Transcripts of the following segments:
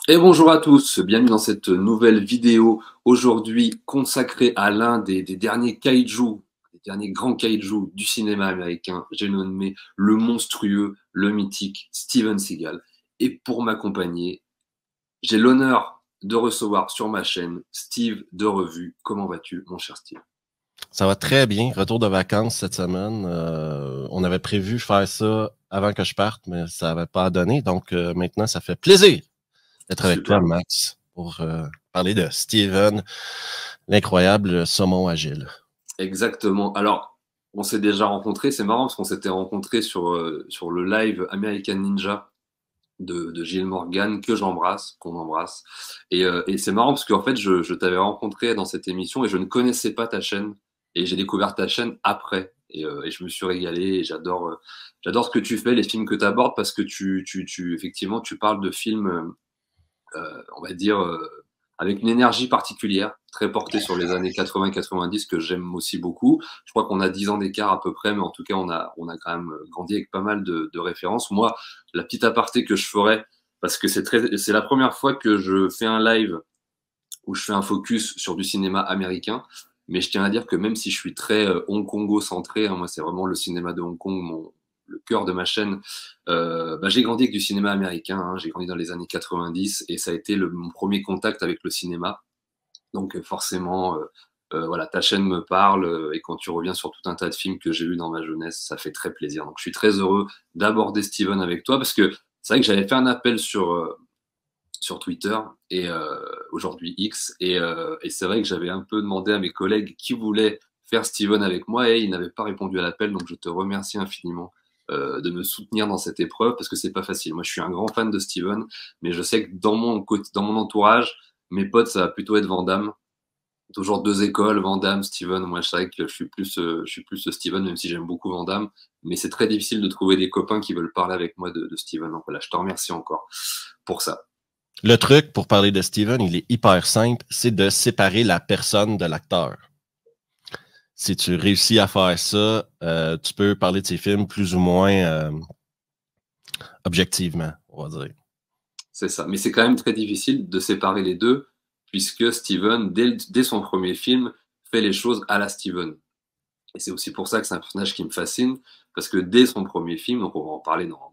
Et bonjour à tous, bienvenue dans cette nouvelle vidéo aujourd'hui consacrée à l'un des derniers kaiju, des derniers grands kaiju du cinéma américain. J'ai nommé le monstrueux, le mythique Steven Seagal. Et pour m'accompagner, j'ai l'honneur de recevoir sur ma chaîne Steve de Revue. Comment vas-tu, mon cher Steve? Ça va très bien. Retour de vacances cette semaine. On avait prévu faire ça avant que je parte, mais ça n'avait pas donné. Donc maintenant, ça fait plaisir d'être avec toi, Super. Max, pour parler de Steven, l'incroyable saumon agile. Exactement. Alors, on s'est déjà rencontrés, c'est marrant parce qu'on s'était rencontrés sur le live American Ninja de Gilles Morgan, que j'embrasse, qu'on embrasse. Et c'est marrant parce qu'en fait, je t'avais rencontré dans cette émission et je ne connaissais pas ta chaîne. Et j'ai découvert ta chaîne après. Et je me suis régalé. Et j'adore ce que tu fais, les films que tu abordes, parce que effectivement, tu parles de films, on va dire, avec une énergie particulière, très portée sur les années 80-90, que j'aime aussi beaucoup. Je crois qu'on a 10 ans d'écart à peu près, mais en tout cas, on a quand même grandi avec pas mal de références. Moi, la petite aparté que je ferais, parce que c'est la première fois que je fais un live où je fais un focus sur du cinéma américain. Mais je tiens à dire que même si je suis très Hong-Kongo-centré, hein, moi c'est vraiment le cinéma de Hong Kong, le cœur de ma chaîne, j'ai grandi avec du cinéma américain, hein, j'ai grandi dans les années 90 et ça a été mon premier contact avec le cinéma. Donc forcément, voilà, ta chaîne me parle et quand tu reviens sur tout un tas de films que j'ai vus dans ma jeunesse, ça fait très plaisir. Donc je suis très heureux d'aborder Steven avec toi parce que c'est vrai que j'avais fait un appel sur Twitter et aujourd'hui X. Et c'est vrai que j'avais un peu demandé à mes collègues qui voulaient faire Steven avec moi et ils n'avaient pas répondu à l'appel. Donc je te remercie infiniment de me soutenir dans cette épreuve parce que c'est pas facile. Moi, je suis un grand fan de Steven, mais je sais que dans mon entourage, mes potes, ça va plutôt être Van Damme. Toujours deux écoles, Van Damme, Steven. Moi, je sais que je suis plus Steven, même si j'aime beaucoup Van Damme. Mais c'est très difficile de trouver des copains qui veulent parler avec moi de Steven. Donc voilà, je te remercie encore pour ça. Le truc pour parler de Steven, il est hyper simple, c'est de séparer la personne de l'acteur. Si tu réussis à faire ça, tu peux parler de ses films plus ou moins objectivement, on va dire. C'est ça. Mais c'est quand même très difficile de séparer les deux, puisque Steven, dès son premier film, fait les choses à la Steven. Et c'est aussi pour ça que c'est un personnage qui me fascine, parce que dès son premier film, donc on va en parler dans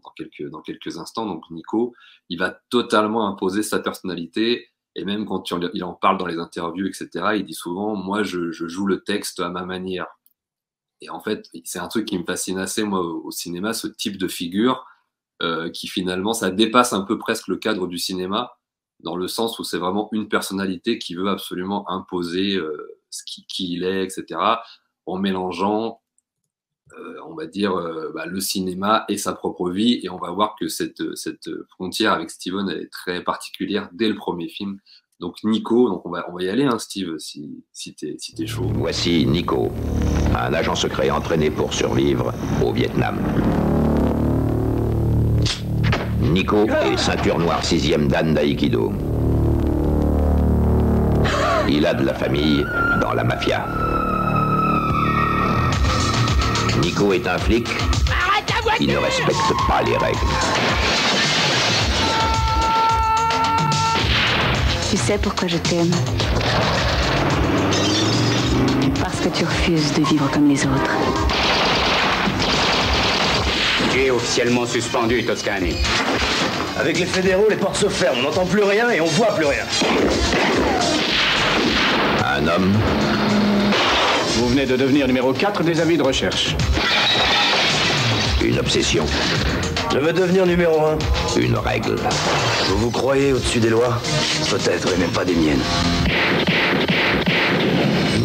quelques instants, donc Nico, il va totalement imposer sa personnalité, et même quand il en parle dans les interviews, etc., il dit souvent, moi, je joue le texte à ma manière. Et en fait, c'est un truc qui me fascine assez, moi, au cinéma, ce type de figure, qui finalement, ça dépasse un peu presque le cadre du cinéma, dans le sens où c'est vraiment une personnalité qui veut absolument imposer qui il est, etc., en mélangeant, on va dire, le cinéma et sa propre vie. Et on va voir que cette frontière avec Steven, elle est très particulière dès le premier film. Donc Nico, donc on va y aller, hein, Steve, si t'es chaud. Voici Nico, un agent secret entraîné pour survivre au Vietnam. Nico est ceinture noire 6e dan d'Aïkido. Il a de la famille dans la mafia. Nico est un flic qui ne respecte pas les règles. Tu sais pourquoi je t'aime? Parce que tu refuses de vivre comme les autres. Tu es officiellement suspendu, Toscani. Avec les fédéraux, les portes se ferment, on n'entend plus rien et on voit plus rien. Un homme. Vous venez de devenir numéro 4 des avis de recherche. Une obsession. Je veux devenir numéro 1. Une règle. Vous vous croyez au-dessus des lois? Peut-être, mais pas des miennes.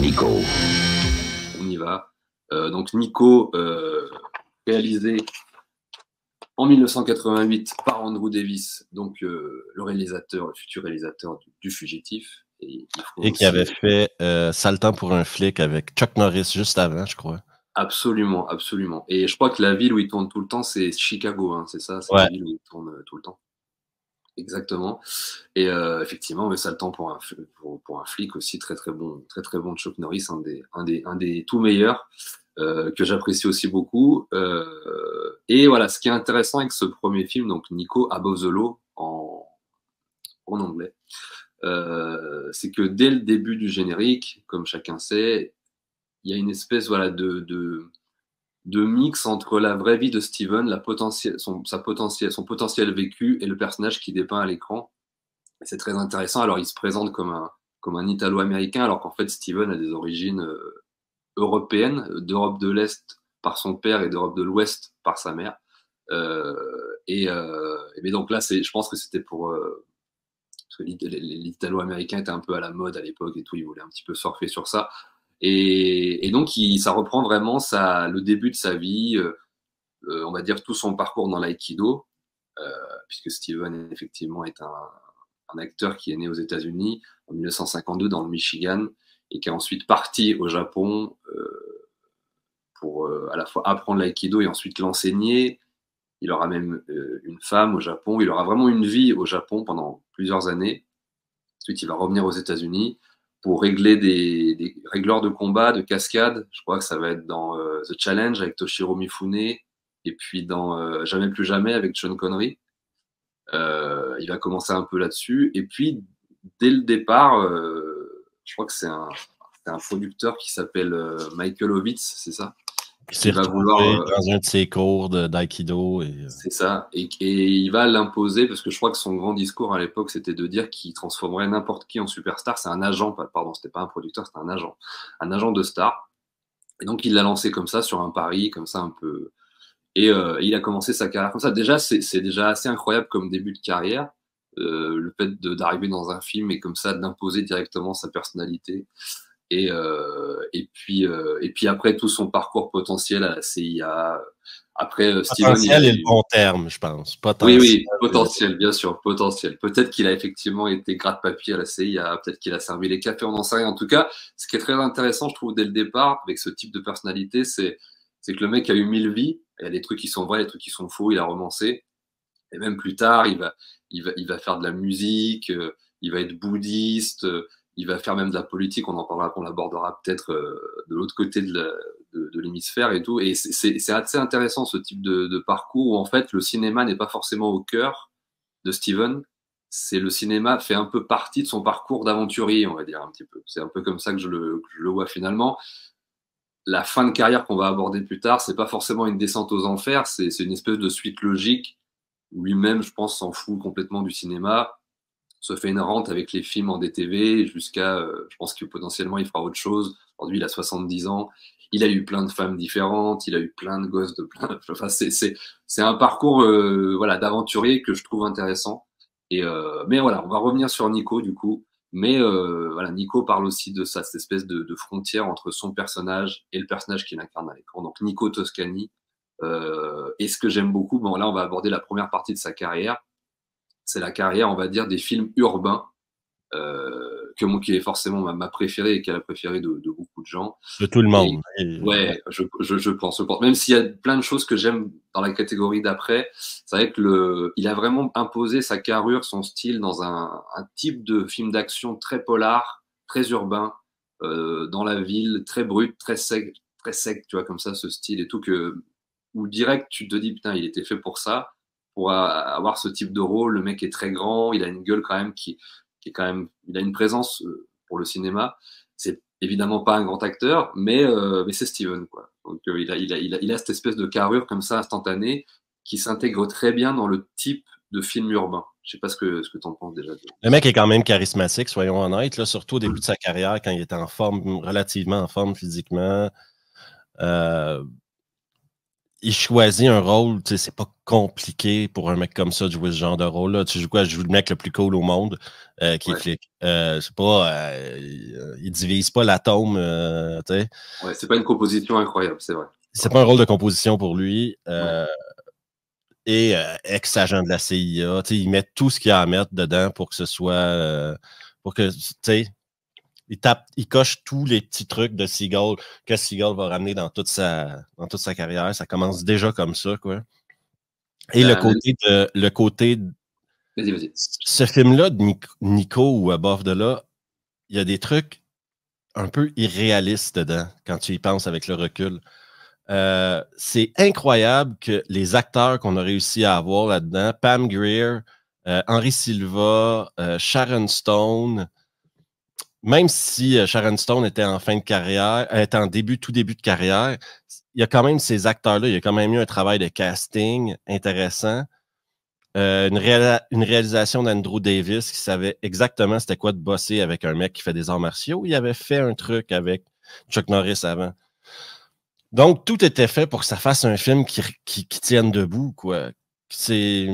Nico. On y va. Donc Nico, réalisé en 1988 par Andrew Davis, donc le futur réalisateur du Fugitif. Et qui avait fait Sale temps pour un flic avec Chuck Norris juste avant, je crois. Absolument, absolument. Et je crois que la ville où il tourne tout le temps, c'est Chicago, hein, c'est ça? C'est Ouais. la ville où il tourne tout le temps. Exactement. Et effectivement, Sale temps pour un flic aussi, très très bon de Chuck Norris, un des tout meilleurs. Que j'apprécie aussi beaucoup. Et voilà, ce qui est intéressant avec ce premier film, donc Nico Above the Law, en anglais. C'est que dès le début du générique, comme chacun sait, il y a une espèce voilà, de mix entre la vraie vie de Steven, son potentiel vécu et le personnage qui dépeint à l'écran. C'est très intéressant. Alors, il se présente comme un Italo-américain, alors qu'en fait, Steven a des origines européennes, d'Europe de l'Est par son père et d'Europe de l'Ouest par sa mère. Mais donc là, je pense que c'était pour... parce que l'Italo-américain était un peu à la mode à l'époque et tout, il voulait un petit peu surfer sur ça. Et donc, ça reprend vraiment le début de sa vie, on va dire tout son parcours dans l'aïkido, puisque Steven, effectivement, est un acteur qui est né aux États-Unis en 1952 dans le Michigan et qui est ensuite parti au Japon pour à la fois apprendre l'aïkido et ensuite l'enseigner. Il aura même une femme au Japon. Il aura vraiment une vie au Japon pendant plusieurs années. Ensuite, il va revenir aux États-Unis pour régler des régleurs de combat, de cascade. Je crois que ça va être dans The Challenge avec Toshiro Mifune et puis dans Jamais plus jamais avec Sean Connery. Il va commencer un peu là-dessus. Et puis, dès le départ, je crois que c'est un producteur qui s'appelle Michael Ovitz, c'est ça? Il va vouloir dans un de ses cours d'aïkido. C'est ça. Et il va l'imposer parce que je crois que son grand discours à l'époque, c'était de dire qu'il transformerait n'importe qui en superstar. C'est un agent, pardon, c'était pas un producteur, c'était un agent de star. Et donc, il l'a lancé comme ça sur un pari, comme ça un peu. Et il a commencé sa carrière comme ça. Déjà, c'est déjà assez incroyable comme début de carrière. Le fait d'arriver dans un film et comme ça, d'imposer directement sa personnalité. Et puis après tout son parcours potentiel à la CIA. Après, potentiel est le bon terme, je pense. Potentiel. Oui, potentiel, bien sûr, potentiel. Peut-être qu'il a effectivement été gratte-papier à la CIA, peut-être qu'il a servi les cafés, on n'en sait rien. En tout cas, ce qui est très intéressant, je trouve, dès le départ, avec ce type de personnalité, c'est que le mec a eu 1000 vies. Il y a des trucs qui sont vrais, des trucs qui sont faux, il a romancé. Et même plus tard, il va faire de la musique, il va être bouddhiste, il va faire même de la politique, on en parlera, on l'abordera peut-être de l'autre côté de l'hémisphère et tout. Et c'est assez intéressant ce type de parcours où en fait le cinéma n'est pas forcément au cœur de Steven. Le cinéma fait un peu partie de son parcours d'aventurier, on va dire un petit peu. C'est un peu comme ça que je le vois finalement. La fin de carrière qu'on va aborder plus tard, c'est pas forcément une descente aux enfers, c'est une espèce de suite logique. Lui-même, je pense, s'en fout complètement du cinéma. Se fait une rente avec les films en DTV jusqu'à, je pense que potentiellement il fera autre chose. Aujourd'hui, il a 70 ans. Il a eu plein de femmes différentes. Il a eu plein de gosses enfin, c'est un parcours, voilà, d'aventurier que je trouve intéressant. Mais voilà, on va revenir sur Nico, du coup. Mais voilà, Nico parle aussi de ça, cette espèce de frontière entre son personnage et le personnage qu'il incarne à l'écran. Donc, Nico Toscani. Et ce que j'aime beaucoup, bon, là, on va aborder la première partie de sa carrière. C'est la carrière, on va dire, des films urbains, qui est forcément ma préférée et qui est la préférée de beaucoup de gens. De tout le monde. Ouais, je pense. Même s'il y a plein de choses que j'aime dans la catégorie d'après, c'est vrai que il a vraiment imposé sa carrure, son style dans un type de film d'action très polar, très urbain, dans la ville, très brut, très sec, tu vois, comme ça, ce style et tout, où direct, tu te dis, putain, il était fait pour ça. Pour avoir ce type de rôle, le mec est très grand, il a une gueule quand même qui est quand même, il a une présence pour le cinéma. C'est évidemment pas un grand acteur, mais c'est Steven, quoi. Donc il a cette espèce de carrure comme ça instantanée qui s'intègre très bien dans le type de film urbain. Je sais pas ce que t'en penses déjà. Le mec est quand même charismatique, soyons honnêtes, là, surtout au début de sa carrière quand il était en forme, relativement en forme physiquement. Il choisit un rôle, tu sais, c'est pas compliqué pour un mec comme ça de jouer ce genre de rôle-là. Tu joues quoi? Je joue le mec le plus cool au monde, qui est flic. C'est pas, il divise pas l'atome, tu sais. Ouais, c'est pas une composition incroyable, c'est vrai. C'est pas un rôle de composition pour lui. Et ex-agent de la CIA, tu sais, il met tout ce qu'il y a à mettre dedans pour que ce soit, pour que, tu sais, il coche tous les petits trucs de Seagal que Seagal va ramener dans toute sa carrière. Ça commence déjà comme ça, quoi. Et le côté Vas-y. Ce film-là de Nico ou Above de là, il y a des trucs un peu irréalistes dedans quand tu y penses avec le recul. C'est incroyable que les acteurs qu'on a réussi à avoir là-dedans, Pam Grier, Henry Silva, Sharon Stone. Même si Sharon Stone était en fin de carrière, était en tout début de carrière, il y a quand même ces acteurs-là, il y a quand même eu un travail de casting intéressant. Une réalisation d'Andrew Davis qui savait exactement c'était quoi de bosser avec un mec qui fait des arts martiaux. Il avait fait un truc avec Chuck Norris avant. Donc, tout était fait pour que ça fasse un film qui tienne debout, quoi. C'est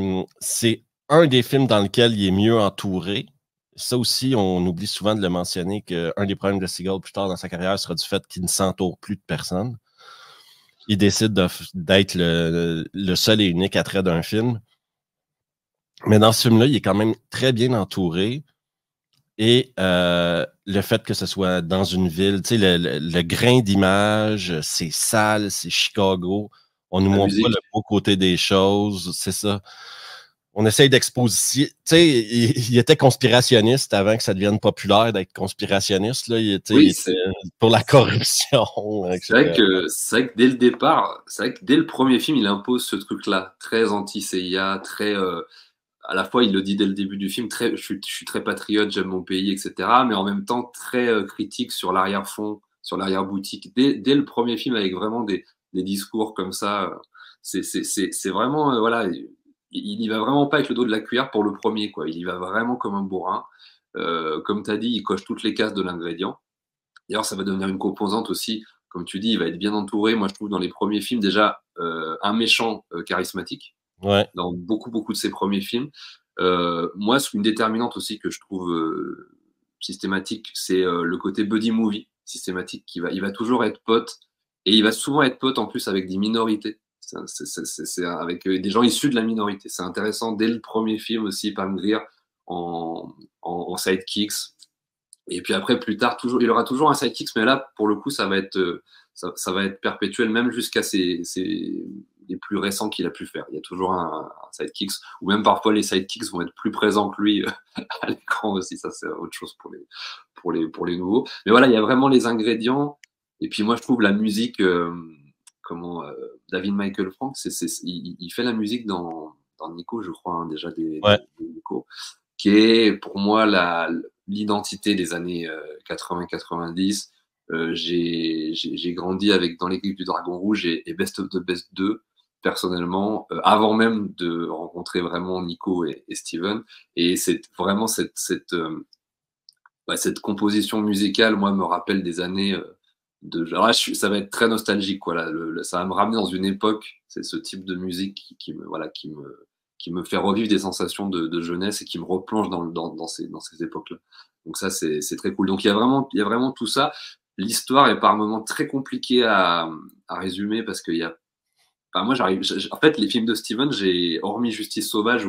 un des films dans lequel il est mieux entouré. Ça aussi, on oublie souvent de le mentionner qu'un des problèmes de Seagal plus tard dans sa carrière sera du fait qu'il ne s'entoure plus de personne. Il décide d'être le seul et unique attrait d'un film. Mais dans ce film-là, il est quand même très bien entouré. Et le fait que ce soit dans une ville, tu sais, le grain d'image, c'est sale, c'est Chicago. On nous montre pas le beau côté des choses, c'est ça. On essaye d'exposer. Tu sais, il était conspirationniste avant que ça devienne populaire d'être conspirationniste. Là. Il était pour la corruption. C'est vrai que dès le départ, c'est vrai que dès le premier film, il impose ce truc-là, très anti-CIA, très... à la fois, il le dit dès le début du film, je suis très patriote, j'aime mon pays, etc. Mais en même temps, très critique sur l'arrière-fond, sur l'arrière-boutique. Dès le premier film, avec vraiment des discours comme ça, c'est vraiment... voilà. Il y va vraiment pas avec le dos de la cuillère pour le premier, quoi. Il y va vraiment comme un bourrin. Comme tu as dit, il coche toutes les cases de l'ingrédient. D'ailleurs, ça va devenir une composante aussi. Comme tu dis, il va être bien entouré. Moi, je trouve dans les premiers films, déjà, un méchant charismatique. Ouais. Dans beaucoup de ses premiers films. Moi, une déterminante aussi que je trouve systématique, c'est le côté buddy movie systématique. Il va toujours être pote. Et il va souvent être pote en plus avec des minorités. C'est avec des gens issus de la minorité. C'est intéressant dès le premier film aussi, Pam Grier en sidekicks. Et puis après, plus tard, il aura toujours un sidekicks, mais là, pour le coup, ça va être perpétuel, même jusqu'à les plus récents qu'il a pu faire. Il y a toujours un sidekicks, ou même parfois les sidekicks vont être plus présents que lui à l'écran aussi. Ça, c'est autre chose pour les nouveaux. Mais voilà, il y a vraiment les ingrédients. Et puis moi, je trouve la musique... David Michael Frank, il fait la musique dans Nico, je crois, hein, déjà des Nico, qui est pour moi l'identité des années 80-90. J'ai grandi dans l'équipe du Dragon Rouge et Best of the Best 2, personnellement, avant même de rencontrer vraiment Nico et Steven. Et c'est vraiment cette composition musicale, moi, me rappelle des années... Alors là, ça va être très nostalgique, quoi. Là, ça va me ramener dans une époque. C'est ce type de musique qui me fait revivre des sensations de jeunesse et qui me replonge dans ces époques-là. Donc ça, c'est très cool. Donc il y a vraiment tout ça. L'histoire est par moments très compliquée à résumer parce qu'il y a. Enfin, moi, en fait, les films de Steven, hormis Justice Sauvage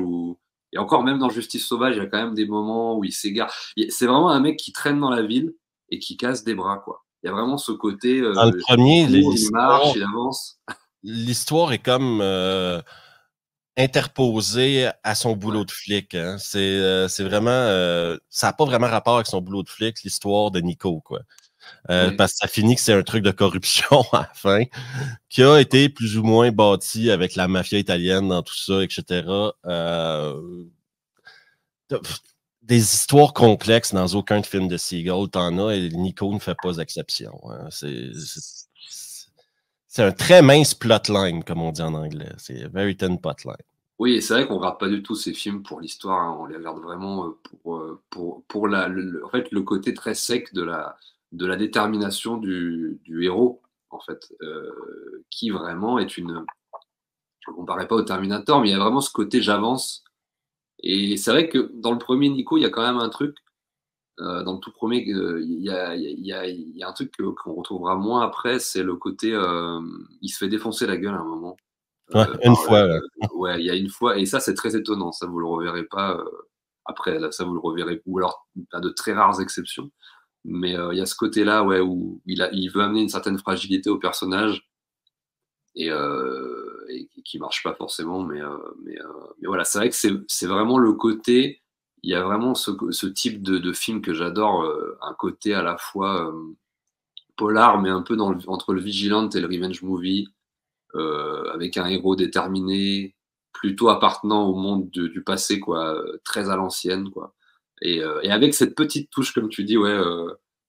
et encore même dans Justice Sauvage, il y a quand même des moments où il s'égare. C'est vraiment un mec qui traîne dans la ville et qui casse des bras, quoi. Il y a vraiment ce côté. Dans le premier, il marche, il avance. L'histoire est comme interposée à son boulot de flic. Hein. C'est vraiment. Ça n'a pas vraiment rapport avec son boulot de flic, l'histoire de Nico, quoi. Parce que ça finit que c'est un truc de corruption à la fin, qui a été plus ou moins bâti avec la mafia italienne dans tout ça, etc. Des histoires complexes dans aucun film de Seagal, t'en as, et Nico ne fait pas exception. Hein. C'est un très mince plotline, comme on dit en anglais. C'est very thin plotline. Oui, c'est vrai qu'on ne regarde pas du tout ces films pour l'histoire. Hein. On les regarde vraiment pour en fait, le côté très sec de la détermination du héros, en fait, qui vraiment est je ne comparais pas au Terminator, mais il y a vraiment ce côté j'avance. Et c'est vrai que dans le premier Nico, il y a quand même un truc. Dans le tout premier, il y a un truc qu'on retrouvera moins après, c'est le côté il se fait défoncer la gueule à un moment. Ouais, une fois. Ouais, il y a une fois, et ça c'est très étonnant. Ça vous le reverrez pas après. Là, ça vous le reverrez, ou alors à de très rares exceptions. Mais il y a ce côté-là, ouais, où il veut amener une certaine fragilité au personnage et qui marche pas forcément. Mais voilà, c'est vrai que c'est vraiment le côté. Il y a vraiment ce type de film que j'adore, un côté à la fois polar, mais un peu entre le Vigilante et le Revenge Movie, avec un héros déterminé, plutôt appartenant au monde du passé, quoi, très à l'ancienne, quoi. Et avec cette petite touche, comme tu dis, ouais,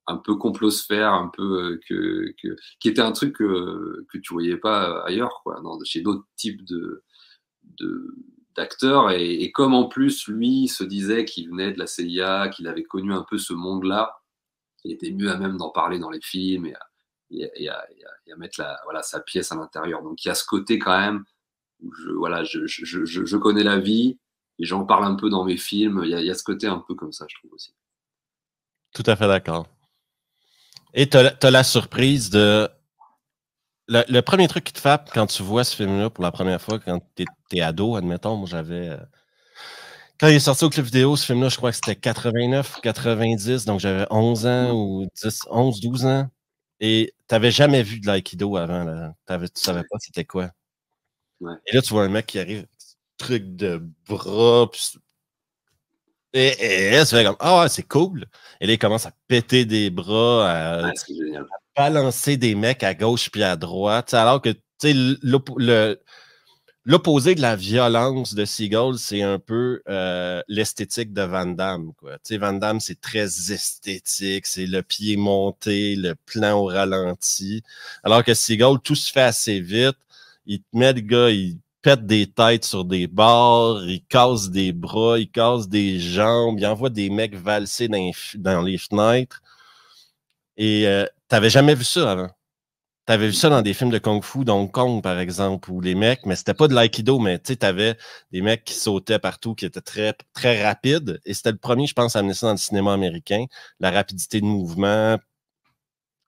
un peu complosphère, un peu qui était un truc que tu voyais pas ailleurs, quoi, chez d'autres types d'acteurs. Et comme en plus, lui se disait qu'il venait de la CIA, qu'il avait connu un peu ce monde-là, il était mieux à même d'en parler dans les films et à mettre voilà, sa pièce à l'intérieur. Donc il y a ce côté quand même où je connais la vie et j'en parle un peu dans mes films. Il y a ce côté un peu comme ça, je trouve aussi. Tout à fait d'accord. Et tu as la surprise de... Le premier truc qui te frappe quand tu vois ce film-là pour la première fois, quand t'es ado, admettons, moi j'avais... Quand il est sorti au club vidéo, ce film-là, je crois que c'était 89, 90, donc j'avais 11 ans ou 10, 11, 12 ans. Et tu n'avais jamais vu de l'aïkido avant, là. Tu savais pas c'était quoi. Ouais. Et là, tu vois un mec qui arrive, truc de bras, et là, tu fais comme, ah ouais, c'est cool. Et là, il commence à péter des bras, à balancer des mecs à gauche puis à droite. Alors que, tu sais, l'opposé de la violence de Seagal, c'est un peu l'esthétique de Van Damme, quoi. Tu sais, Van Damme, c'est très esthétique, c'est le pied monté, le plan au ralenti. Alors que Seagal, tout se fait assez vite. Il te met le gars, il pète des têtes sur des barres, il casse des bras, il casse des jambes, il envoie des mecs valser dans les fenêtres. Et t'avais jamais vu ça avant. T'avais vu ça dans des films de Kung Fu d'Hong Kong, par exemple, où les mecs, mais c'était pas de l'aïkido, mais tu sais, t'avais des mecs qui sautaient partout, qui étaient très, très rapides. Et c'était le premier, je pense, à amener ça dans le cinéma américain, la rapidité de mouvement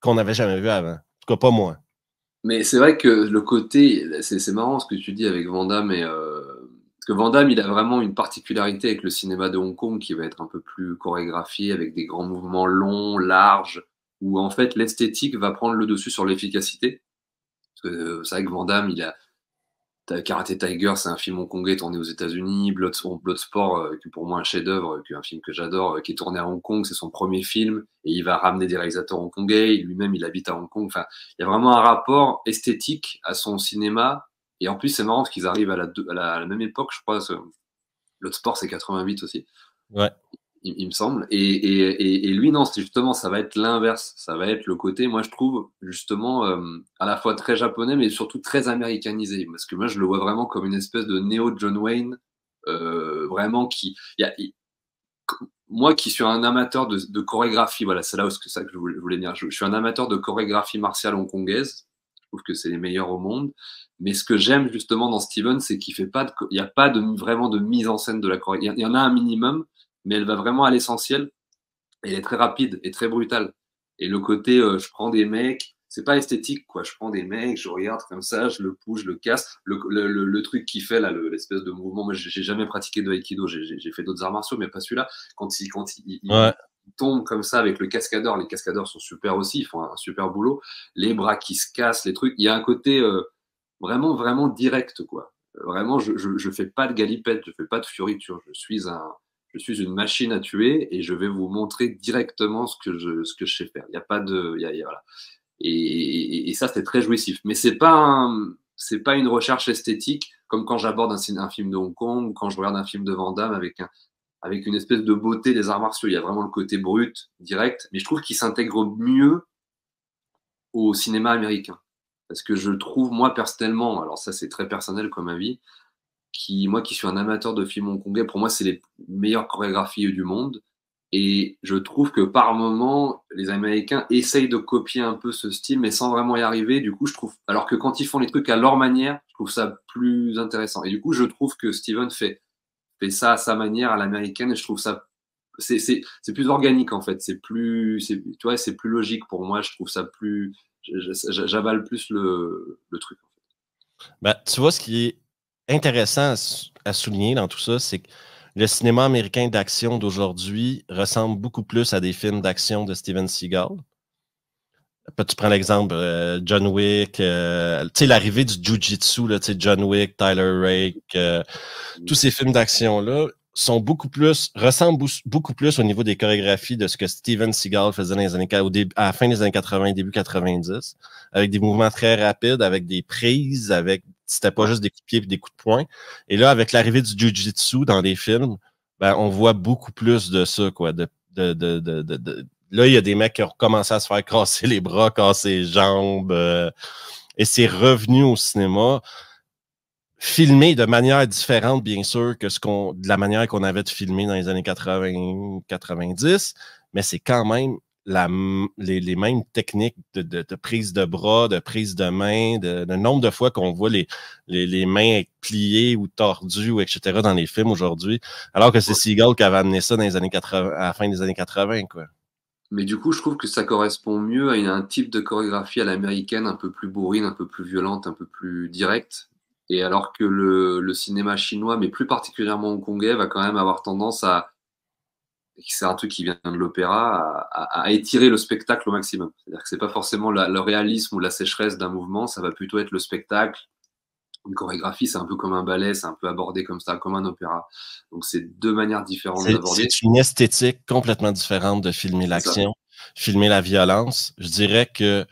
qu'on n'avait jamais vu avant. En tout cas, pas moi. Mais c'est vrai que le côté, c'est marrant ce que tu dis avec Van Damme, parce que Van Damme, il a vraiment une particularité avec le cinéma de Hong Kong qui va être un peu plus chorégraphié, avec des grands mouvements longs, larges, où en fait l'esthétique va prendre le dessus sur l'efficacité. Parce que c'est vrai que Van Damme, Karate Tiger, c'est un film hongkongais tourné aux États-Unis. Bloodsport, qui pour moi un chef-d'œuvre, qui est un film que j'adore, qui est tourné à Hong Kong, c'est son premier film, et il va ramener des réalisateurs hongkongais. Lui-même, il habite à Hong Kong. Enfin, il y a vraiment un rapport esthétique à son cinéma. Et en plus, c'est marrant parce qu'ils arrivent à la même époque, je crois. Bloodsport, c'est 88 aussi. Ouais. Il me semble. Et lui, non, c'est justement, ça va être l'inverse. Ça va être le côté, moi, je trouve, justement, à la fois très japonais, mais surtout très américanisé. Parce que moi, je le vois vraiment comme une espèce de néo-John Wayne, vraiment moi qui suis un amateur de chorégraphie, voilà, c'est là où ça que je voulais dire. Je suis un amateur de chorégraphie martiale hongkongaise. Je trouve que c'est les meilleurs au monde. Mais ce que j'aime justement dans Steven, c'est qu'il fait il n'y a pas vraiment de mise en scène de la chorégraphie. Il y en a un minimum, mais elle va vraiment à l'essentiel. Elle est très rapide et très brutale. Et le côté, je prends des mecs, c'est pas esthétique, quoi. Je prends des mecs, je regarde comme ça, je le pousse, je le casse. Le truc qu'il fait, là, l'espèce de mouvement, moi, j'ai jamais pratiqué de Aikido, j'ai fait d'autres arts martiaux, mais pas celui-là. Quand il tombe comme ça avec le cascadeur, les cascadeurs sont super aussi, ils font un super boulot. Les bras qui se cassent, les trucs. Il y a un côté vraiment, vraiment direct, quoi. Vraiment, je fais pas de galipette, je fais pas de fioriture. Je suis une machine à tuer et je vais vous montrer directement ce que je sais faire. Il n'y a pas de, voilà. Et ça, c'est très jouissif. Mais c'est pas une recherche esthétique comme quand j'aborde un film de Hong Kong ou quand je regarde un film de Van Damme avec une espèce de beauté des arts martiaux. Il y a vraiment le côté brut, direct. Mais je trouve qu'il s'intègre mieux au cinéma américain. Parce que je trouve, moi, personnellement, alors ça, c'est très personnel comme avis, moi qui suis un amateur de films hongkongais, pour moi, c'est les meilleures chorégraphies du monde. Et je trouve que par moment, les Américains essayent de copier un peu ce style, mais sans vraiment y arriver. Du coup, je trouve, alors que quand ils font les trucs à leur manière, je trouve ça plus intéressant. Et du coup, je trouve que Steven fait ça à sa manière, à l'américaine, et je trouve ça, c'est plus organique, en fait. Tu vois, c'est plus logique pour moi. Je trouve ça plus, j'avale plus le truc. En fait. Ben, tu vois, ce qui est intéressant à souligner dans tout ça, c'est que le cinéma américain d'action d'aujourd'hui ressemble beaucoup plus à des films d'action de Steven Seagal. Tu prends l'exemple John Wick, tu sais, l'arrivée du Jiu-Jitsu, John Wick, Tyler Rake, tous ces films d'action-là ressemblent beaucoup plus au niveau des chorégraphies de ce que Steven Seagal faisait dans les années, à la fin des années 80, début 90, avec des mouvements très rapides, avec des prises, avec c'était pas juste des coups de pied et des coups de poing. Et là, avec l'arrivée du jiu-jitsu dans les films, ben, on voit beaucoup plus de ça, quoi. Là, il y a des mecs qui ont commencé à se faire casser les bras, casser les jambes, et c'est revenu au cinéma, filmé de manière différente, bien sûr, que de la manière qu'on avait de filmer dans les années 80-90, mais c'est quand même les mêmes techniques de prise de bras, de prise de main, le nombre de fois qu'on voit les mains pliées ou tordues, ou etc. dans les films aujourd'hui, alors que c'est Seagal qui avait amené ça dans les années 80, à la fin des années 80, quoi. Mais du coup, je trouve que ça correspond mieux à un type de chorégraphie à l'américaine, un peu plus bourrine, un peu plus violente, un peu plus directe. Et alors que le cinéma chinois, mais plus particulièrement hongkongais, va quand même avoir tendance à, c'est un truc qui vient de l'opéra, à étirer le spectacle au maximum. C'est-à-dire que c'est pas forcément le réalisme ou la sécheresse d'un mouvement, ça va plutôt être le spectacle. Une chorégraphie, c'est un peu comme un ballet, c'est un peu abordé comme ça, comme un opéra. Donc c'est deux manières différentes d'aborder. C'est une esthétique complètement différente de filmer l'action, filmer la violence. Je dirais que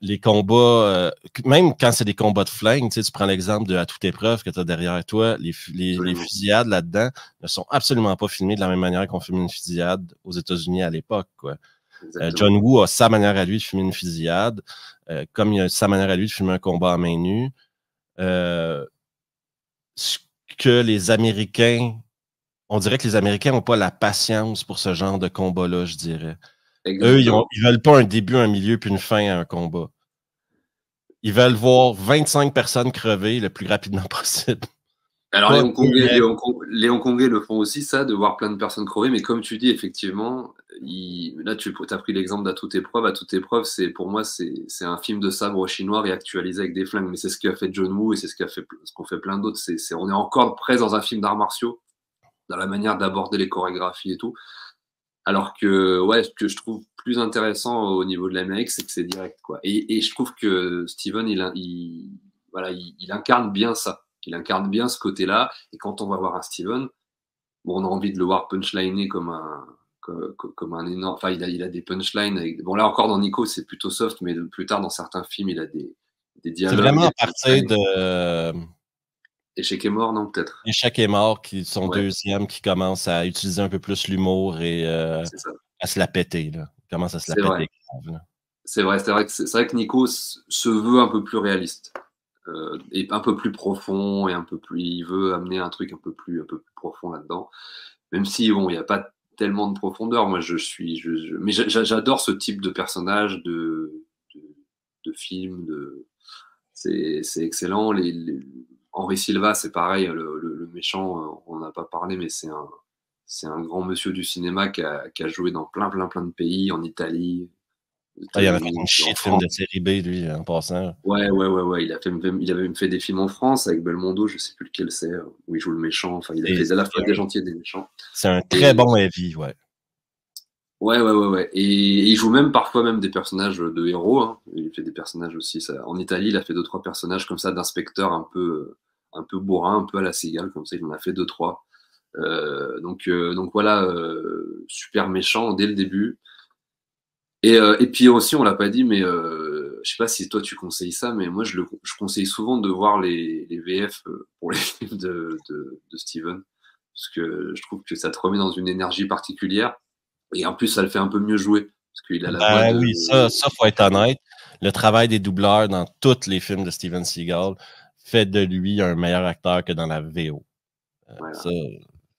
les combats, même quand c'est des combats de flingue, tu prends l'exemple de À toute épreuve que tu as derrière toi, les fusillades là-dedans ne sont absolument pas filmées de la même manière qu'on filme une fusillade aux États-Unis à l'époque, quoi. John Woo a sa manière à lui de filmer une fusillade, comme il a sa manière à lui de filmer un combat à main nue. Ce que les Américains, on dirait que les Américains n'ont pas la patience pour ce genre de combat-là, je dirais. Exactement. Eux, ils veulent pas un début, un milieu puis une fin à un combat. Ils veulent voir 25 personnes crever le plus rapidement possible. Alors, les Hongkongais le font aussi, ça, de voir plein de personnes crever, mais comme tu dis, effectivement, là, tu as pris l'exemple d'À toute épreuve. À toute épreuve, pour moi, c'est un film de sabre chinois réactualisé avec des flingues, mais c'est ce qu'a fait John Woo et c'est ce qu'ont fait plein d'autres. On est encore presque dans un film d'arts martiaux, dans la manière d'aborder les chorégraphies et tout. Alors que, ouais, ce que je trouve plus intéressant au niveau de l'Amérique, c'est que c'est direct, quoi. Et je trouve que Steven, il incarne bien ça. Il incarne bien ce côté-là. Et quand on va voir un Steven, bon, on a envie de le voir punchliner comme un énorme. Enfin, il a des punchlines. Bon, là encore dans Nico, c'est plutôt soft, mais plus tard dans certains films, il a des dialogues. C'est vraiment à partir de. Échec et mort, non, peut-être. Échec et mort, qui sont deuxième, qui commence à utiliser un peu plus l'humour et à se la péter, là. Il commence à se la péter. C'est vrai que Nico se veut un peu plus réaliste. Et un peu plus profond et il veut amener un truc un peu plus profond là-dedans, même si bon, il n'y a pas tellement de profondeur. Moi, mais j'adore ce type de personnage, de film, c'est excellent. Henri Silva, c'est pareil, le méchant, on n'en a pas parlé, mais c'est un grand monsieur du cinéma qui a joué dans plein de pays, en Italie. Il avait fait une shit film de série B, lui, en passant. Ouais. Il avait même fait des films en France avec Belmondo, je sais plus lequel c'est, où il joue le méchant. Enfin, il a fait à la fois des gentils et des méchants. C'est un très bon heavy, ouais. Ouais. Et il joue parfois même des personnages de héros, hein. Il fait des personnages aussi. En Italie, il a fait 2-3 personnages comme ça d'inspecteurs un peu bourrin, un peu à la Seagal, comme ça. Il en a fait 2-3. Donc voilà, super méchant dès le début. Et puis aussi, on l'a pas dit, mais je sais pas si toi tu conseilles ça, mais moi je conseille souvent de voir les VF pour les films de Steven, parce que je trouve que ça te remet dans une énergie particulière, et en plus ça le fait un peu mieux jouer, parce qu'il a la voix de... Oui, ça faut être honnête. Le travail des doubleurs dans tous les films de Steven Seagal fait de lui un meilleur acteur que dans la VO. Voilà. Ça,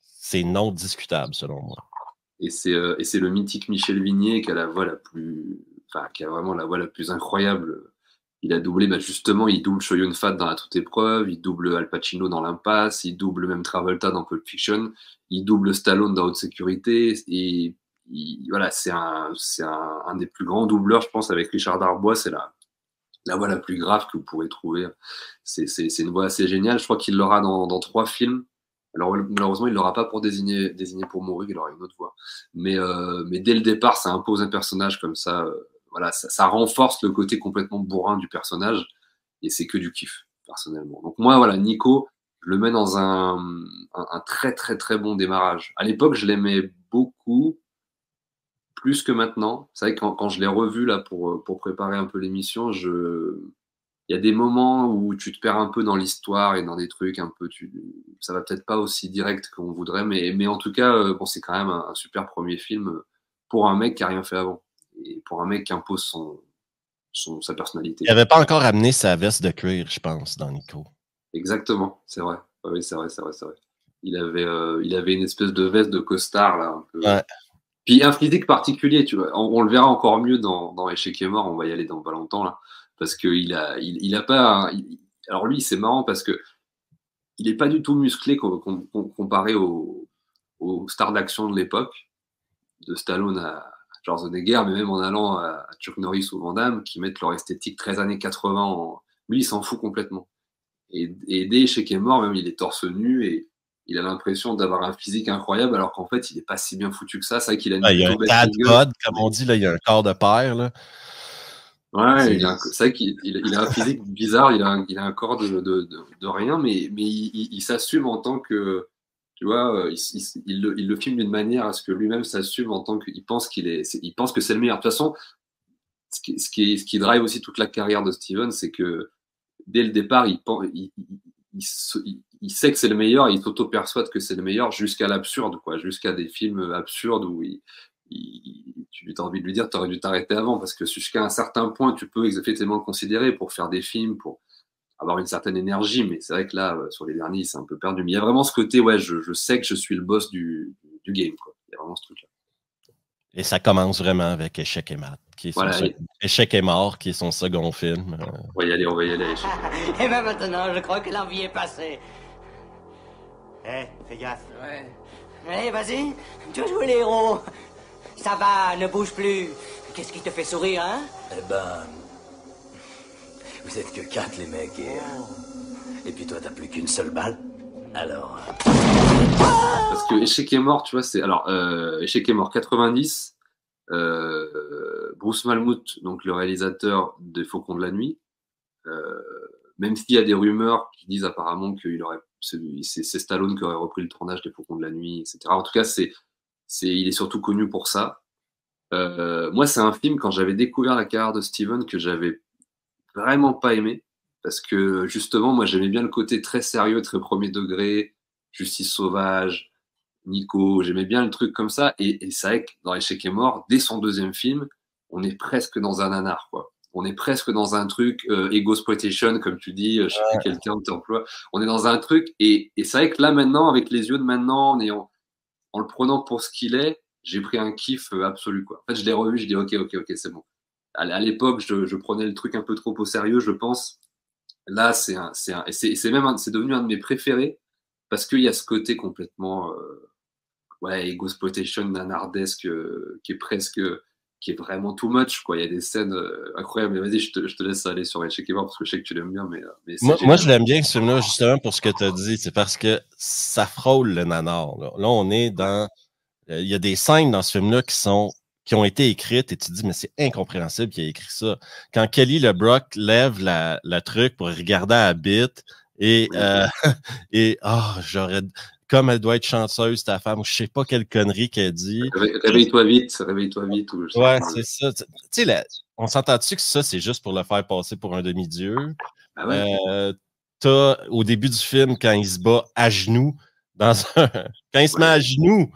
c'est non discutable selon moi. Et c'est le mythique Michel Vignier qui a qui a vraiment la voix la plus incroyable. Il a doublé, justement, il double Chow Yun-fat dans À toute épreuve, il double Al Pacino dans L'Impasse, il double même Travolta dans Pulp Fiction, il double Stallone dans Haute Sécurité, et voilà, c'est un des plus grands doubleurs, je pense, avec Richard Darbois, c'est la voix la plus grave que vous pourrez trouver. C'est une voix assez géniale, je crois qu'il l'aura dans 3 films. Alors malheureusement, il ne l'aura pas pour désigner pour mourir, il aura une autre voix. Mais dès le départ, ça impose un personnage comme ça. Voilà, ça renforce le côté complètement bourrin du personnage, et c'est que du kiff, personnellement. Donc moi, voilà, Nico, je le mets dans un très très très bon démarrage. À l'époque, je l'aimais beaucoup, plus que maintenant. C'est vrai que quand je l'ai revu là pour préparer un peu l'émission, y a des moments où tu te perds un peu dans l'histoire et dans des trucs un peu, ça va peut-être pas aussi direct qu'on voudrait, mais en tout cas, bon, c'est quand même un super premier film pour un mec qui a rien fait avant et pour un mec qui impose sa personnalité. Il n'avait pas encore amené sa veste de cuir, je pense, dans Nico. Exactement, c'est vrai. Oui, c'est vrai. Il avait une espèce de veste de costard là, un peu. Ouais. Puis un physique particulier, tu vois. On le verra encore mieux dans Échec et mort. On va y aller dans pas longtemps là, parce que il a pas. Alors lui, c'est marrant parce que il est pas du tout musclé comparé aux stars d'action de l'époque, de Stallone à Schwarzenegger, mais même en allant à Chuck Norris ou Van Damme, qui mettent leur esthétique 13 années 80. Lui, il s'en fout complètement. Et dès Échec et mort, même il est torse nu et il a l'impression d'avoir un physique incroyable, alors qu'en fait, il n'est pas si bien foutu que ça. C'est vrai qu'il a il y a un dad bod, comme on dit, là, il y a un corps de père. Là. Ouais, c'est vrai qu'il a un physique bizarre, il a un corps de rien, mais il s'assume en tant que, tu vois, il le filme d'une manière à ce que lui-même s'assume en tant qu'il pense il pense que c'est le meilleur. De toute façon, ce qui drive aussi toute la carrière de Steven, c'est que dès le départ, il sait que c'est le meilleur, il s'auto-persuade que c'est le meilleur jusqu'à l'absurde, quoi, jusqu'à des films absurdes où tu as envie de lui dire, tu aurais dû t'arrêter avant, parce que jusqu'à un certain point, tu peux effectivement le considérer pour faire des films, pour avoir une certaine énergie, mais c'est vrai que là, sur les derniers, c'est un peu perdu. Mais il y a vraiment ce côté, ouais, je sais que je suis le boss du game, quoi. Il y a vraiment ce truc-là. Et ça commence vraiment avec Échec et mat, Échec et mort, qui est son second film. On va y aller. Et bien maintenant, je crois que l'envie est passée. Fais gaffe. Ouais. Allez, vas-y, tu as joué les héros. Ça va, ne bouge plus. Qu'est-ce qui te fait sourire, hein? Eh ben... Vous êtes que 4, les mecs, et puis toi, t'as plus qu'une seule balle. Alors... Parce que Échec et mort, tu vois, c'est... Alors, Échec et mort 90, Bruce Malmuth, donc le réalisateur des Faucons de la Nuit, même s'il y a des rumeurs qui disent apparemment c'est Stallone qui aurait repris le tournage des Faucons de la Nuit, etc. En tout cas, il est surtout connu pour ça. Moi, c'est un film, quand j'avais découvert la carrière de Steven, que j'avais vraiment pas aimé, parce que justement, moi, j'aimais bien le côté très sérieux, très premier degré, Justice sauvage, Nico, j'aimais bien le truc comme ça, et c'est vrai que dans Échec et mort, dès son deuxième film, on est presque dans un nanar, quoi. On est presque dans un truc ego-exploitation, comme tu dis, je sais plus quel terme tu emploies. On est dans un truc, et c'est vrai que là, maintenant, avec les yeux de maintenant, en le prenant pour ce qu'il est, j'ai pris un kiff absolu, quoi. En fait, je l'ai revu, je dis ok, c'est bon. À l'époque, je prenais le truc un peu trop au sérieux, je pense. Là, c'est devenu un de mes préférés, parce qu'il y a ce côté complètement ego-exploitation nanardesque qui est vraiment too much, quoi. Il y a des scènes incroyables. Mais vas-y, je te laisse aller sur Échec et mort, parce que je sais que tu l'aimes bien. Mais moi, je l'aime bien, ce film-là, justement, pour ce que tu as dit. C'est parce que ça frôle le nanar. Là, on est dans... Il y a des scènes dans ce film-là qui ont été écrites et tu te dis, mais c'est incompréhensible qu'il ait écrit ça. Quand Kelly LeBrock lève la truc pour regarder à la bite et j'aurais... Comme elle doit être chanceuse, ta femme, ou je sais pas quelle connerie qu'elle dit. Réveille-toi vite. Ouais, c'est ça. Tu sais, on s'entend-tu que ça, c'est juste pour le faire passer pour un demi-dieu? Ah ouais. T'as, au début du film, quand il se bat à genoux, quand il se met à genoux,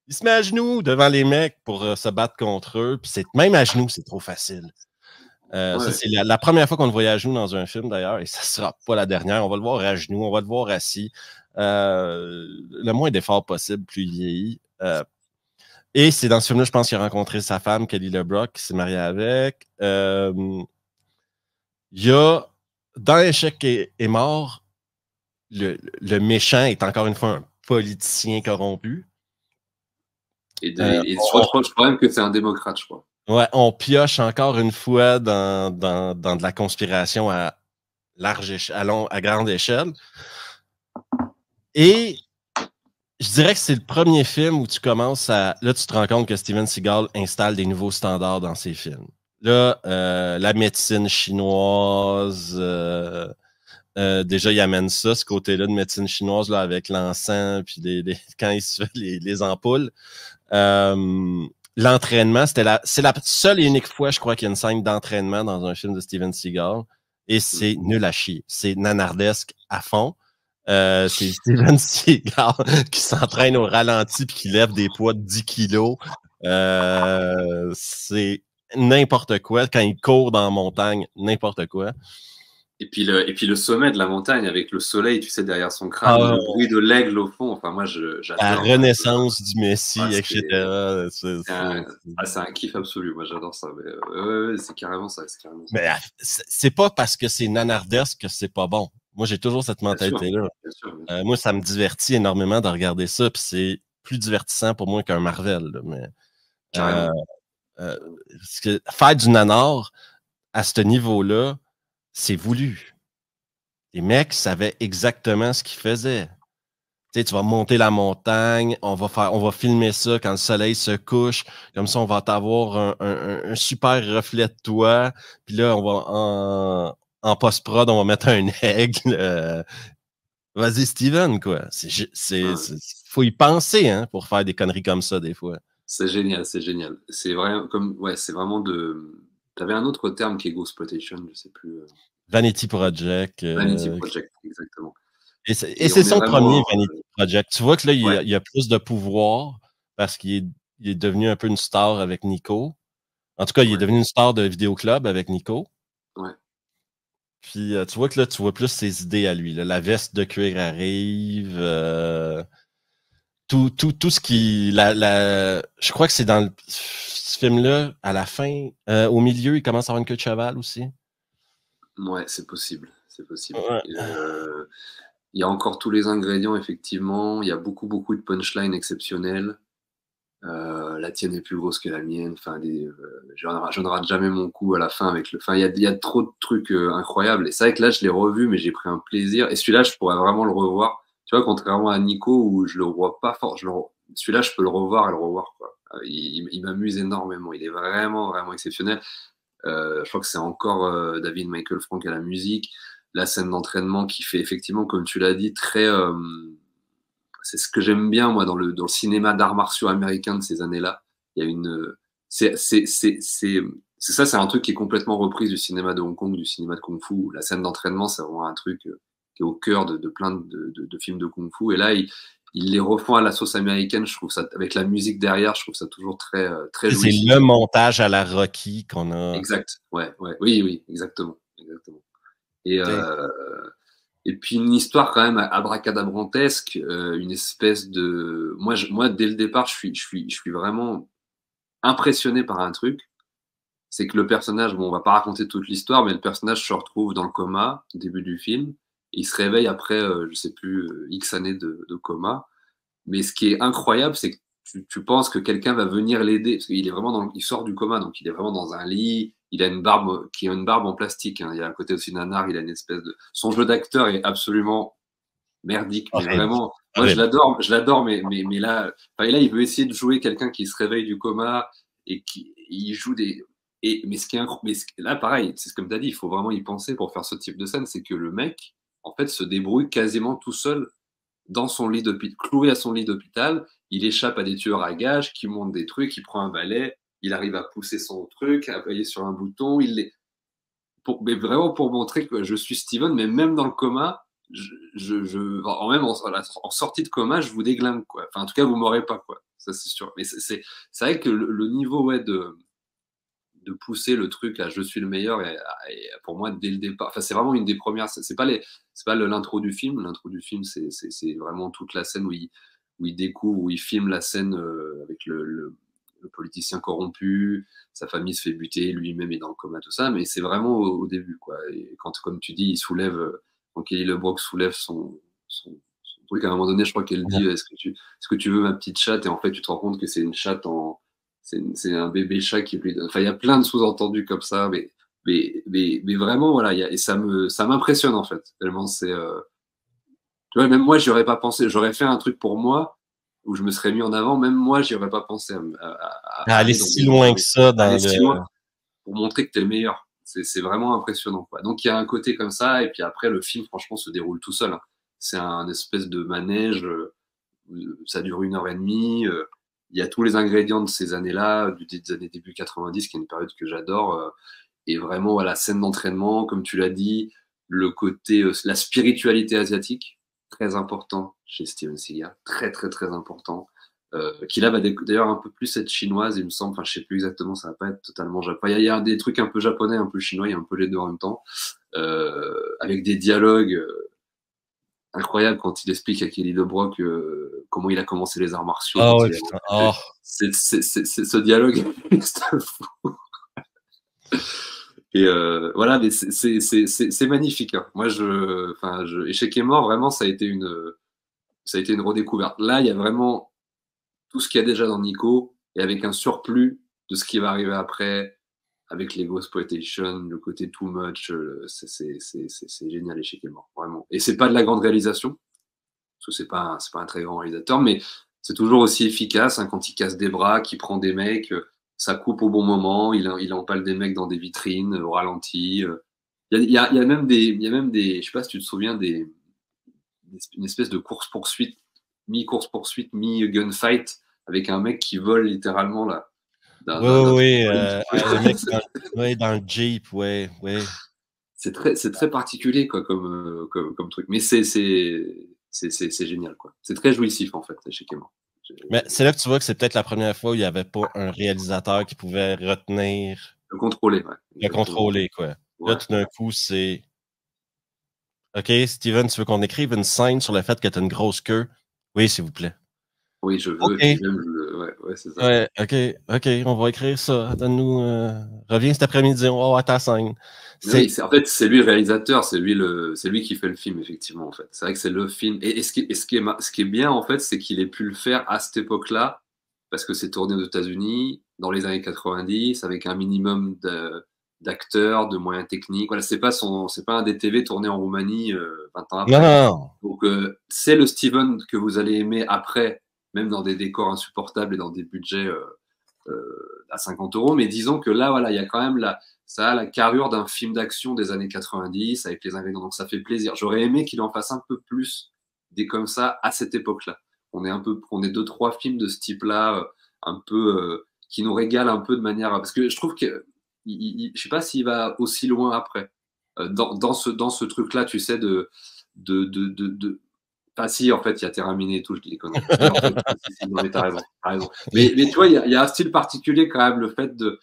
il se met à genoux devant les mecs pour se battre contre eux, puis même à genoux, c'est trop facile. Ça, c'est la première fois qu'on le voyait à genoux dans un film, d'ailleurs, et ça sera pas la dernière. On va le voir à genoux, on va le voir assis. Le moins d'efforts possible, plus il vieillit. Et c'est dans ce film-là, je pense qu'il a rencontré sa femme, Kelly LeBrock, qui s'est marié avec. Il y a, dans Échec et mort, le méchant est encore une fois un politicien corrompu. Je crois même que c'est un démocrate, je crois. Ouais, on pioche encore une fois dans de la conspiration à grande échelle. Et je dirais que c'est le premier film où tu commences à... Là, tu te rends compte que Steven Seagal installe des nouveaux standards dans ses films. Là, la médecine chinoise... déjà, il amène ça, ce côté-là de médecine chinoise, là, avec l'encens, puis quand il se fait les ampoules. L'entraînement, c'est la seule et unique fois, je crois, qu'il y a une scène d'entraînement dans un film de Steven Seagal. et c'est nul à chier. C'est nanardesque à fond. C'est Steven Seagal qui s'entraîne au ralenti puis qui lève des poids de 10 kilos. C'est n'importe quoi. Quand il court dans la montagne, n'importe quoi. Et puis le sommet de la montagne avec le soleil, tu sais, derrière son crâne, le bruit de l'aigle au fond. Enfin, moi, j'adore. La renaissance du Messie, etc. C'est un kiff absolu. Moi, j'adore ça. Mais, c'est carrément ça. Mais c'est pas parce que c'est nanardesque que c'est pas bon. Moi, j'ai toujours cette mentalité-là. Bien sûr. Moi, ça me divertit énormément de regarder ça, puis c'est plus divertissant pour moi qu'un Marvel. Là, mais, parce que faire du nanar à ce niveau-là, c'est voulu. Les mecs savaient exactement ce qu'ils faisaient. Tu sais, tu vas monter la montagne, on va filmer ça quand le soleil se couche, comme ça on va t'avoir un super reflet de toi, puis là on va en post-prod, on va mettre un aigle. Vas-y Steven, quoi. Faut y penser, hein, pour faire des conneries comme ça des fois. C'est génial. C'est vrai, c'est vraiment de. T'avais un autre terme qui est Ghostploitation, je sais plus. Vanity Project. Vanity Project, exactement. Et c'est son premier Vanity Project. Tu vois que là, il y a plus de pouvoir parce qu'il est devenu un peu une star avec Nico. En tout cas, il est devenu une star de vidéoclub avec Nico. Ouais. Puis tu vois que là, tu vois plus ses idées à lui. Là. La veste de cuir arrive. Tout ce qui. Je crois que c'est dans ce film-là, à la fin, au milieu, il commence à avoir une queue de cheval aussi. Ouais, c'est possible. Ouais. Il y a encore tous les ingrédients, effectivement. Il y a beaucoup de punchlines exceptionnelles. La tienne est plus grosse que la mienne. Enfin, je ne rate jamais mon coup à la fin avec le. Enfin, il y a trop de trucs incroyables. Et c'est vrai que là, je l'ai revu, mais j'ai pris un plaisir. Et celui-là, je pourrais vraiment le revoir. Tu vois, contrairement à Nico, où je le vois pas fort. Celui-là, je peux le revoir et le revoir, quoi. Il m'amuse énormément. Il est vraiment exceptionnel. Je crois que c'est encore David Michael Frank à la musique. La scène d'entraînement qui fait effectivement, comme tu l'as dit, très. C'est ce que j'aime bien, moi, dans le cinéma d'arts martiaux américain de ces années-là. Il y a une. C'est ça, c'est un truc qui est complètement repris du cinéma de Hong Kong, du cinéma de Kung Fu. La scène d'entraînement, c'est vraiment un truc qui est au cœur de plein de films de Kung Fu. Et là, ils les refont à la sauce américaine. Je trouve ça, avec la musique derrière, je trouve ça toujours très jouissif. C'est le montage à la Rocky qu'on a. Exact. Oui, exactement. Et puis une histoire quand même abracadabrantesque, une espèce de. Moi, dès le départ, je suis vraiment impressionné par un truc. C'est que le personnage, bon, on va pas raconter toute l'histoire, mais le personnage se retrouve dans le coma au début du film. Et il se réveille après, je sais plus, X années de coma. Mais ce qui est incroyable, c'est que tu penses que quelqu'un va venir l'aider, parce qu'il est vraiment il sort du coma, donc il est vraiment dans un lit. Il a une barbe qui est une barbe en plastique. Hein. Il y a à côté aussi nanar, il a une espèce de. Son jeu d'acteur est absolument merdique, mais vraiment. Moi, je l'adore, mais là, il veut essayer de jouer quelqu'un qui se réveille du coma et il joue des. Mais ce qui est incroyable, là, pareil, c'est comme tu as dit, il faut vraiment y penser pour faire ce type de scène, c'est que le mec, en fait, se débrouille quasiment tout seul dans son lit d'hôpital, cloué à son lit d'hôpital. Il échappe à des tueurs à gages qui montent des trucs, il prend un balai. Il arrive à pousser son truc, à appuyer sur un bouton. Mais vraiment pour montrer que je suis Steven, mais même dans le coma, en sortie de coma, je vous déglingue, quoi. Enfin, en tout cas, vous m'aurez pas, quoi. Ça, c'est sûr. Mais c'est vrai que le niveau, de pousser le truc à je suis le meilleur, et pour moi, dès le départ, enfin, c'est vraiment une des premières. C'est pas l'intro du film. L'intro du film, c'est vraiment toute la scène où il découvre, où il filme la scène avec le politicien corrompu, sa famille se fait buter, lui-même est dans le coma, tout ça, mais c'est vraiment au début, quoi. Et quand, comme tu dis, il soulève, quand Kelly LeBrock soulève son truc, à un moment donné, je crois qu'elle dit, est-ce que tu veux ma petite chatte? Et en fait, tu te rends compte que c'est une chatte c'est un bébé chat qui est plus. Enfin, il y a plein de sous-entendus comme ça, mais vraiment, voilà, et ça m'impressionne, en fait, tellement c'est. Tu vois, même moi, j'y aurais pas pensé, j'aurais fait un truc pour moi, où je me serais mis en avant, même moi, j'y aurais pas pensé à aller si loin que ça pour montrer que tu es le meilleur. C'est vraiment impressionnant, quoi. Donc, il y a un côté comme ça, et puis après, le film, franchement, se déroule tout seul. Hein. C'est un espèce de manège, ça dure 1h30, il y a tous les ingrédients de ces années-là, des années début 90, qui est une période que j'adore. Et vraiment, voilà, scène d'entraînement, comme tu l'as dit, le côté, la spiritualité asiatique, très important chez Steven Seagal, très très très important. Qui là va d'ailleurs un peu plus être chinoise, il me semble, enfin je sais plus exactement, ça va pas être totalement japonais. Il y a des trucs un peu japonais, un peu chinois, il y a un peu les deux en même temps, avec des dialogues incroyables quand il explique à Kelly LeBrock comment il a commencé les arts martiaux. Ah ouais, putain. Oh. Ce dialogue est fou. Et voilà, mais c'est magnifique. Hein. Moi, Échec est mort, vraiment, ça a été une redécouverte. Là, il y a vraiment tout ce qu'il y a déjà dans Nico, et avec un surplus de ce qui va arriver après, avec l'ego exploitation, le côté too much, c'est génial, Échec est mort, vraiment. Et c'est pas de la grande réalisation, parce que c'est pas un très grand réalisateur, mais c'est toujours aussi efficace, hein, quand il casse des bras, qu'il prend des mecs, ça coupe au bon moment, il empale des mecs dans des vitrines, au ralenti. Il y a même des, je sais pas si tu te souviens, une espèce de course-poursuite, mi-course-poursuite, mi-gunfight, avec un mec qui vole littéralement là. Oui, le mec dans le Jeep, ouais. C'est très particulier quoi, comme truc, mais c'est génial quoi. C'est très jouissif en fait, Échec est mort. Mais c'est là que tu vois que c'est peut-être la première fois où il n'y avait pas un réalisateur qui pouvait retenir. Le contrôler, ouais. Le contrôler, quoi. Ouais. Là, tout d'un coup, c'est. OK, Steven, tu veux qu'on écrive une scène sur le fait que tu as une grosse queue? Oui, s'il vous plaît. Oui, je veux. Okay. Ouais, c'est ça. Ouais, OK, on va écrire ça. Donne-nous. Reviens cet après-midi, on va voir ta scène. Oui, en fait, c'est lui le réalisateur, c'est lui qui fait le film, effectivement, en fait. C'est vrai que c'est le film. Et ce qui est bien, en fait, c'est qu'il ait pu le faire à cette époque-là, parce que c'est tourné aux États-Unis, dans les années 90, avec un minimum d'acteurs, de moyens techniques. Voilà, c'est pas un DTV tourné en Roumanie 20 ans après. Non. Donc, c'est le Steven que vous allez aimer après, même dans des décors insupportables et dans des budgets à 50 €. Mais disons que là, voilà, il y a quand même ça a la carrure d'un film d'action des années 90 avec les ingrédients. Donc, ça fait plaisir. J'aurais aimé qu'il en fasse un peu plus des comme ça à cette époque-là. On est 2-3 films de ce type-là, un peu, qui nous régalent un peu de manière, parce que je trouve que, je sais pas s'il va aussi loin après. Dans ce truc-là, tu sais, Enfin, si, en fait, il y a terminé et tout, je dis des conneries. Mais en fait, non, mais t'as raison. Mais tu vois, il y a un style particulier quand même, le fait de.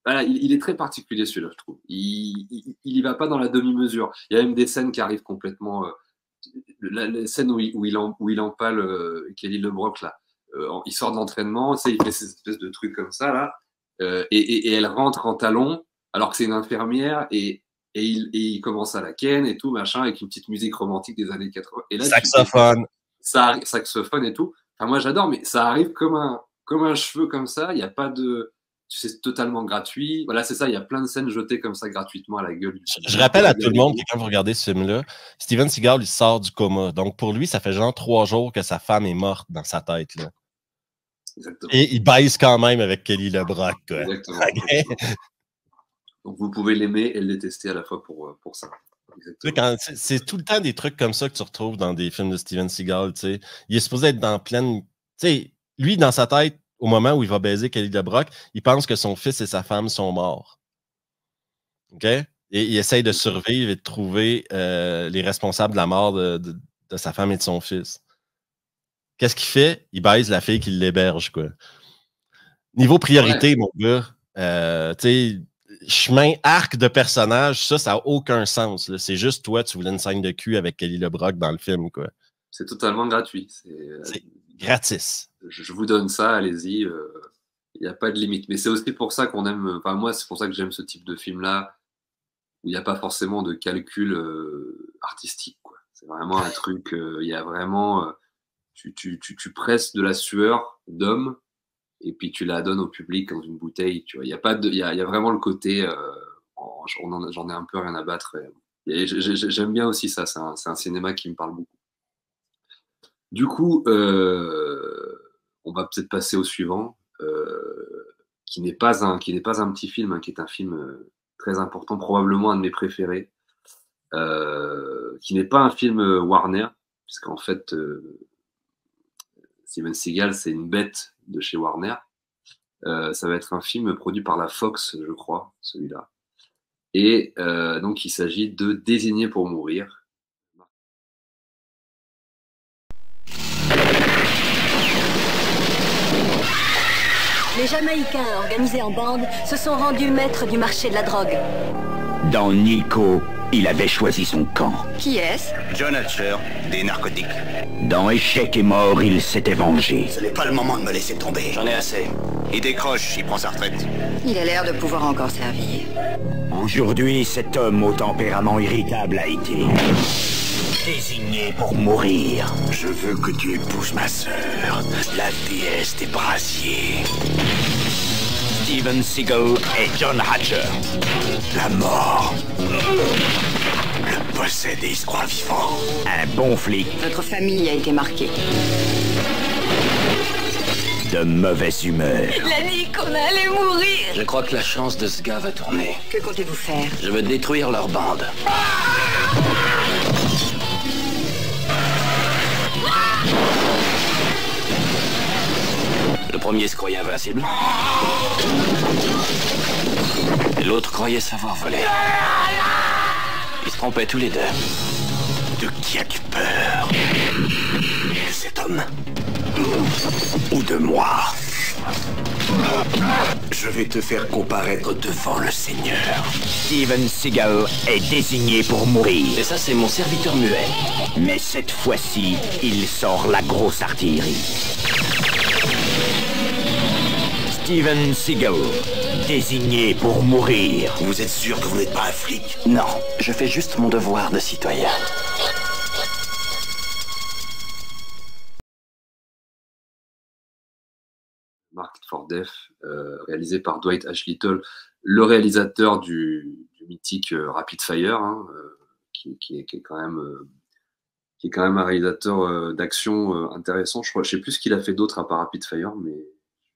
Voilà, il est très particulier celui-là, je trouve. Il y va pas dans la demi-mesure. Il y a même des scènes qui arrivent complètement. La scène où il empale Kelly LeBrock, là. Il sort de l'entraînement, tu sais, il fait ces espèces de trucs comme ça, là. Et elle rentre en talons, alors que c'est une infirmière, et il commence à la ken et tout, machin, avec une petite musique romantique des années 80. Et là, saxophone. Saxophone et tout. Enfin, moi, j'adore, mais ça arrive comme un cheveu comme ça. Il n'y a pas de. C'est totalement gratuit. Voilà, c'est ça. Il y a plein de scènes jetées comme ça gratuitement à la gueule. Je rappelle à tout le monde que quand vous regardez ce film-là, Steven Seagal, il sort du coma. Donc, pour lui, ça fait genre 3 jours que sa femme est morte dans sa tête, là. Exactement. Et il baise quand même avec Kelly LeBrock, quoi. Exactement. Donc, vous pouvez l'aimer et le détester à la fois pour ça. C'est tout le temps des trucs comme ça que tu retrouves dans des films de Steven Seagal, tu sais. Il est supposé être dans pleine... Tu sais, lui, dans sa tête, au moment où il va baiser Kelly LeBrock, il pense que son fils et sa femme sont morts. OK? Et il essaye de survivre et de trouver les responsables de la mort de sa femme et de son fils. Qu'est-ce qu'il fait? Il baise la fille qui l'héberge, quoi. Niveau priorité, mon gars, tu sais... Chemin arc de personnage, ça n'a aucun sens. C'est juste toi, tu voulais une scène de cul avec Kelly LeBrock dans le film, quoi. C'est totalement gratuit. C'est gratis. Je vous donne ça, allez-y. Il n'y a pas de limite. Mais c'est aussi pour ça qu'on aime. Enfin, moi, c'est pour ça que j'aime ce type de film-là, où il n'y a pas forcément de calcul artistique, quoi. C'est vraiment un truc. Il y a vraiment. Tu presses de la sueur d'homme. Et puis tu la donnes au public dans une bouteille, tu vois. Il y a vraiment le côté, j'en ai un peu rien à battre. J'aime bien aussi ça. C'est un cinéma qui me parle beaucoup. Du coup, on va peut-être passer au suivant, qui n'est pas un petit film, hein, qui est un film très important, probablement un de mes préférés, qui n'est pas un film Warner, puisqu'en fait, Steven Seagal, c'est une bête de chez Warner. Ça va être un film produit par la Fox, je crois, celui-là. Et donc, il s'agit de Désigné pour mourir. Les Jamaïcains organisés en bande se sont rendus maîtres du marché de la drogue. Dans Nico, il avait choisi son camp. Qui est-ce? John Hatcher, des narcotiques. Dans Échec et Mort, il s'était vengé. Ce n'est pas le moment de me laisser tomber. J'en ai assez. Il décroche, il prend sa retraite. Il a l'air de pouvoir encore servir. Aujourd'hui, cet homme au tempérament irritable a été désigné pour mourir. Je veux que tu épouses ma sœur, la déesse des brasiers. Steven Seagal et John Hatcher. La mort le possède et il se croit vivant. Un bon flic. Votre famille a été marquée. De mauvaise humeur. Il a dit qu'on allait mourir. Je crois que la chance de ce gars va tourner. Que comptez-vous faire? Je veux détruire leur bande. Le premier se croyait invincible. Et l'autre croyait savoir voler. Ils se trompaient tous les deux. De qui as-tu peur? De cet homme? Ou de moi? Je vais te faire comparaître devant le Seigneur. Steven Seagal est désigné pour mourir. Et ça, c'est mon serviteur muet. Mais cette fois-ci, il sort la grosse artillerie. Steven Seagal, désigné pour mourir. Vous êtes sûr que vous n'êtes pas un flic? Non, je fais juste mon devoir de citoyen. Marked for Death, réalisé par Dwight H. Little, le réalisateur du mythique Rapid Fire, hein, qui est quand même un réalisateur d'action intéressant. Je sais plus ce qu'il a fait d'autre à part Rapid Fire, mais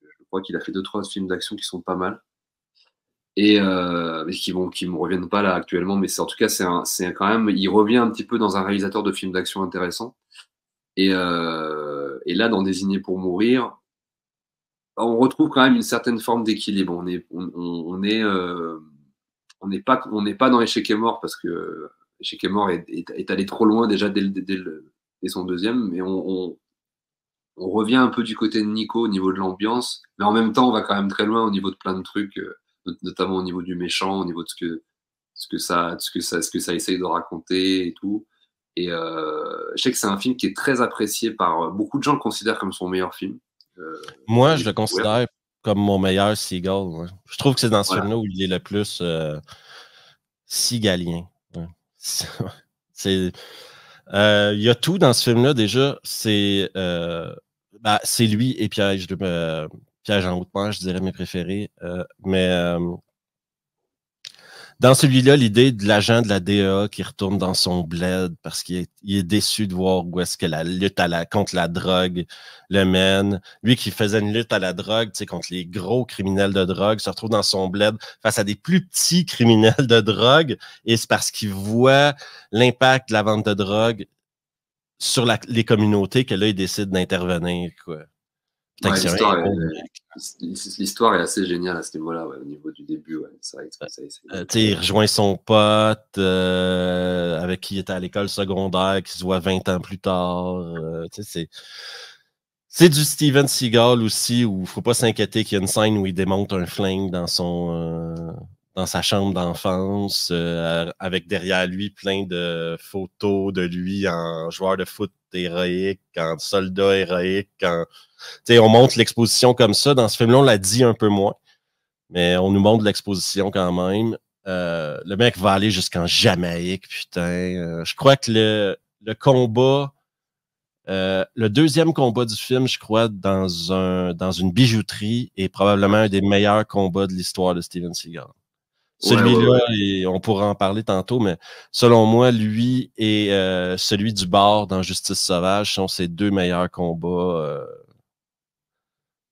je crois qu'il a fait 2-3 films d'action qui sont pas mal. Et mais qui me reviennent pas là actuellement, mais en tout cas c'est quand même, il revient un petit peu dans un réalisateur de films d'action intéressant. Et là, dans Désigné pour mourir, on retrouve quand même une certaine forme d'équilibre. On n'est pas dans Échec et Mort, parce que Échec et Mort est allé trop loin déjà dès son deuxième, mais on revient un peu du côté de Nico au niveau de l'ambiance, mais en même temps on va quand même très loin au niveau de plein de trucs, notamment au niveau du méchant, au niveau de ce que ça essaye de raconter et tout. Et je sais que c'est un film qui est très apprécié par beaucoup de gens, le considèrent comme son meilleur film. Moi, je le considère comme mon meilleur Seagal. Ouais. Je trouve que c'est dans ce film-là où il est le plus Seagalien. Ouais. Il y a tout dans ce film-là, déjà. C'est lui et Piège en haute mer, je dirais mes préférés. Mais dans celui-là, l'idée de l'agent de la DEA qui retourne dans son bled parce qu'il est déçu de voir où est-ce que la lutte contre la drogue le mène. Lui qui faisait une lutte à la drogue, tu sais, contre les gros criminels de drogue, se retrouve dans son bled face à des plus petits criminels de drogue, et c'est parce qu'il voit l'impact de la vente de drogue sur les communautés que là, il décide d'intervenir, quoi. Ouais, l'histoire est assez géniale à ce niveau-là, ouais, au niveau du début. Ouais. C'est vrai que il rejoint son pote avec qui il était à l'école secondaire, qui se voit 20 ans plus tard. C'est du Steven Seagal aussi, où il ne faut pas s'inquiéter qu'il y a une scène où il démonte un flingue dans sa chambre d'enfance, avec derrière lui plein de photos de lui en joueur de foot héroïque, en soldat héroïque. On montre l'exposition comme ça. Dans ce film-là, on l'a dit un peu moins, mais on nous montre l'exposition quand même. Le mec va aller jusqu'en Jamaïque, putain. Je crois que le combat, le deuxième combat du film, je crois, dans une bijouterie, est probablement un des meilleurs combats de l'histoire de Steven Seagal. Celui-là, on pourra en parler tantôt, mais selon moi, lui et celui du bar dans Justice sauvage sont ses deux meilleurs combats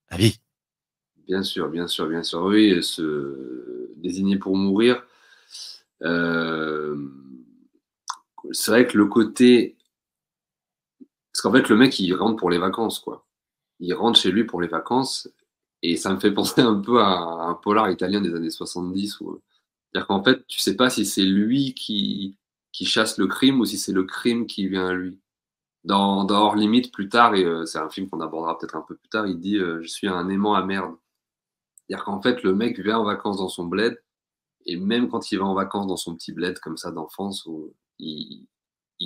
à vie. Bien sûr. Oui, Désigné pour mourir. C'est vrai que le côté... Parce qu'en fait, le mec, il rentre pour les vacances, quoi. Il rentre chez lui pour les vacances, et ça me fait penser un peu à un polar italien des années 70, où C'est-à-dire qu'en fait, tu sais pas si c'est lui qui chasse le crime ou si c'est le crime qui vient à lui. Dans Hors Limite, plus tard, et c'est un film qu'on abordera peut-être un peu plus tard, il dit je suis un aimant à merde. C'est-à-dire qu'en fait, le mec vient en vacances dans son bled, et même quand il va en vacances dans son petit bled comme ça d'enfance, où il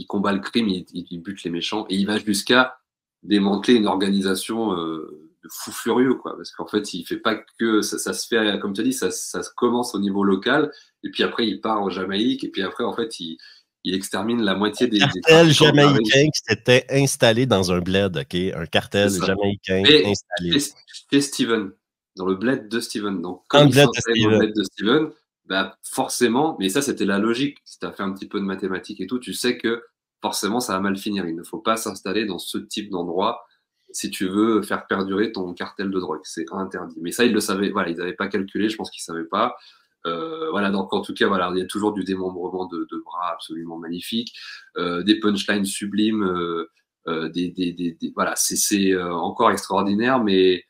combat le crime, il bute les méchants, et il va jusqu'à démanteler une organisation de fous furieux, quoi. Parce qu'en fait, il fait pas que ça se fait, comme tu as dit, ça commence au niveau local, et puis après, il part en Jamaïque, et puis après, en fait, il extermine la moitié des cartel jamaïcain qui s'était installé dans un bled, OK? Un cartel jamaïcain installé. Chez Steven, dans le bled de Steven. Donc, comme il s'installe dans le bled de Steven, bah, forcément, mais ça, c'était la logique. Si tu as fait un petit peu de mathématiques et tout, tu sais que forcément, ça va mal finir. Il ne faut pas s'installer dans ce type d'endroit si tu veux faire perdurer ton cartel de drogue. C'est interdit. Mais ça, ils le savaient. Voilà, ils n'avaient pas calculé. Je pense qu'ils ne savaient pas. Voilà, donc en tout cas, voilà, il y a toujours du démembrement de bras absolument magnifique, des punchlines sublimes, voilà, c'est encore extraordinaire. Mais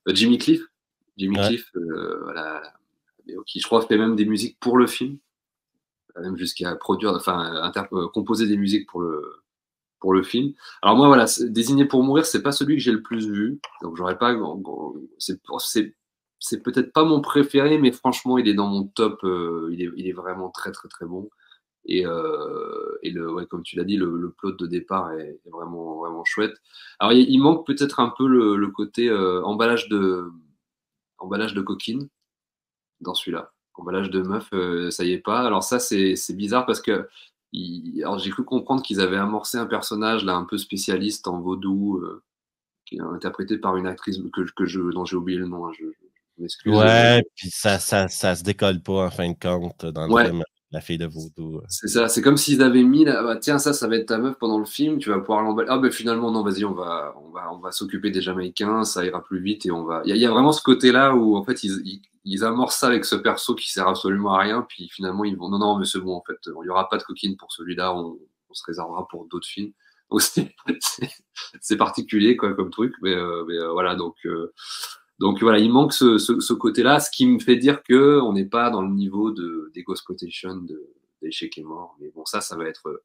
Jimmy Cliff, voilà, qui je crois fait même des musiques pour le film, même jusqu'à produire, enfin composer des musiques pour le film. Alors moi, voilà, Désigné pour mourir, c'est pas celui que j'ai le plus vu, donc j'aurais pas, c'est peut-être pas mon préféré, mais franchement, il est dans mon top. Il est vraiment très, très, très bon. Et ouais, comme tu l'as dit, le plot de départ est vraiment, vraiment chouette. Alors, il manque peut-être un peu le côté emballage de coquine dans celui-là. Emballage de meuf, ça y est pas. Alors ça, c'est bizarre parce que alors j'ai cru comprendre qu'ils avaient amorcé un personnage là un peu spécialiste en vaudou, qui est interprété par une actrice dont j'ai oublié le nom. Je m'excuse. Ouais, puis ça se décolle pas en fin de compte dans le film, la fille de vaudou. C'est ça, c'est comme s'ils avaient mis tiens, ça va être ta meuf pendant le film, tu vas pouvoir l'emballer. Ah ben finalement non, vas-y, on va s'occuper des Jamaïcains, ça ira plus vite et on va. Il y a vraiment ce côté-là où en fait ils amorcent ça avec ce perso qui sert absolument à rien, puis finalement ils vont non mais c'est bon en fait, il y aura pas de coquine pour celui-là, on se réservera pour d'autres films. Donc c'est particulier quoi comme truc, mais voilà donc voilà, il manque ce côté-là, ce qui me fait dire que on n'est pas dans le niveau d'Egosploitation d'Échec est mort. Mais bon, ça va être.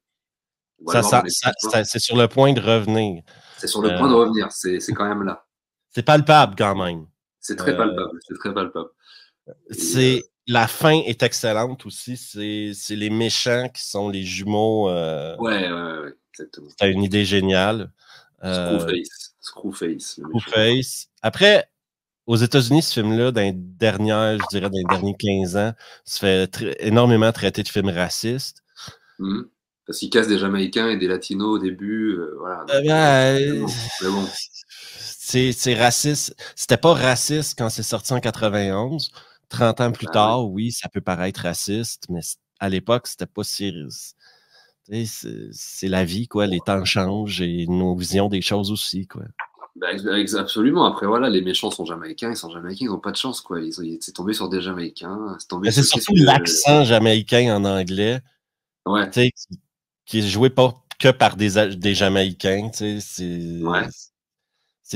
C'est sur le point de revenir. C'est sur le point de revenir. C'est quand même là. C'est palpable quand même. C'est très palpable. C'est très palpable. La fin est excellente aussi. C'est les méchants qui sont les jumeaux. Ouais, exactement. C'est une idée géniale. Screwface. Après. Aux États-Unis, ce film-là, dans les derniers 15 ans, se fait énormément traiter de film raciste. Parce qu'il casse des Jamaïcains et des Latinos au début. Voilà. Mais bon. C'est raciste. C'était pas raciste quand c'est sorti en 91. 30 ans plus tard, oui, ça peut paraître raciste, mais à l'époque, c'était pas si... C'est la vie, quoi. Les temps changent et nos visions des choses aussi, quoi. Absolument. Après, voilà, les méchants sont jamaïcains, ils n'ont pas de chance, quoi. C'est tombé sur des Jamaïcains. C'est surtout l'accent jamaïcain en anglais, qui est joué pas que par des Jamaïcains. C'est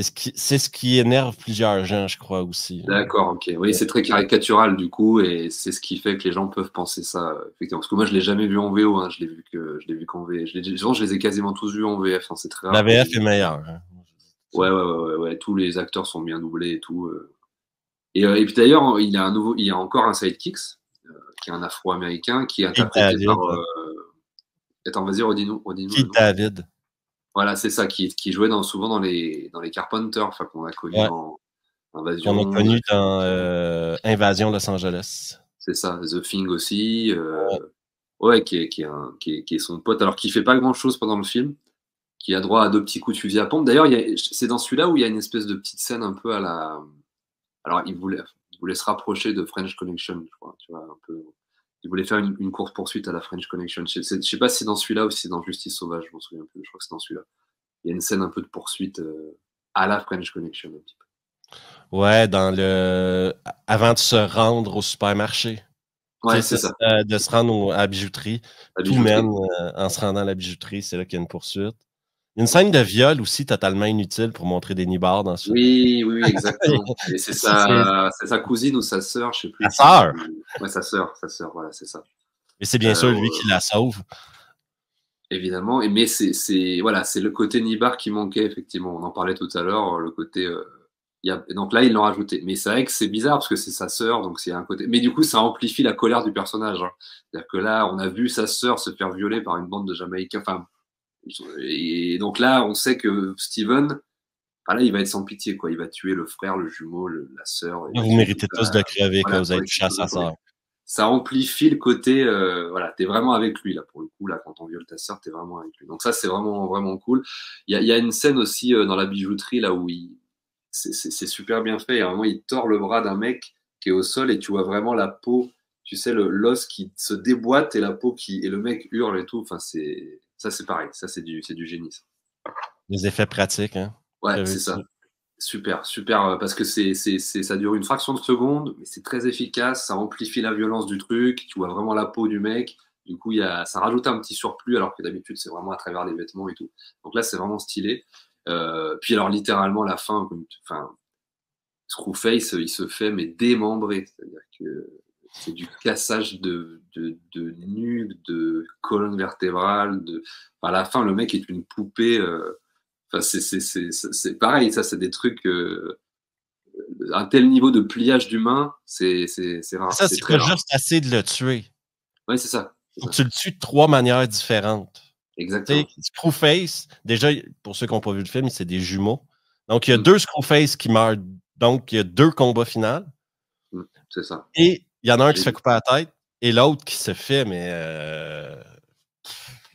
ce qui énerve plusieurs gens, je crois, aussi. D'accord, ok. Oui, c'est très caricatural, du coup, et c'est ce qui fait que les gens peuvent penser ça, effectivement. Parce que moi, je ne l'ai jamais vu en VO, hein. Je l'ai vu qu'en VF. Je les ai quasiment tous vus en VF, hein. C'est très rare. La VF est meilleure, hein. Ouais. Tous les acteurs sont bien doublés et tout. Et puis d'ailleurs, il y a encore un sidekick, qui est un Afro-américain, qui est interprété par. Attends, vas-y, redis-nous. Keith David. Voilà, c'est ça, qui jouait souvent dans les Carpenters, enfin qu'on a connu dans Invasion. On a connu dans Invasion Los Angeles. C'est ça, The Thing aussi. Qui est son pote, alors qu'il fait pas grand-chose pendant le film, qui a droit à 2 petits coups de fusil à pompe. D'ailleurs, c'est dans celui-là où il y a une espèce de petite scène un peu à la... Alors, il voulait se rapprocher de French Connection, je crois, tu vois, un peu... Il voulait faire une course-poursuite à la French Connection. Je sais pas si c'est dans celui-là ou si c'est dans Justice Sauvage, je m'en souviens plus, je crois que c'est dans celui-là. Il y a une scène un peu de poursuite à la French Connection, un petit peu. Ouais, avant de se rendre au supermarché. Ouais, c'est ça. De se rendre à la bijouterie. Tout mène en se rendant à la bijouterie, c'est là qu'il y a une poursuite. Une scène de viol aussi totalement inutile pour montrer des nibards dans ce film. Oui, exactement. Et c'est sa cousine ou sa sœur, je sais plus. Sa sœur. Ouais, sa sœur, voilà, c'est ça. Et c'est bien sûr lui qui la sauve. Évidemment, mais voilà, c'est le côté nibar qui manquait, effectivement. On en parlait tout à l'heure, le côté. Donc là, ils l'ont rajouté. Mais c'est vrai que c'est bizarre parce que c'est sa sœur, donc c'est un côté. Mais du coup, ça amplifie la colère du personnage. Hein. C'est-à-dire que là, on a vu sa sœur se faire violer par une bande de Jamaïcains. Enfin, et donc là, on sait que Steven, là, il va être sans pitié, quoi. Il va tuer le frère, le jumeau, la sœur. Vous méritez tous de crever quand vous avez touché à sa sœur. Ça amplifie le côté, voilà, t'es vraiment avec lui, là, pour le coup, là, quand on viole ta sœur, t'es vraiment avec lui. Donc ça, c'est vraiment, vraiment cool. Il y a une scène aussi dans la bijouterie, là, où c'est super bien fait. Et à un moment, il tord le bras d'un mec qui est au sol et tu vois vraiment la peau, tu sais, l'os qui se déboîte et la peau et le mec hurle et tout. Enfin, ça, c'est pareil. Ça, c'est du génie, ça. Les effets pratiques, hein. Ouais, c'est ça. Super, parce que ça dure une fraction de seconde, mais c'est très efficace, ça amplifie la violence du truc, tu vois vraiment la peau du mec, du coup ça rajoute un petit surplus, alors que d'habitude c'est vraiment à travers les vêtements et tout. Donc là c'est vraiment stylé. Puis alors littéralement la fin, Screwface, il se fait mais démembrer, c'est-à-dire que c'est du cassage de nuque, de colonne vertébrale, à la fin le mec est une poupée. Enfin, c'est pareil, ça, c'est des trucs. Un tel niveau de pliage d'humain, c'est rare. Ça, c'est pas juste assez de le tuer. Oui, c'est ça. Faut que tu le tues de 3 manières différentes. Exactement. Screwface, déjà, pour ceux qui n'ont pas vu le film, c'est des jumeaux. Donc, il y a 2 Screwface qui meurent. Donc, il y a 2 combats finaux. C'est ça. Et il y en a un qui se fait couper la tête et l'autre qui se fait, mais.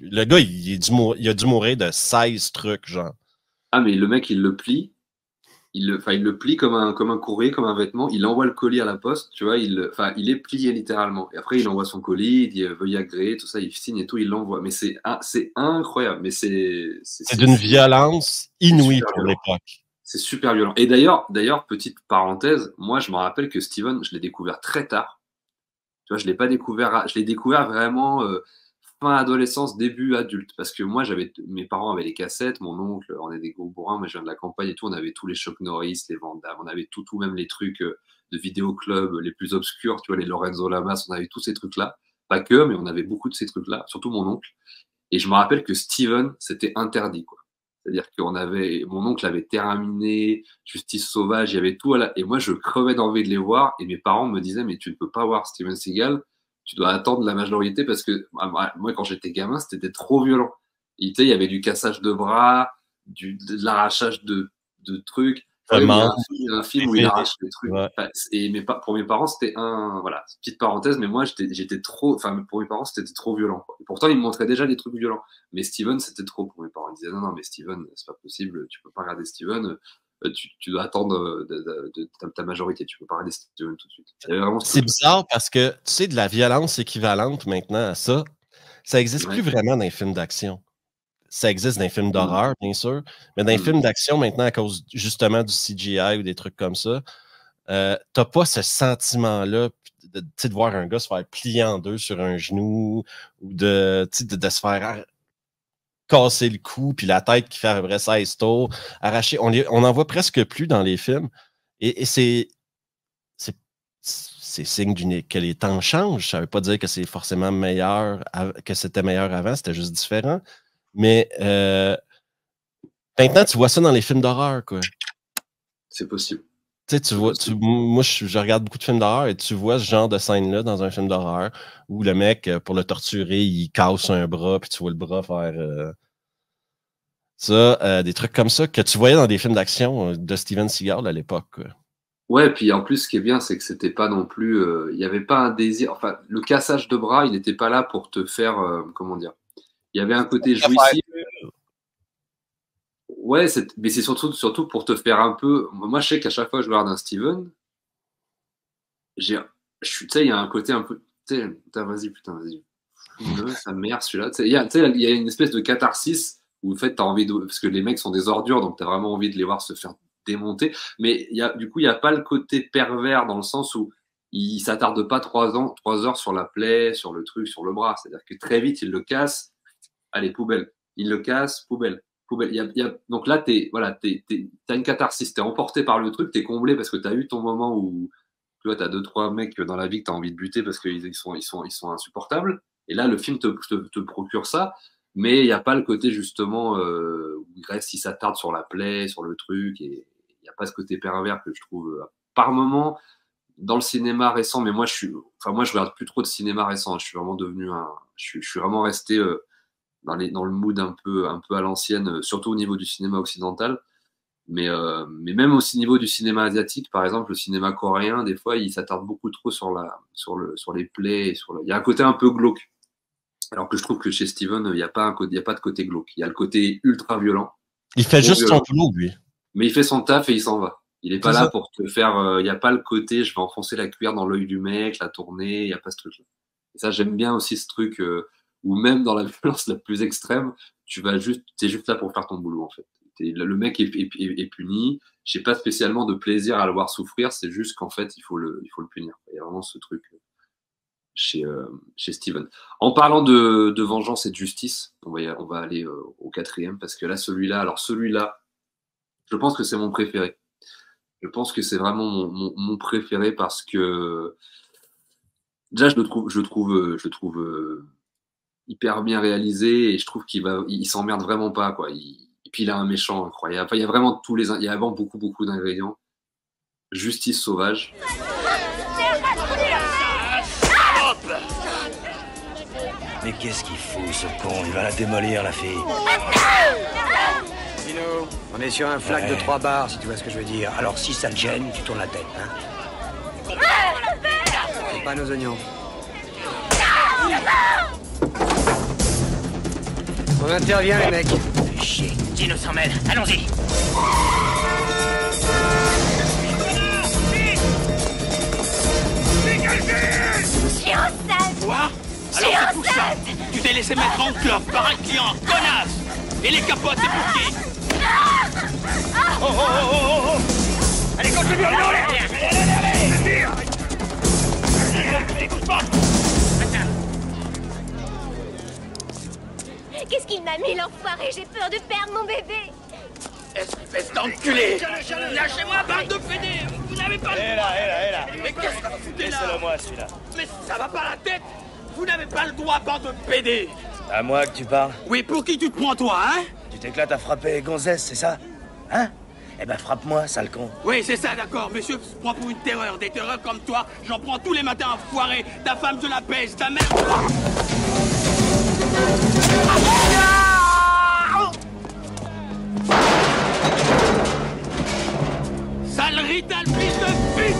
Le gars, il a dû mourir de 16 trucs, genre. Ah, mais le mec, il le plie. Il le plie comme un courrier, comme un vêtement. Il envoie le colis à la poste, tu vois. Il est plié littéralement. Et après, il envoie son colis, il dit veuillez agréer, tout ça, il signe et tout, il l'envoie. Mais c'est incroyable. Mais c'est d'une violence inouïe pour l'époque. C'est super violent. Et d'ailleurs, petite parenthèse, moi, je me rappelle que Steven, je l'ai découvert très tard. Tu vois, je l'ai pas découvert. Je l'ai découvert vraiment. Fin adolescence, début adulte, parce que moi mes parents avaient les cassettes, mon oncle, on est des gros bourrins, moi je viens de la campagne et tout, on avait tous les Chuck Norris, les Van Damme, on avait tout même les trucs de vidéoclub les plus obscurs, tu vois, les Lorenzo Lamas, on avait tous ces trucs-là, pas que, mais on avait beaucoup de ces trucs-là, surtout mon oncle, et je me rappelle que Steven, c'était interdit, quoi. C'est-à-dire mon oncle avait terminé, Justice Sauvage, il y avait tout, et moi je crevais d'envie de les voir, et mes parents me disaient, mais tu ne peux pas voir Steven Seagal, tu dois attendre la majorité parce que moi, quand j'étais gamin, c'était trop violent. Il y avait du cassage de bras, de l'arrachage de trucs. Il y a un film où il arrache les trucs. Ouais. Pour mes parents, c'était voilà, petite parenthèse, mais moi, j'étais trop, pour mes parents, c'était trop violent, quoi. Et pourtant, ils me montraient déjà des trucs violents. Mais Steven, c'était trop pour mes parents. Ils disaient, non, mais Steven, c'est pas possible, tu peux pas regarder Steven. Tu dois attendre ta majorité, tu peux pas regarder Steven tout de suite. C'est bizarre parce que tu sais, de la violence équivalente maintenant à ça existe plus vraiment dans les films d'action. Ça existe dans les films d'horreur, bien sûr, mais dans les films d'action maintenant, à cause justement du CGI ou des trucs comme ça, t'as pas ce sentiment-là de voir un gars se faire plier en deux sur un genou ou de se faire casser le cou, puis la tête qui fait à peu près 16 tours, arracher. On en voit presque plus dans les films. Et c'est signe que les temps changent. Ça ne veut pas dire que c'est forcément meilleur, que c'était meilleur avant, c'était juste différent. Mais maintenant, tu vois ça dans les films d'horreur, quoi. C'est possible. Tu vois, moi, je regarde beaucoup de films d'horreur et tu vois ce genre de scène-là dans un film d'horreur où le mec, pour le torturer, il casse un bras, puis tu vois le bras faire des trucs comme ça que tu voyais dans des films d'action de Steven Seagal à l'époque, quoi. Ouais, puis en plus, ce qui est bien, c'est que c'était pas non plus. Il n'y avait pas un désir. Enfin, le cassage de bras, il n'était pas là pour te faire. Comment dire? Il y avait un côté jouissif. Ouais, mais c'est surtout pour te faire un peu. Moi, je sais qu'à chaque fois que je regarde un Steven, tu sais, il y a un côté un peu. Tu sais, vas-y. Ça merde celui-là. Il y a une espèce de catharsis où en fait, t'as envie de. Parce que les mecs sont des ordures, donc t'as vraiment envie de les voir se faire démonter. Mais du coup, il n'y a pas le côté pervers dans le sens où il s'attarde pas 3 heures sur la plaie, sur le truc, sur le bras. C'est-à-dire que très vite, il le casse. Allez, poubelle. Il le casse, poubelle. poubelle. Donc là, t'as une catharsis, t'es emporté par le truc, t'es comblé parce que t'as eu ton moment où tu vois, t'as 2-3 mecs dans la vie que t'as envie de buter parce qu'ils sont insupportables. Et là, le film te procure ça, mais il n'y a pas le côté justement où il reste, il s'attarde sur la plaie, sur le truc, et il n'y a pas ce côté pervers que je trouve par moment dans le cinéma récent. Mais moi, je regarde plus trop de cinéma récent. Je suis vraiment je suis vraiment resté dans le mood un peu à l'ancienne, surtout au niveau du cinéma occidental. Mais même au niveau du cinéma asiatique, par exemple, le cinéma coréen, des fois, il s'attarde beaucoup trop sur les plaies. Il y a un côté un peu glauque. Alors que je trouve que chez Steven, il n'y a pas de côté glauque. Il y a le côté ultra violent. Il fait juste son boulot, lui. Mais il fait son taf et il s'en va. Il n'est pas là pour te faire. Il n'y a pas le côté, je vais enfoncer la cuillère dans l'œil du mec, la tourner. Il n'y a pas ce truc-là. Et ça, j'aime bien aussi ce truc où même dans la violence la plus extrême, t'es juste là pour faire ton boulot, en fait. Le mec est puni. J'ai pas spécialement de plaisir à le voir souffrir. C'est juste qu'en fait, il faut le punir. Il y a vraiment ce truc chez Steven. En parlant de vengeance et de justice, on va aller au 4e parce que là, celui-là, je pense que c'est mon préféré. Je pense que c'est vraiment mon préféré parce que déjà, je le trouve hyper bien réalisé et je trouve il s'emmerde vraiment pas, quoi. Et puis il a un méchant incroyable. Enfin, il y a vraiment il y a vraiment beaucoup d'ingrédients. Justice sauvage. Mais qu'est-ce qu'il fout, ce con? Il va la démolir, la fille. Dino, on est sur un flag de 3 bars, si tu vois ce que je veux dire. Alors si ça te gêne, tu tournes la tête, hein. C'est pas nos oignons. On intervient, les mecs. Chier, Dino s'en mêle. Allons-y. Chien sale! Quoi? Alors c'est pour ça. Tu t'es laissé mettre en clope par un client, connasse. Et les capotes, c'est pour qui? Oh. Allez, continue, allez. Écoute pas. Qu'est-ce qu'il m'a mis, l'enfoiré? J'ai peur de perdre mon bébé! Espèce d'enculé! Lâchez-moi, bande de pédés! Vous n'avez pas le droit! Hé là! Mais qu'est-ce que vous foutez là? Laissez-le moi, celui-là. Mais ça va pas la tête? Vous n'avez pas le droit, bande de pédés! À moi que tu parles? Oui, pour qui tu te prends, toi, hein? Tu t'éclates à frapper les gonzesses, c'est ça? Hein? Eh ben frappe-moi, sale con. Oui, c'est ça, d'accord. Monsieur se prend pour une terreur. Des terreurs comme toi, j'en prends tous les matins, enfoiré. Ta femme, je la baise, ta mère... Sale rital, fils de pute!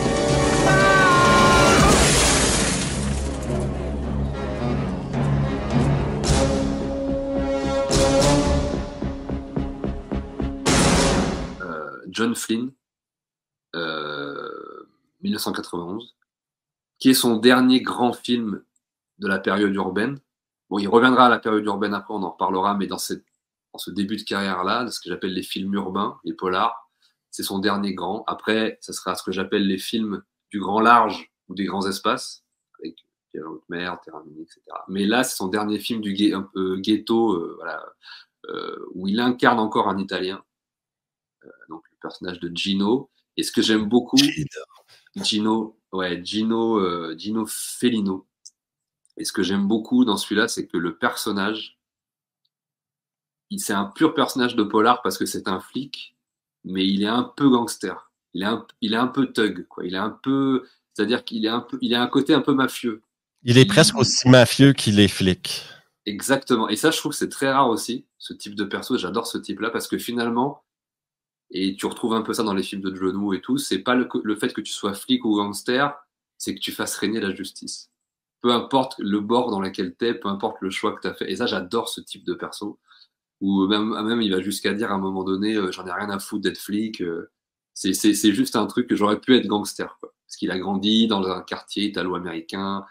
John Flynn, 1991, qui est son dernier grand film de la période urbaine. Bon, il reviendra à la période urbaine après, on en reparlera, mais dans ce début de carrière-là, ce que j'appelle les films urbains, les polars, c'est son dernier grand. Après, ça sera ce que j'appelle les films du grand large ou des grands espaces, avec Pierre Haute Mer, Terra Mini, etc. Mais là, c'est son dernier film du ghetto, où il incarne encore un Italien, donc le personnage de Gino. Et ce que j'aime beaucoup, Gino Felino. Et ce que j'aime beaucoup dans celui-là, c'est que le personnage, c'est un pur personnage de polar parce que c'est un flic, mais il est un peu gangster. Il est un peu thug, quoi. C'est-à-dire qu'il il a un côté un peu mafieux. Il est presque aussi mafieux qu'il est flic. Exactement. Et ça, je trouve que c'est très rare aussi, ce type de perso. J'adore ce type-là parce que finalement, et tu retrouves un peu ça dans les films de John Woo et tout, c'est pas le fait que tu sois flic ou gangster, c'est que tu fasses régner la justice. Peu importe le bord dans lequel t'es, peu importe le choix que t'as fait. Et ça, j'adore ce type de perso. Ou même il va jusqu'à dire à un moment donné, j'en ai rien à foutre d'être flic. C'est juste un truc que j'aurais pu être gangster, quoi. Parce qu'il a grandi dans un quartier italo-américain,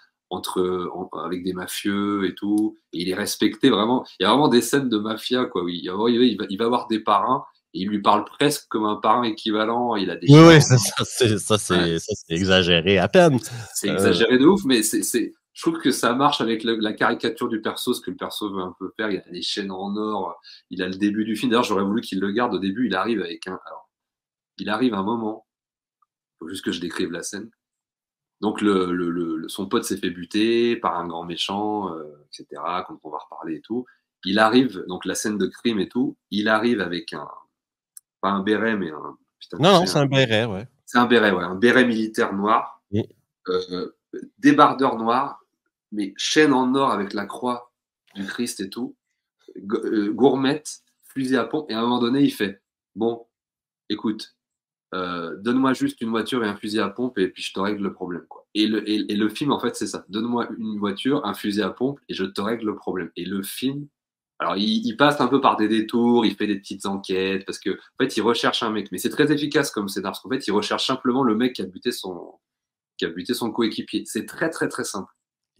avec des mafieux et tout. Et il est respecté vraiment. Il y a vraiment des scènes de mafia, quoi. Oui, il va avoir des parrains. Et il lui parle presque comme un parrain équivalent. Il a des oui, ça c'est exagéré à peine. C'est exagéré de ouf, mais je trouve que ça marche avec la caricature du perso, ce que le perso veut un peu faire. Il a des chaînes en or, il a le début du film. D'ailleurs, j'aurais voulu qu'il le garde au début. Il arrive avec alors, il arrive un moment, il faut juste que je décrive la scène. Donc, son pote s'est fait buter par un grand méchant, etc., comme on va reparler et tout. Il arrive, donc la scène de crime et tout, il arrive avec pas un béret, mais un... Putain, non, c'est un béret, ouais. C'est un béret, ouais, un béret militaire noir, débardeur noir, mais chaîne en or avec la croix du Christ et tout, gourmette, fusil à pompe, et à un moment donné, il fait « Bon, écoute, donne-moi juste une voiture et un fusil à pompe et puis je te règle le problème. » quoi. Et le film, en fait, c'est ça. Donne-moi une voiture, un fusil à pompe et je te règle le problème. Et le film, alors il passe un peu par des détours, il fait des petites enquêtes parce que en fait, il recherche un mec. Mais c'est très efficace comme scénar parce qu'en fait, il recherche simplement le mec qui a buté son coéquipier. C'est très, très, très simple.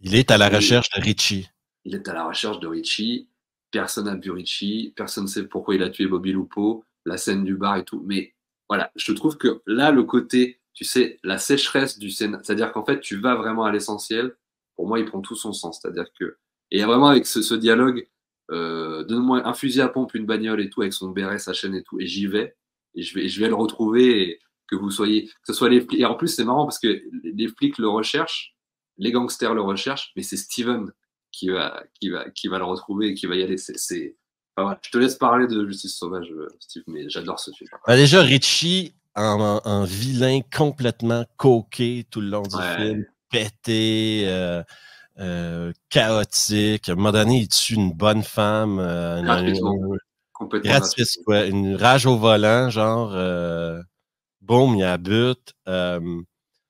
Il est à la recherche de Richie. Il est à la recherche de Richie. Personne n'a vu Richie. Personne ne sait pourquoi il a tué Bobby Lupo. La scène du bar et tout. Mais voilà, je trouve que là, le côté, tu sais, la sécheresse du scénario, c'est-à-dire qu'en fait, tu vas vraiment à l'essentiel. Pour moi, il prend tout son sens. C'est-à-dire que, et vraiment avec ce dialogue, donne-moi un fusil à pompe, une bagnole et tout, avec son béret, sa chaîne et tout, et j'y vais, et je vais le retrouver, et que vous soyez, que ce soit les flics, et en plus, c'est marrant parce que les flics le recherchent, les gangsters le recherchent, mais c'est Steven qui va le retrouver et qui va y aller. Enfin, voilà. Je te laisse parler de Justice Sauvage, Steve, mais j'adore ce film. Déjà, Richie, en vilain complètement coqué tout le long du film, pété, chaotique. À un moment donné, il tue une bonne femme. Gratis, quoi. Une rage au volant, genre, boum, il y a but.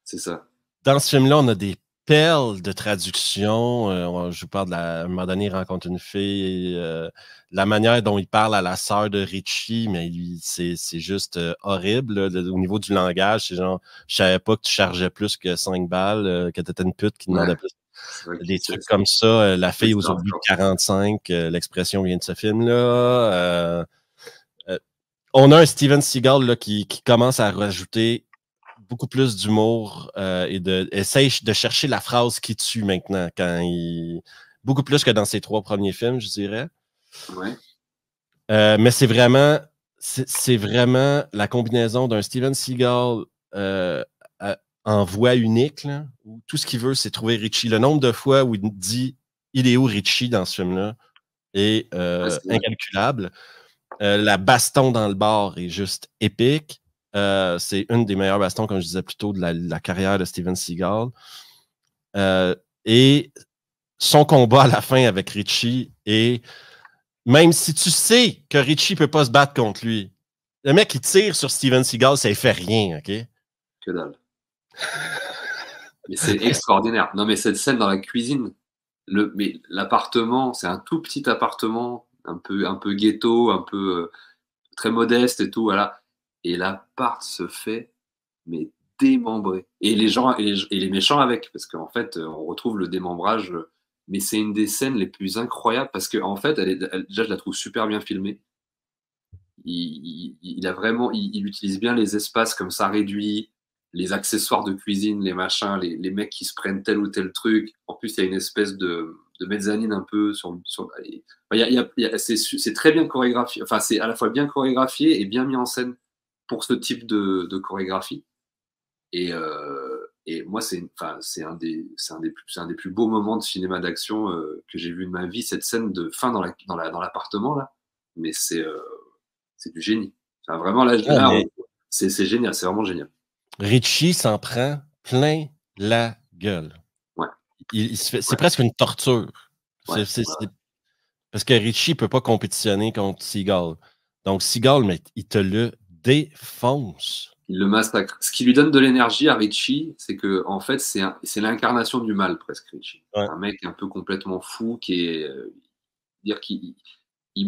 C'est ça. Dans ce film-là, on a des perles de traduction. Je vous parle à un moment donné, il rencontre une fille. La manière dont il parle à la sœur de Richie, mais c'est juste horrible. Là, au niveau du langage, c'est genre, je savais pas que tu chargeais plus que 5 balles, que t'étais une pute qui demandait plus. Des trucs comme ça. La fille aux autres 45, l'expression vient de ce film-là. On a un Steven Seagal là, qui commence à rajouter beaucoup plus d'humour et essaye de chercher la phrase qui tue maintenant, beaucoup plus que dans ses 3 premiers films, je dirais. Ouais. Mais c'est vraiment la combinaison d'un Steven Seagal en voix unique, là, où tout ce qu'il veut, c'est trouver Richie. Le nombre de fois où il dit « Il est où Richie » dans ce film-là est incalculable. La baston dans le bar est juste épique. C'est une des meilleures bastons, comme je disais plus tôt, de la carrière de Steven Seagal. Et son combat à la fin avec Richie est, même si tu sais que Richie peut pas se battre contre lui, le mec qui tire sur Steven Seagal, ça ne fait rien, OK? Que dalle. Mais c'est extraordinaire. Non, mais cette scène dans la cuisine, mais l'appartement, c'est un tout petit appartement, un peu ghetto, un peu très modeste et tout, voilà. Et l'appart se fait, mais démembré. Et les gens, et les méchants avec, parce qu'en fait, on retrouve le démembrage, mais c'est une des scènes les plus incroyables, parce qu'en fait, déjà, je la trouve super bien filmée. Il utilise bien les espaces comme ça réduits, les accessoires de cuisine, les machins, les mecs qui se prennent tel ou tel truc. En plus, il y a une espèce de mezzanine un peu c'est très bien chorégraphié. Enfin, c'est à la fois bien chorégraphié et bien mis en scène pour ce type de chorégraphie. Et moi, c'est un des plus beaux moments de cinéma d'action que j'ai vu de ma vie, cette scène de fin dans l'appartement là. Mais c'est du génie. Enfin, vraiment là, c'est génial, c'est vraiment génial. Richie s'en prend plein la gueule. Ouais. C'est presque une torture. Ouais, parce que Richie ne peut pas compétitionner contre Seagal. Donc, Seagal, mais il te le défonce. Il le massacre. Ce qui lui donne de l'énergie à Richie, c'est que en fait, c'est l'incarnation du mal, presque, Richie. Ouais. Un mec un peu complètement fou qui est... dire qu'il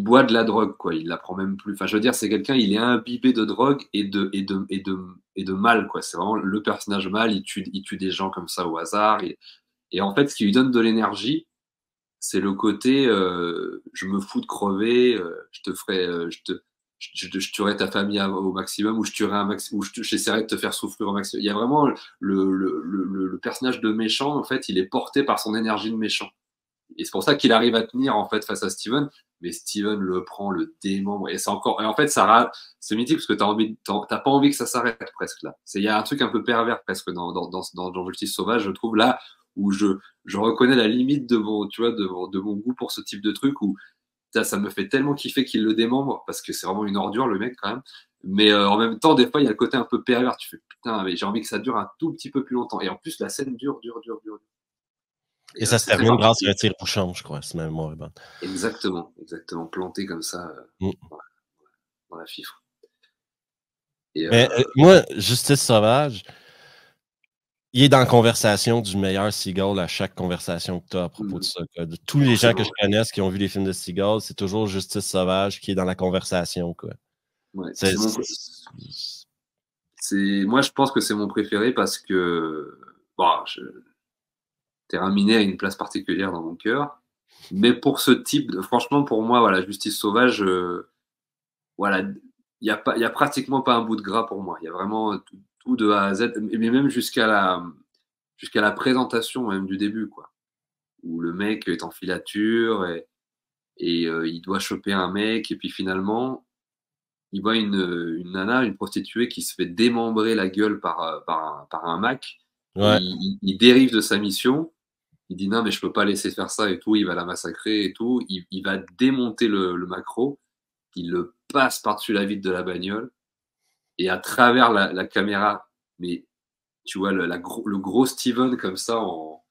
boit de la drogue, quoi. Il la prend même plus. Enfin, je veux dire, c'est quelqu'un, il est imbibé de drogue et de mal, quoi. C'est vraiment le personnage mal. Il tue des gens comme ça au hasard. Et en fait, ce qui lui donne de l'énergie, c'est le côté je me fous de crever, je je tuerai ta famille au maximum, ou je tuerai j'essaierai de te faire souffrir au maximum. Il y a vraiment le personnage de méchant, en fait, il est porté par son énergie de méchant. Et c'est pour ça qu'il arrive à tenir, en fait, face à Steven. Mais Steven le prend, le démembre, et c'est encore, et en fait, c'est mythique parce que t'as pas envie que ça s'arrête presque là. Il y a un truc un peu pervers presque dans Justice Sauvage, je trouve, là, où je reconnais la limite de mon goût pour ce type de truc, où ça me fait tellement kiffer qu'il le démembre, parce que c'est vraiment une ordure, le mec, quand même. Mais en même temps, des fois, il y a le côté un peu pervers. Tu fais, putain, mais j'ai envie que ça dure un tout petit peu plus longtemps. Et en plus, la scène dure. Et ça se termine grâce à un tire-bouchon, je crois, si ma mémoire est bonne. Exactement, planté comme ça dans la fifre. Mais moi, Justice Sauvage, il est dans la conversation du meilleur Seagal à chaque conversation que tu as à propos de ça. De tous les gens que je connaisse qui ont vu les films de Seagal, c'est toujours Justice Sauvage qui est dans la conversation, quoi. Ouais, moi, je pense que c'est mon préféré parce que Terrain Miné a une place particulière dans mon cœur. Mais pour ce type, franchement, pour moi, voilà, Justice Sauvage, voilà, il y a pratiquement pas un bout de gras pour moi. Il y a vraiment tout de A à Z, mais même jusqu'à la présentation même du début, quoi, où le mec est en filature et il doit choper un mec, et puis finalement, il voit une nana, une prostituée qui se fait démembrer la gueule par un Mac. Ouais. Il dérive de sa mission. Il dit non, mais je peux pas laisser faire ça et tout. Il va la massacrer et tout. Il va démonter le macro. Il le passe par-dessus la vitre de la bagnole. Et à travers la caméra, mais tu vois le gros Steven comme ça en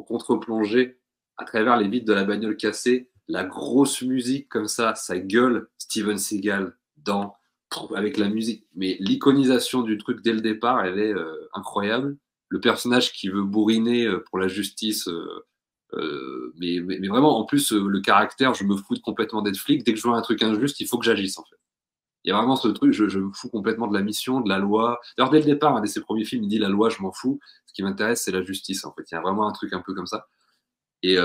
contre-plongée, à travers les vitres de la bagnole cassée, la grosse musique comme ça gueule Steven Seagal avec la musique. Mais l'iconisation du truc dès le départ, elle est incroyable. Le personnage qui veut bourriner pour la justice, mais vraiment, en plus, le caractère, je me fous complètement d'être flic. Dès que je vois un truc injuste, il faut que j'agisse, en fait. Il y a vraiment ce truc, je me fous complètement de la mission, de la loi. D'ailleurs, dès le départ, un de ses premiers films, il dit la loi, je m'en fous. Ce qui m'intéresse, c'est la justice, en fait. Il y a vraiment un truc un peu comme ça. Et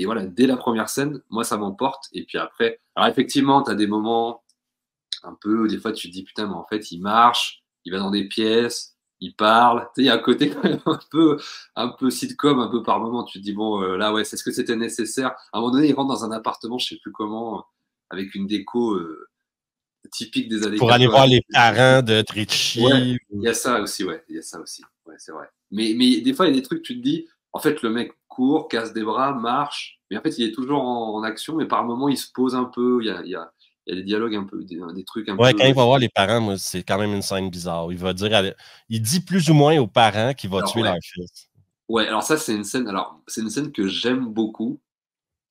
voilà, dès la première scène, moi, ça m'emporte. Et puis après, alors effectivement, tu as des moments un peu, des fois, tu te dis, putain, mais en fait, il marche, il va dans des pièces, il parle. Tu sais, il y a un côté quand même un peu sitcom, un peu par moment. Tu te dis, bon, là, ouais, est-ce que c'était nécessaire? À un moment donné, il rentre dans un appartement, je sais plus comment, avec une déco typique des années 80. Pour aller voir les parents de Richie. Ouais, il y a ça aussi, ouais. Il y a ça aussi. Ouais, c'est vrai. Mais des fois, il y a des trucs, tu te dis, en fait, le mec court, casse des bras, marche, mais en fait, il est toujours en action, mais par moments, il se pose un peu. Il y a des dialogues un peu, des trucs un peu. Ouais, quand il va voir les parents, moi, c'est quand même une scène bizarre. Il dit plus ou moins aux parents qu'il va tuer leur fils. Ouais, alors ça, c'est une scène que j'aime beaucoup,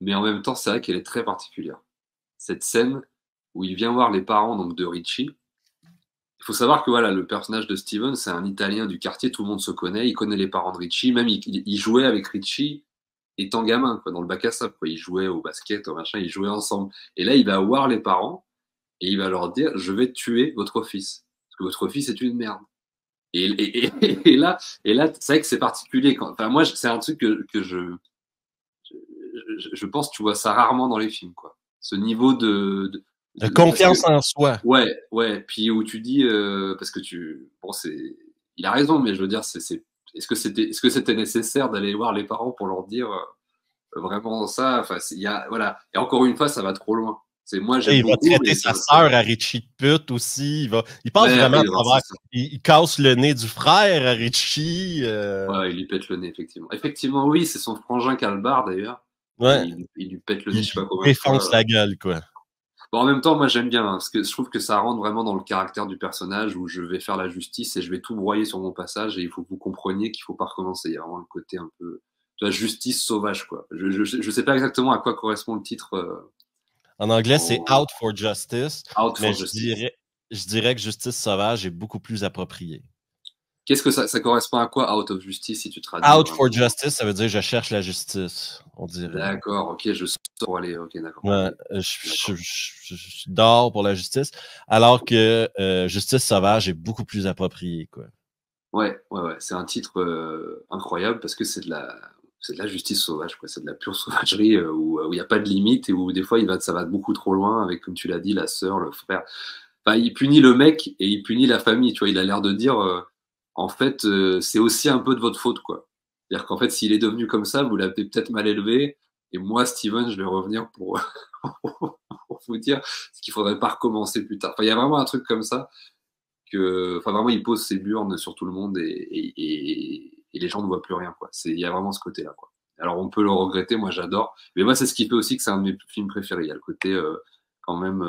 mais en même temps, c'est vrai qu'elle est très particulière. Cette scène où il vient voir les parents donc de Richie. Il faut savoir que voilà, le personnage de Steven, c'est un Italien du quartier, tout le monde se connaît, il connaît les parents de Richie, même il jouait avec Richie étant gamin, quoi, dans le bac à sable, quoi. Il jouait au basket, au machin, ils jouaient ensemble. Et là, il va voir les parents et il va leur dire, je vais tuer votre fils, parce que votre fils est une merde. Et là, c'est vrai que c'est particulier. Enfin, moi, c'est un truc que je pense, tu vois ça rarement dans les films, quoi. Ce niveau de confiance en soi. Ouais. Puis où tu dis, parce que il a raison, mais je veux dire, est-ce que c'était nécessaire d'aller voir les parents pour leur dire vraiment ça? Enfin, voilà. Et encore une fois, ça va trop loin. Il va traiter sa sœur à Richie de pute aussi. Il passe vraiment à travers. Il casse le nez du frère à Richie. Ouais, il lui pète le nez, effectivement. Effectivement, oui, c'est son frangin qui a le bar, d'ailleurs. Ouais. Il lui pète le nez, je sais pas comment. Il défonce la gueule, quoi. Bon, en même temps, moi, j'aime bien, hein, parce que je trouve que ça rentre vraiment dans le caractère du personnage, où je vais faire la justice et je vais tout broyer sur mon passage, et il faut que vous compreniez qu'il faut pas recommencer. Il y a vraiment le côté un peu de la justice sauvage, quoi. Je sais pas exactement à quoi correspond le titre. En anglais, c'est Out for Justice. Je dirais que Justice Sauvage est beaucoup plus approprié. Qu'est-ce que ça correspond à quoi, Out of Justice, si tu traduis? Out for Justice, ça veut dire je cherche la justice, on dirait. D'accord, ok, je sors pour aller, ok, d'accord. Ouais, je dors pour la justice, alors que Justice Sauvage est beaucoup plus approprié, quoi. Ouais, c'est un titre incroyable parce que c'est de la... c'est de la justice sauvage, quoi. C'est de la pure sauvagerie où il n'y a pas de limite et où des fois ça va beaucoup trop loin avec, comme tu l'as dit, la sœur, le frère. Enfin, il punit le mec et il punit la famille, tu vois. Il a l'air de dire, en fait, c'est aussi un peu de votre faute, quoi. C'est-à-dire qu'en fait, s'il est devenu comme ça, vous l'avez peut-être mal élevé. Et moi, Steven, je vais revenir pour vous dire ce qu'il faudrait pas recommencer plus tard. Enfin, il y a vraiment un truc comme ça enfin, vraiment, il pose ses burnes sur tout le monde et les gens ne voient plus rien, quoi. Il y a vraiment ce côté-là, quoi. Alors, on peut le regretter, moi, j'adore. Mais moi, c'est ce qui fait aussi que c'est un de mes films préférés. Il y a le côté, quand même,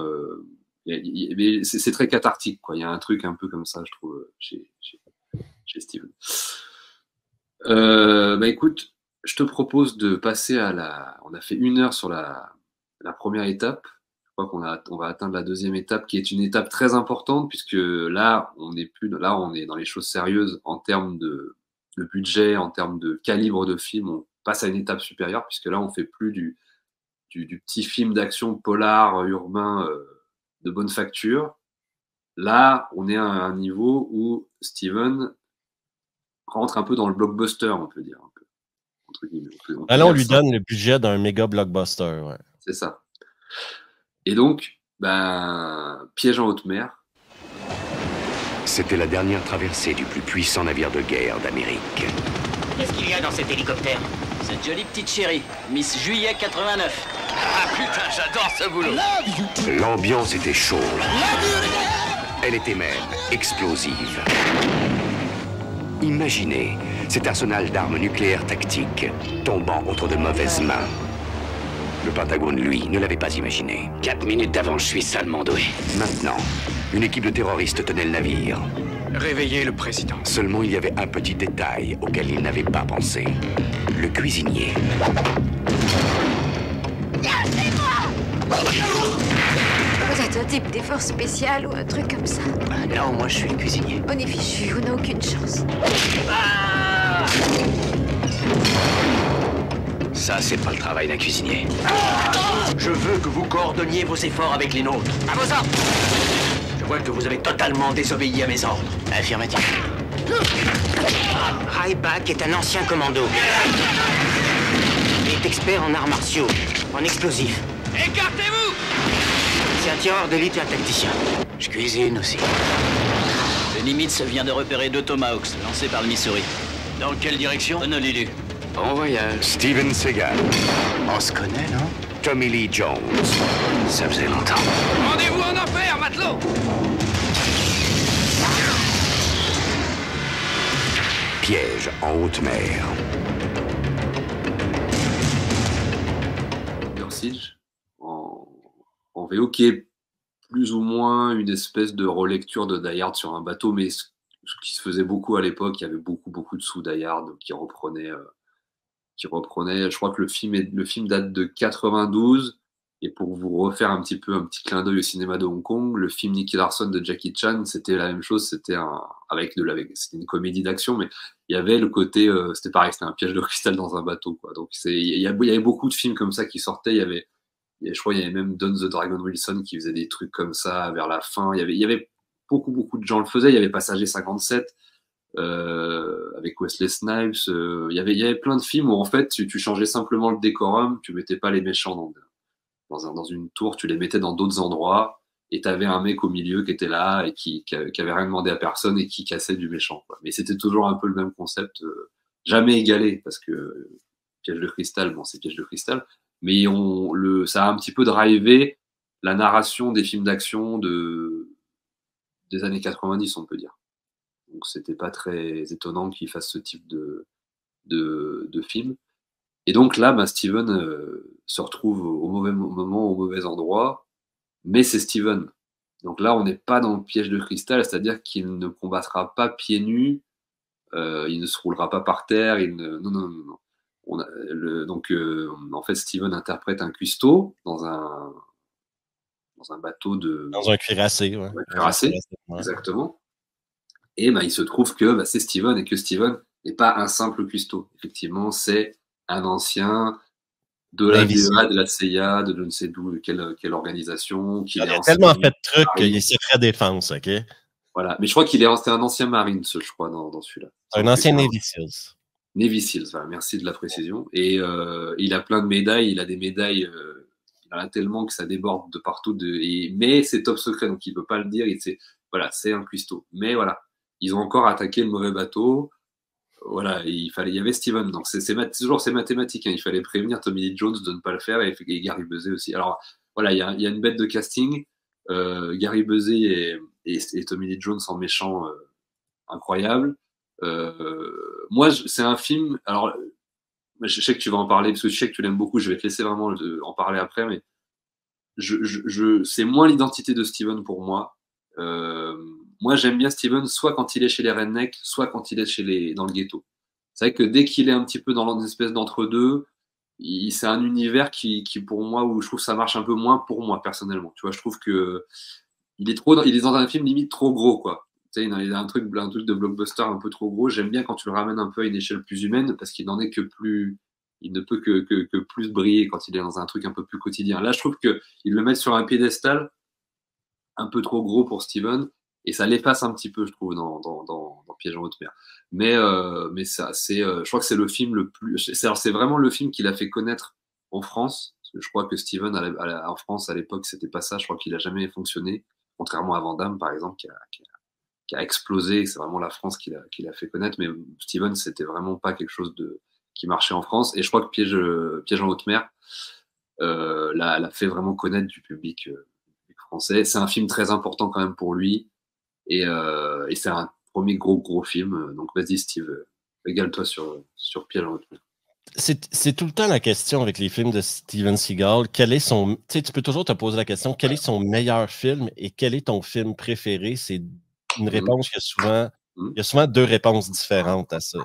mais c'est très cathartique, quoi. Il y a un truc un peu comme ça, je trouve, chez Steven. Écoute, je te propose de passer on a fait 1 heure sur la première étape. Je crois qu'on va atteindre la deuxième étape, qui est une étape très importante, puisque là, on est dans les choses sérieuses en termes de budget, en termes de calibre de film. On passe à une étape supérieure, puisque là, on fait plus du petit film d'action polar urbain de bonne facture. Là, on est à un niveau où Steven rentre un peu dans le blockbuster, on peut dire. Un peu, entre guillemets. Là, on lui donne le budget d'un méga blockbuster. Ouais. C'est ça. Et donc, piège en haute mer. C'était la dernière traversée du plus puissant navire de guerre d'Amérique. Qu'est-ce qu'il y a dans cet hélicoptère? Cette jolie petite chérie, Miss Juillet 89. Ah putain, j'adore ce boulot. L'ambiance était chaude. Elle était même explosive. Imaginez cet arsenal d'armes nucléaires tactiques tombant entre de mauvaises mains. Le Pentagone, lui, ne l'avait pas imaginé. 4 minutes d'avance, je suis salement doué. Maintenant, une équipe de terroristes tenait le navire. Réveillez le président. Seulement, il y avait un petit détail auquel il n'avait pas pensé. Le cuisinier. Vous êtes un type des forces spéciales ou un truc comme ça? Non, moi je suis le cuisinier. On est fichu, on n'a aucune chance. Ah! Ça, c'est pas le travail d'un cuisinier. Je veux que vous coordonniez vos efforts avec les nôtres. À vos ordres! Je vois que vous avez totalement désobéi à mes ordres. Affirmatif. Ryback est un ancien commando. Il est expert en arts martiaux, en explosifs. Écartez-vous! C'est un tireur d'élite et un tacticien. Je cuisine aussi. Le Nimitz vient de repérer 2 Tomahawks lancés par le Missouri. Dans quelle direction? Honolulu. Bon voyage. Steven Seagal. On se connaît, non? Tommy Lee Jones. Ça faisait longtemps. Rendez-vous en enfer, matelot! Piège en haute mer. Siege en VO, qui est plus ou moins une espèce de relecture de Die Hard sur un bateau, mais ce qui se faisait beaucoup à l'époque, il y avait beaucoup de sous Die Hard qui reprenaient. Je crois que le film date de 92, et pour vous refaire un petit clin d'œil au cinéma de Hong Kong, le film Nicky Larson de Jackie Chan, c'était la même chose, c'était une comédie d'action, mais il y avait le côté, c'était pareil, c'était un piège de cristal dans un bateau, quoi. Donc il y avait beaucoup de films comme ça qui sortaient. Je crois il y avait même Don the Dragon Wilson qui faisait des trucs comme ça vers la fin. Il y avait beaucoup de gens le faisaient. Il y avait Passager 57 avec Wesley Snipes. Il y avait plein de films où en fait tu changeais simplement le décorum, tu mettais pas les méchants dans une tour, tu les mettais dans d'autres endroits. Et t'avais un mec au milieu qui était là et qui avait rien demandé à personne et qui cassait du méchant, quoi. Mais c'était toujours un peu le même concept, jamais égalé, parce que Piège de cristal, bon, c'est Piège de cristal, mais ça a un petit peu drivé la narration des films d'action des années 90, on peut dire. Donc c'était pas très étonnant qu'il fasse ce type de film. Et donc là, Steven se retrouve au mauvais moment, au mauvais endroit. Mais c'est Steven. Donc là, on n'est pas dans le piège de cristal, c'est-à-dire qu'il ne combattra pas pieds nus, il ne se roulera pas par terre, non. En fait, Steven interprète un cuistot dans un bateau dans un cuirassé, ouais. Un cuirassé, exactement. Et il se trouve que c'est Steven, et que Steven n'est pas un simple cuistot. Effectivement, c'est un ancien de la DEA, de la CIA, de je ne sais d'où, quelle organisation. Il a tellement fait de trucs qu'il est secret défense, ok? Voilà, mais je crois c'était un ancien Marine, je crois, dans celui-là. Un ancien Navy Seals. Navy Seals, voilà, merci de la précision. Et il a plein de médailles, il a des médailles, il en a tellement que ça déborde de partout. Mais c'est top secret, donc il ne peut pas le dire. Voilà, c'est un cuistot. Mais voilà, ils ont encore attaqué le mauvais bateau. Voilà, il y avait Steven. Donc toujours c'est mathématique. Hein. Il fallait prévenir Tommy Lee Jones de ne pas le faire et Gary Busey aussi. Alors voilà, il y a une bête de casting. Gary Busey et Tommy Lee Jones en méchant incroyable. Moi, c'est un film. Alors, je sais que tu vas en parler parce que je sais que tu l'aimes beaucoup. Je vais te laisser vraiment en parler après, mais c'est moins l'identité de Steven pour moi. Moi, j'aime bien Steven soit quand il est chez les rednecks, soit quand il est dans le ghetto. C'est vrai que dès qu'il est un petit peu dans une espèce d'entre-deux, c'est un univers qui, pour moi, où je trouve que ça marche un peu moins pour moi, personnellement. Tu vois, je trouve que il est dans un film limite trop gros, quoi. Tu sais, il a un truc de blockbuster un peu trop gros. J'aime bien quand tu le ramènes un peu à une échelle plus humaine parce qu'il n'en est que plus, il ne peut que plus briller quand il est dans un truc un peu plus quotidien. Là, je trouve qu'ils le mettent sur un piédestal un peu trop gros pour Steven et ça l'efface un petit peu, je trouve, dans Piège en haute mer. Mais ça, je crois que c'est le film le plus. C'est vraiment le film qui l'a fait connaître en France. Parce que je crois que Steven en France à l'époque, c'était pas ça. Je crois qu'il a jamais fonctionné, contrairement à Van Damme, par exemple, qui a explosé. C'est vraiment la France qui l'a fait connaître. Mais Steven, c'était vraiment pas quelque chose qui marchait en France. Et je crois que Piège en haute mer l'a fait vraiment connaître du public français. C'est un film très important quand même pour lui. Et c'est un premier gros film. Donc vas-y, Steve, régale-toi sur Piège en haute mer. C'est tout le temps la question avec les films de Steven Seagal. Tu peux toujours te poser la question, quel est son meilleur film et quel est ton film préféré? C'est une réponse il y a souvent deux réponses différentes à ça.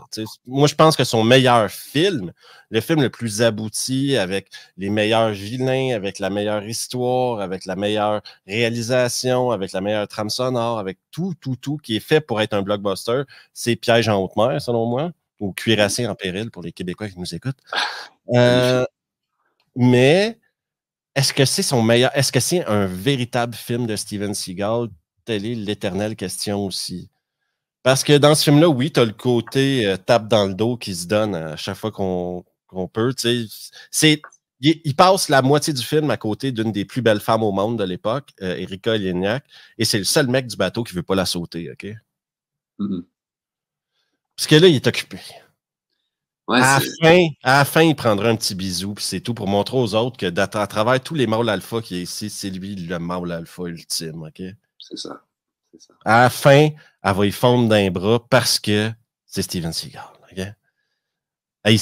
Moi, je pense que son meilleur film, le film le plus abouti, avec les meilleurs vilains, avec la meilleure histoire, avec la meilleure réalisation, avec la meilleure trame sonore, avec tout qui est fait pour être un blockbuster, c'est Piège en haute mer, selon moi, ou Cuirassé en péril pour les Québécois qui nous écoutent. Mais est-ce que c'est son meilleur? Est-ce que c'est un véritable film de Steven Seagal? Telle est l'éternelle question aussi. Parce que dans ce film-là, oui, tu as le côté tape dans le dos qui se donne à chaque fois qu'on peut. Il passe la moitié du film à côté d'une des plus belles femmes au monde de l'époque, Erika Eleniak, et c'est le seul mec du bateau qui ne veut pas la sauter, OK? Parce que là, il est occupé. Ouais, à la fin, il prendra un petit bisou, puis c'est tout pour montrer aux autres que à travers tous les mâles alpha qui est ici, c'est lui le mâle alpha ultime, OK? C'est ça. À la fin, elle va y fondre d'un bras parce que c'est Steven Seagal. Okay? Il lui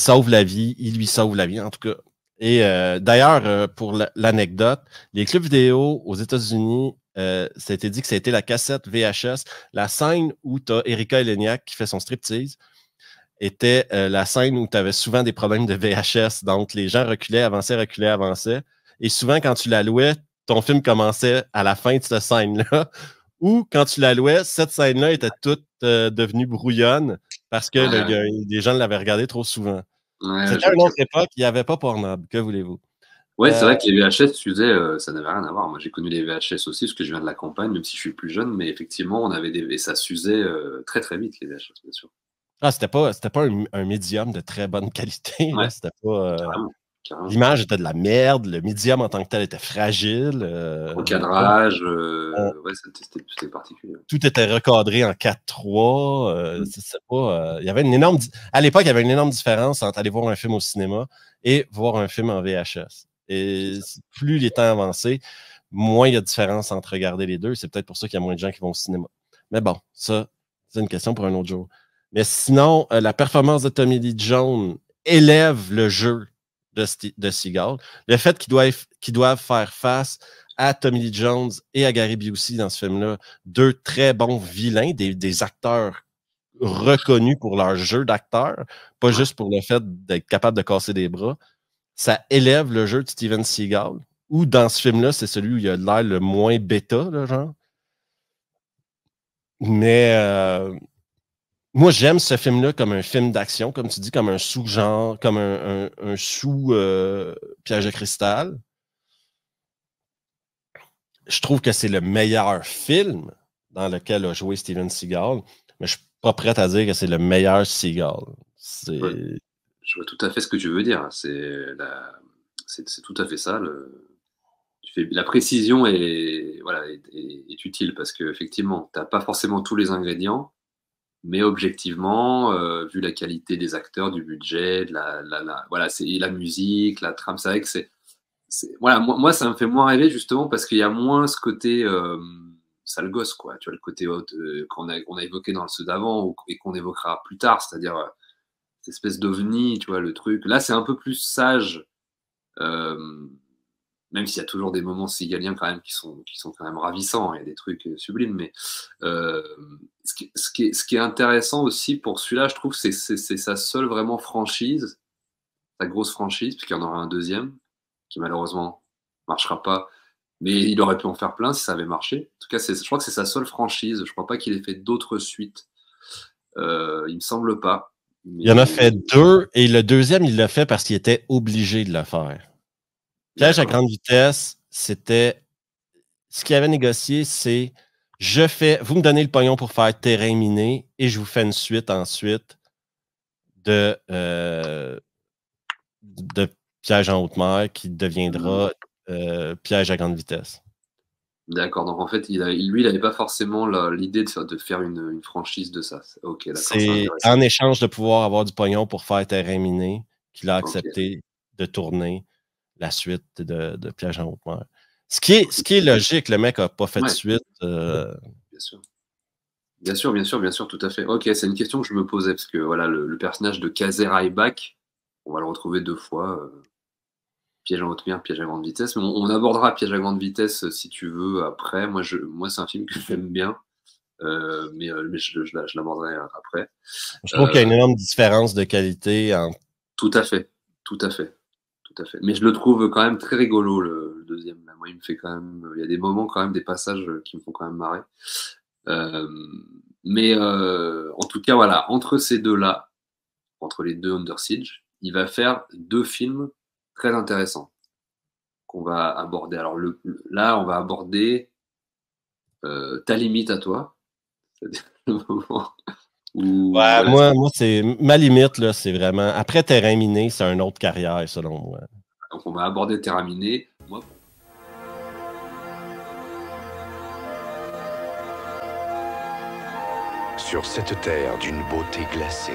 sauve la vie, en tout cas. Et d'ailleurs, pour l'anecdote, les clubs vidéo aux États-Unis, ça a été dit que ça a été la cassette VHS. La scène où tu as Erika Eleniak qui fait son striptease était la scène où tu avais souvent des problèmes de VHS. Donc, les gens reculaient, avançaient. Et souvent, quand tu la louais, ton film commençait à la fin de cette scène-là. Ou quand tu la louais, cette scène-là était toute devenue brouillonne parce que les gens l'avaient regardé trop souvent. Ouais, c'était une autre époque, il n'y avait pas Pornhub, que voulez-vous? Oui, c'est vrai que les VHS s'usaient, ça n'avait rien à voir. Moi, j'ai connu les VHS aussi parce que je viens de la campagne, même si je suis plus jeune, mais effectivement, on avait et ça s'usait très très vite, les VHS, bien sûr. Ah, c'était pas un médium de très bonne qualité. Ouais. C'était pas. L'image était de la merde, le médium en tant que tel était fragile. Au cadrage, c'était particulier. Tout était recadré en 4:3. Il y avait une énorme. À l'époque, il y avait une énorme différence entre aller voir un film au cinéma et voir un film en VHS. Et plus les temps avançaient, moins il y a de différence entre regarder les deux. C'est peut-être pour ça qu'il y a moins de gens qui vont au cinéma. Mais bon, ça, c'est une question pour un autre jour. Mais sinon, la performance de Tommy Lee Jones élève le jeu de Seagal. Le fait qu'ils doivent faire face à Tommy Lee Jones et à Gary Busey dans ce film-là, deux très bons vilains, des acteurs reconnus pour leur jeu d'acteur, pas juste pour le fait d'être capable de casser des bras, ça élève le jeu de Steven Seagal, ou dans ce film-là, c'est celui où il a l'air le moins bêta, là, genre. Mais moi, j'aime ce film-là comme un film d'action, comme tu dis, comme un sous-genre, comme un sous-Piège de cristal. Je trouve que c'est le meilleur film dans lequel a joué Steven Seagal, mais je ne suis pas prêt à dire que c'est le meilleur Seagal. C'est... Je vois tout à fait ce que tu veux dire. C'est tout à fait ça. La précision voilà, est utile parce qu'effectivement, tu n'as pas forcément tous les ingrédients, mais objectivement, vu la qualité des acteurs, du budget, voilà, la musique, la trame, c'est vrai que voilà, moi, ça me fait moins rêver justement parce qu'il y a moins ce côté sale gosse, quoi. Tu vois, le côté qu'on a évoqué dans le ceux d'avant et qu'on évoquera plus tard, c'est-à-dire cette espèce d'ovni, tu vois, le truc. Là, c'est un peu plus sage, même s'il y a toujours des moments sigaliens quand même qui sont quand même ravissants, il y a des trucs sublimes, mais ce qui est intéressant aussi pour celui-là, je trouve, c'est sa seule vraiment franchise, sa grosse franchise, puisqu'il y en aura un deuxième, qui malheureusement marchera pas, mais il aurait pu en faire plein si ça avait marché. En tout cas, je crois que c'est sa seule franchise, je crois pas qu'il ait fait d'autres suites, il me semble pas. Il en a fait 2, et le deuxième, il l'a fait parce qu'il était obligé de le faire. Piège à grande vitesse, c'était... Ce qu'il avait négocié, c'est vous me donnez le pognon pour faire Terrain miné et je vous fais une suite ensuite de Piège en haute mer qui deviendra Piège à grande vitesse. D'accord, donc en fait, lui, il n'avait pas forcément l'idée de faire une franchise de ça. Ok, d'accord. C'est en échange de pouvoir avoir du pognon pour faire Terrain miné qu'il a accepté de tourner la suite de Piège en haute mer. Ce qui est logique, le mec n'a pas fait de suite. Bien sûr, tout à fait. Ok, c'est une question que je me posais, parce que voilà, le personnage de Kaiser Ryback, on va le retrouver 2 fois. Piège en haute mer, Piège à grande vitesse. Mais on abordera Piège à grande vitesse si tu veux après. Moi c'est un film que j'aime bien, mais je l'aborderai après. Je trouve qu'il y a une énorme différence de qualité entre... Tout à fait. Mais je le trouve quand même très rigolo, le deuxième. Moi, il me fait quand même... Il y a des moments, quand même, des passages qui me font quand même marrer. Mais en tout cas, voilà, entre ces deux-là, entre les deux Under Siege, il va faire 2 films très intéressants qu'on va aborder. Alors là, on va aborder Ta limite à toi. C'est-à-dire le moment où... Ouais, voilà, moi c'est ma limite, là, c'est vraiment... Après Terrain miné, c'est une autre carrière, selon moi. Donc on va aborder Terrain miné. Moi, sur cette terre d'une beauté glacée,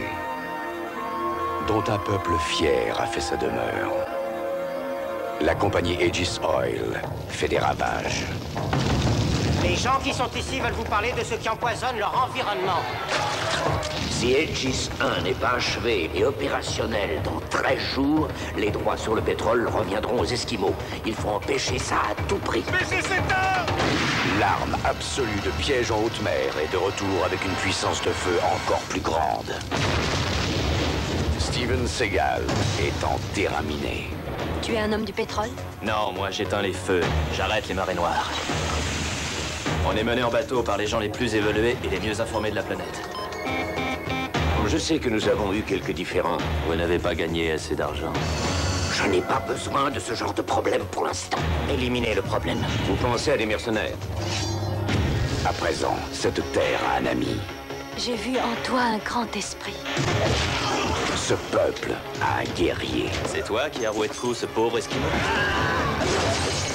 dont un peuple fier a fait sa demeure, la compagnie Aegis Oil fait des ravages. Les gens qui sont ici veulent vous parler de ce qui empoisonne leur environnement. Si Aegis 1 n'est pas achevé et opérationnel dans 13 jours, les droits sur le pétrole reviendront aux Esquimaux. Il faut empêcher ça à tout prix. Mais c'est cette heure! L'arme absolue de Piège en haute mer est de retour avec une puissance de feu encore plus grande. Steven Seagal est en terrain miné. Tu es un homme du pétrole? Non, moi j'éteins les feux, j'arrête les marées noires. On est mené en bateau par les gens les plus évolués et les mieux informés de la planète. Je sais que nous avons eu quelques différends. Vous n'avez pas gagné assez d'argent. Je n'ai pas besoin de ce genre de problème pour l'instant. Éliminez le problème. Vous pensez à des mercenaires? À présent, cette terre a un ami. J'ai vu en toi un grand esprit. Ce peuple a un guerrier. C'est toi qui as roué de coups ce pauvre Esquimau?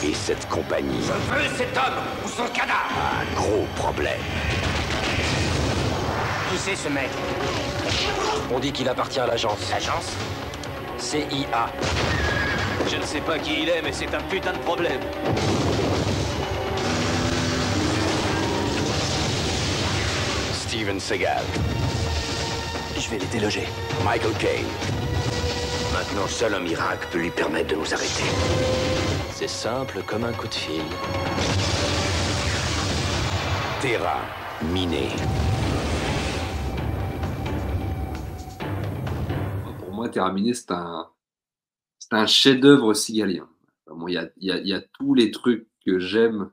Et cette compagnie... Je veux cet homme ou son cadavre! A un gros problème. Qui c'est ce mec? On dit qu'il appartient à l'agence. L'agence? CIA. Je ne sais pas qui il est, mais c'est un putain de problème. Steven Seagal. Je vais les déloger. Michael Caine. Maintenant, seul un miracle peut lui permettre de nous arrêter. C'est simple comme un coup de fil. Terrain miné. Pour moi, Terrain miné, c'est un chef-d'œuvre sigalien. Il y a tous les trucs que j'aime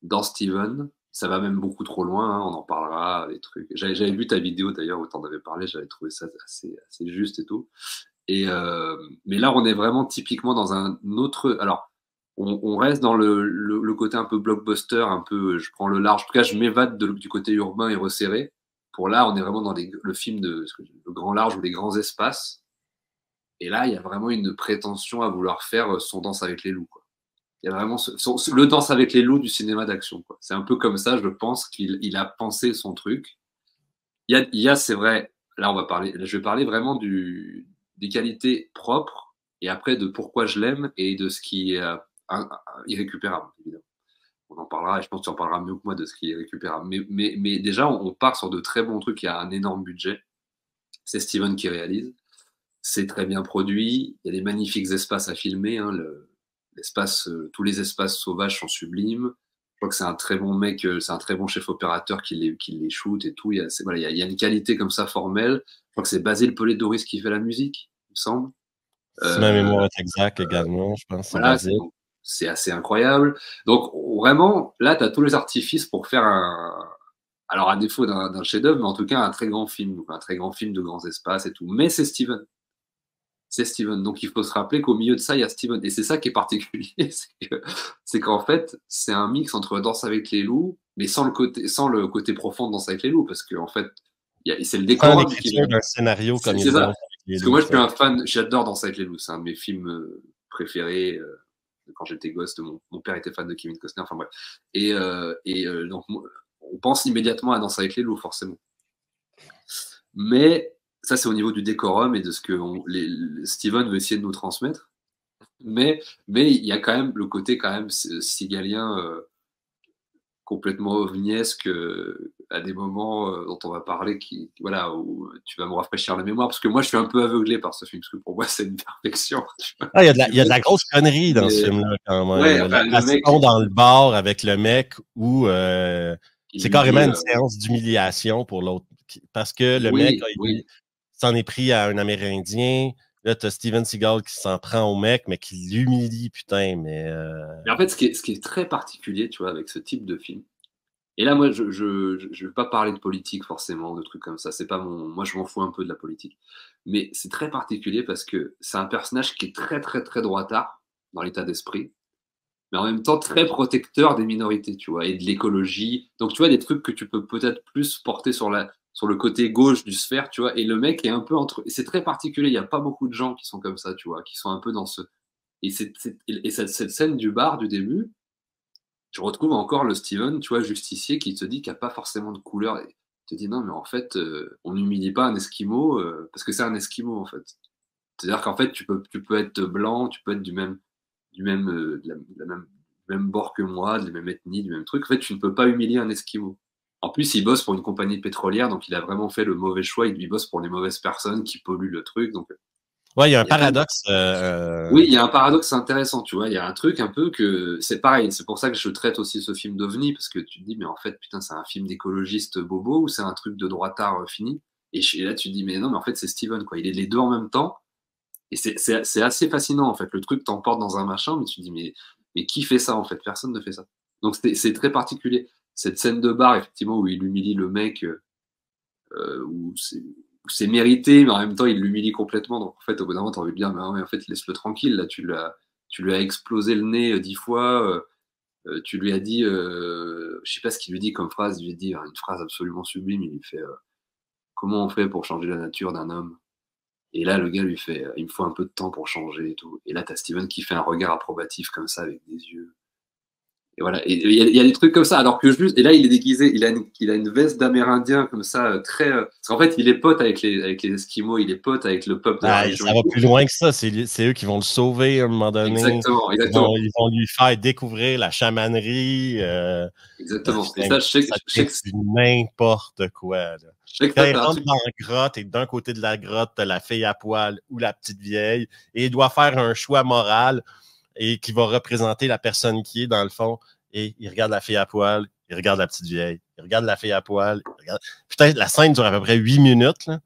dans Steven. Ça va même beaucoup trop loin, hein, on en parlera, les trucs. J'avais vu ta vidéo d'ailleurs où tu en avais parlé, j'avais trouvé ça assez juste et tout. Mais là, on est vraiment typiquement dans un autre... Alors, on reste dans le côté un peu blockbuster, un peu, je prends le large. En tout cas, je m'évade du côté urbain et resserré pour là, on est vraiment dans le film de le grand large ou les grands espaces. Et là, il y a vraiment une prétention à vouloir faire son Danse avec les loups, quoi. Il y a vraiment le Danse avec les loups du cinéma d'action, quoi. C'est un peu comme ça, je pense qu'il a pensé son truc. Il y a, c'est vrai, là, je vais parler vraiment des qualités propres et après de pourquoi je l'aime et de ce qui est irrécupérable, évidemment. On en parlera et je pense que tu en parleras mieux que moi de ce qui est récupérable. Mais déjà, on part sur de très bons trucs. Il y a un énorme budget. C'est Steven qui réalise. C'est très bien produit. Il y a des magnifiques espaces à filmer. Hein. Tous les espaces sauvages sont sublimes. Je crois que c'est un très bon mec, c'est un très bon chef opérateur qui les shoot et tout. Il y a une qualité comme ça formelle. Je crois que c'est Basile Polidoris qui fait la musique, il me semble. Si ma mémoire est exacte également, je pense. Voilà, c'est assez incroyable. Donc, vraiment, là, tu as tous les artifices pour faire alors à défaut d'un chef-d'œuvre, mais en tout cas un très grand film, donc un très grand film de grands espaces et tout. Mais c'est Steven. C'est Steven. Donc, il faut se rappeler qu'au milieu de ça, il y a Steven. Et c'est ça qui est particulier. C'est qu'en fait, c'est un mix entre Danse avec les loups, mais sans le côté profond de Danse avec les loups, parce qu'en fait, c'est le décor. D'un scénario comme c'est ça. Parce que moi, je suis un fan, j'adore Danse avec les loups. C'est un de mes films préférés. Quand j'étais gosse, mon père était fan de Kevin Costner, enfin bref. Donc, on pense immédiatement à Danse avec les loups, forcément. Mais ça, c'est au niveau du décorum et de ce que Steven veut essayer de nous transmettre. Mais il y a quand même le côté quand même sigalien complètement ovniesque à des moments dont on va parler voilà, où tu vas me rafraîchir la mémoire, parce que moi je suis un peu aveuglé par ce film, parce que pour moi c'est une perfection. Il y a de la grosse connerie dans ce film-là quand même. Ouais, enfin, la seconde dans le bar avec le mec où c'est carrément une séance d'humiliation pour l'autre, parce que le mec s'en est pris à un Amérindien. Là, tu as Steven Seagal qui s'en prend au mec, mais qui l'humilie, putain. Mais en fait, ce qui est très particulier, tu vois, avec ce type de film, et là, moi, je vais pas parler de politique forcément, de trucs comme ça. C'est pas moi, je m'en fous un peu de la politique. Mais c'est très particulier parce que c'est un personnage qui est très, très, très droitard dans l'état d'esprit, mais en même temps très protecteur des minorités, tu vois, et de l'écologie. Donc, tu vois, des trucs que tu peux peut-être plus porter sur le côté gauche du sphère, tu vois, et le mec est un peu entre... C'est très particulier, il n'y a pas beaucoup de gens qui sont comme ça, tu vois, qui sont un peu dans ce... Et cette scène du bar du début, tu retrouves encore le Steven, tu vois, justicier, qui te dit qu'il n'y a pas forcément de couleur, et te dit non, mais en fait, on n'humilie pas un Esquimau, parce que c'est un Esquimau, en fait. C'est-à-dire qu'en fait, tu peux être blanc, tu peux être du même bord que moi, de la même ethnie, du même truc. En fait, tu ne peux pas humilier un Esquimau. En plus, il bosse pour une compagnie pétrolière, donc il a vraiment fait le mauvais choix. Il bosse pour les mauvaises personnes qui polluent le truc. Donc, ouais, il y a un paradoxe. Oui, il y a un paradoxe intéressant, tu vois. Il y a un truc un peu que c'est pareil. C'est pour ça que je traite aussi ce film d'OVNI, parce que tu te dis, mais en fait, putain, c'est un film d'écologiste bobo ou c'est un truc de droitard fini. Et là, tu te dis, mais non, mais en fait, c'est Steven, quoi. Il est les deux en même temps. Et c'est assez fascinant, en fait. Le truc t'emporte dans un machin, mais tu te dis, mais qui fait ça, en fait? Personne ne fait ça. Donc, c'est très particulier. Cette scène de bar, effectivement, où il humilie le mec, où c'est mérité, mais en même temps, il l'humilie complètement. Donc, en fait, au bout d'un moment, t'as envie de dire, mais en fait, laisse-le tranquille. Là, tu lui as explosé le nez 10 fois. Tu lui as dit, je sais pas ce qu'il lui dit comme phrase. Il lui dit une phrase absolument sublime. Il lui fait, comment on fait pour changer la nature d'un homme? Et là, le gars lui fait, il me faut un peu de temps pour changer et tout. Et là, t'as Steven qui fait un regard approbatif comme ça, avec des yeux. Et voilà, et il y a des trucs comme ça, alors que et là il est déguisé, il a une veste d'Amérindien comme ça, très... Parce qu'en fait, il est pote avec les Esquimaux, il est pote avec le peuple de la région. Ça va plus loin que ça, c'est eux qui vont le sauver à un moment donné. Exactement. Ils vont lui faire découvrir la chamanerie. Exactement, et ça, je sais que c'est n'importe quoi. Là. Quand il rentre dans la grotte, et d'un côté de la grotte, t'as la fille à poil ou la petite vieille, et il doit faire un choix moral, et qui va représenter la personne qui est dans le fond, et il regarde la fille à poil, il regarde la petite vieille, il regarde la fille à poil, putain, la scène dure à peu près 8 minutes, là,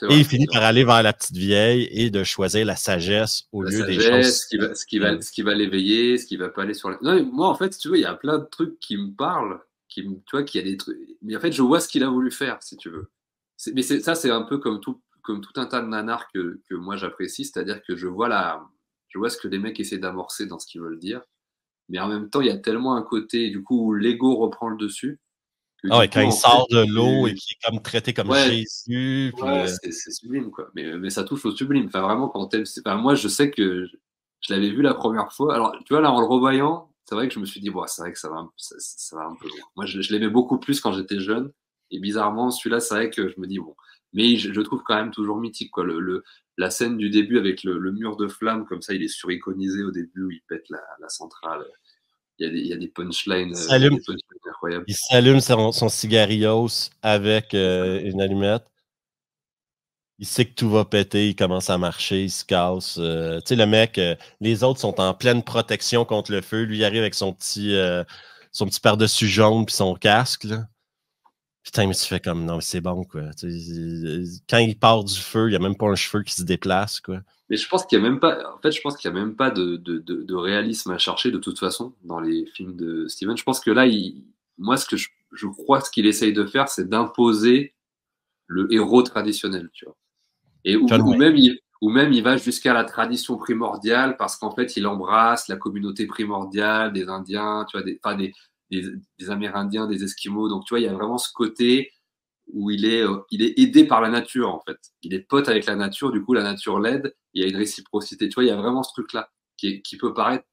et il finit par aller vers la petite vieille et de choisir la sagesse au lieu des choses. Ce qui va l'éveiller, ce qui va pas aller sur la... Non, moi, en fait, si tu veux, il y a plein de trucs qui me parlent, tu vois, qu'il y a des trucs... Mais en fait, je vois ce qu'il a voulu faire, si tu veux. Mais ça, c'est un peu comme tout un tas de nanars que moi, j'apprécie, c'est-à-dire que je vois ce que les mecs essaient d'amorcer dans ce qu'ils veulent dire, mais en même temps, il y a tellement un côté, du coup, où l'ego reprend le dessus, Ah ouais, quand il sort de l'eau tu... et qu'il est comme traité comme Ouais, Jésus. Puis, ouais, c'est sublime, quoi. Mais ça touche au sublime. Enfin, vraiment, quand t'aimes. Enfin, moi, je sais que je l'avais vu la première fois. Alors, tu vois, là, en le revoyant, c'est vrai que je me suis dit, bon, c'est vrai que ça va un peu loin. Moi, je l'aimais beaucoup plus quand j'étais jeune. Et bizarrement, celui-là, c'est vrai que je me dis, bon. Mais je trouve quand même toujours mythique, quoi. La scène du début avec le mur de flammes, comme ça, il est suriconisé au début où il pète la centrale. Il y a des punchlines incroyables. Il s'allume son cigarillos avec une allumette. Il sait que tout va péter, il commence à marcher, il se casse. Tu sais, le mec, les autres sont en pleine protection contre le feu. Lui, il arrive avec son petit par-dessus jaune puis son casque. Là. Putain, mais tu fais comme, non, mais c'est bon, quoi. Quand il part du feu, il n'y a même pas un cheveu qui se déplace, quoi. Mais je pense qu'il n'y a même pas, en fait, je pense qu'il y a même pas de réalisme à chercher de toute façon dans les films de Steven. Je pense que là, moi, ce que je crois ce qu'il essaye de faire, c'est d'imposer le héros traditionnel, tu vois. Et ou même il va jusqu'à la tradition primordiale parce qu'en fait, il embrasse la communauté primordiale des Indiens, tu vois, des Amérindiens, des Esquimaux. Donc, tu vois, il y a vraiment ce côté où il est aidé par la nature, en fait. Il est pote avec la nature, du coup, la nature l'aide. Il y a une réciprocité. Tu vois, il y a vraiment ce truc-là qui peut paraître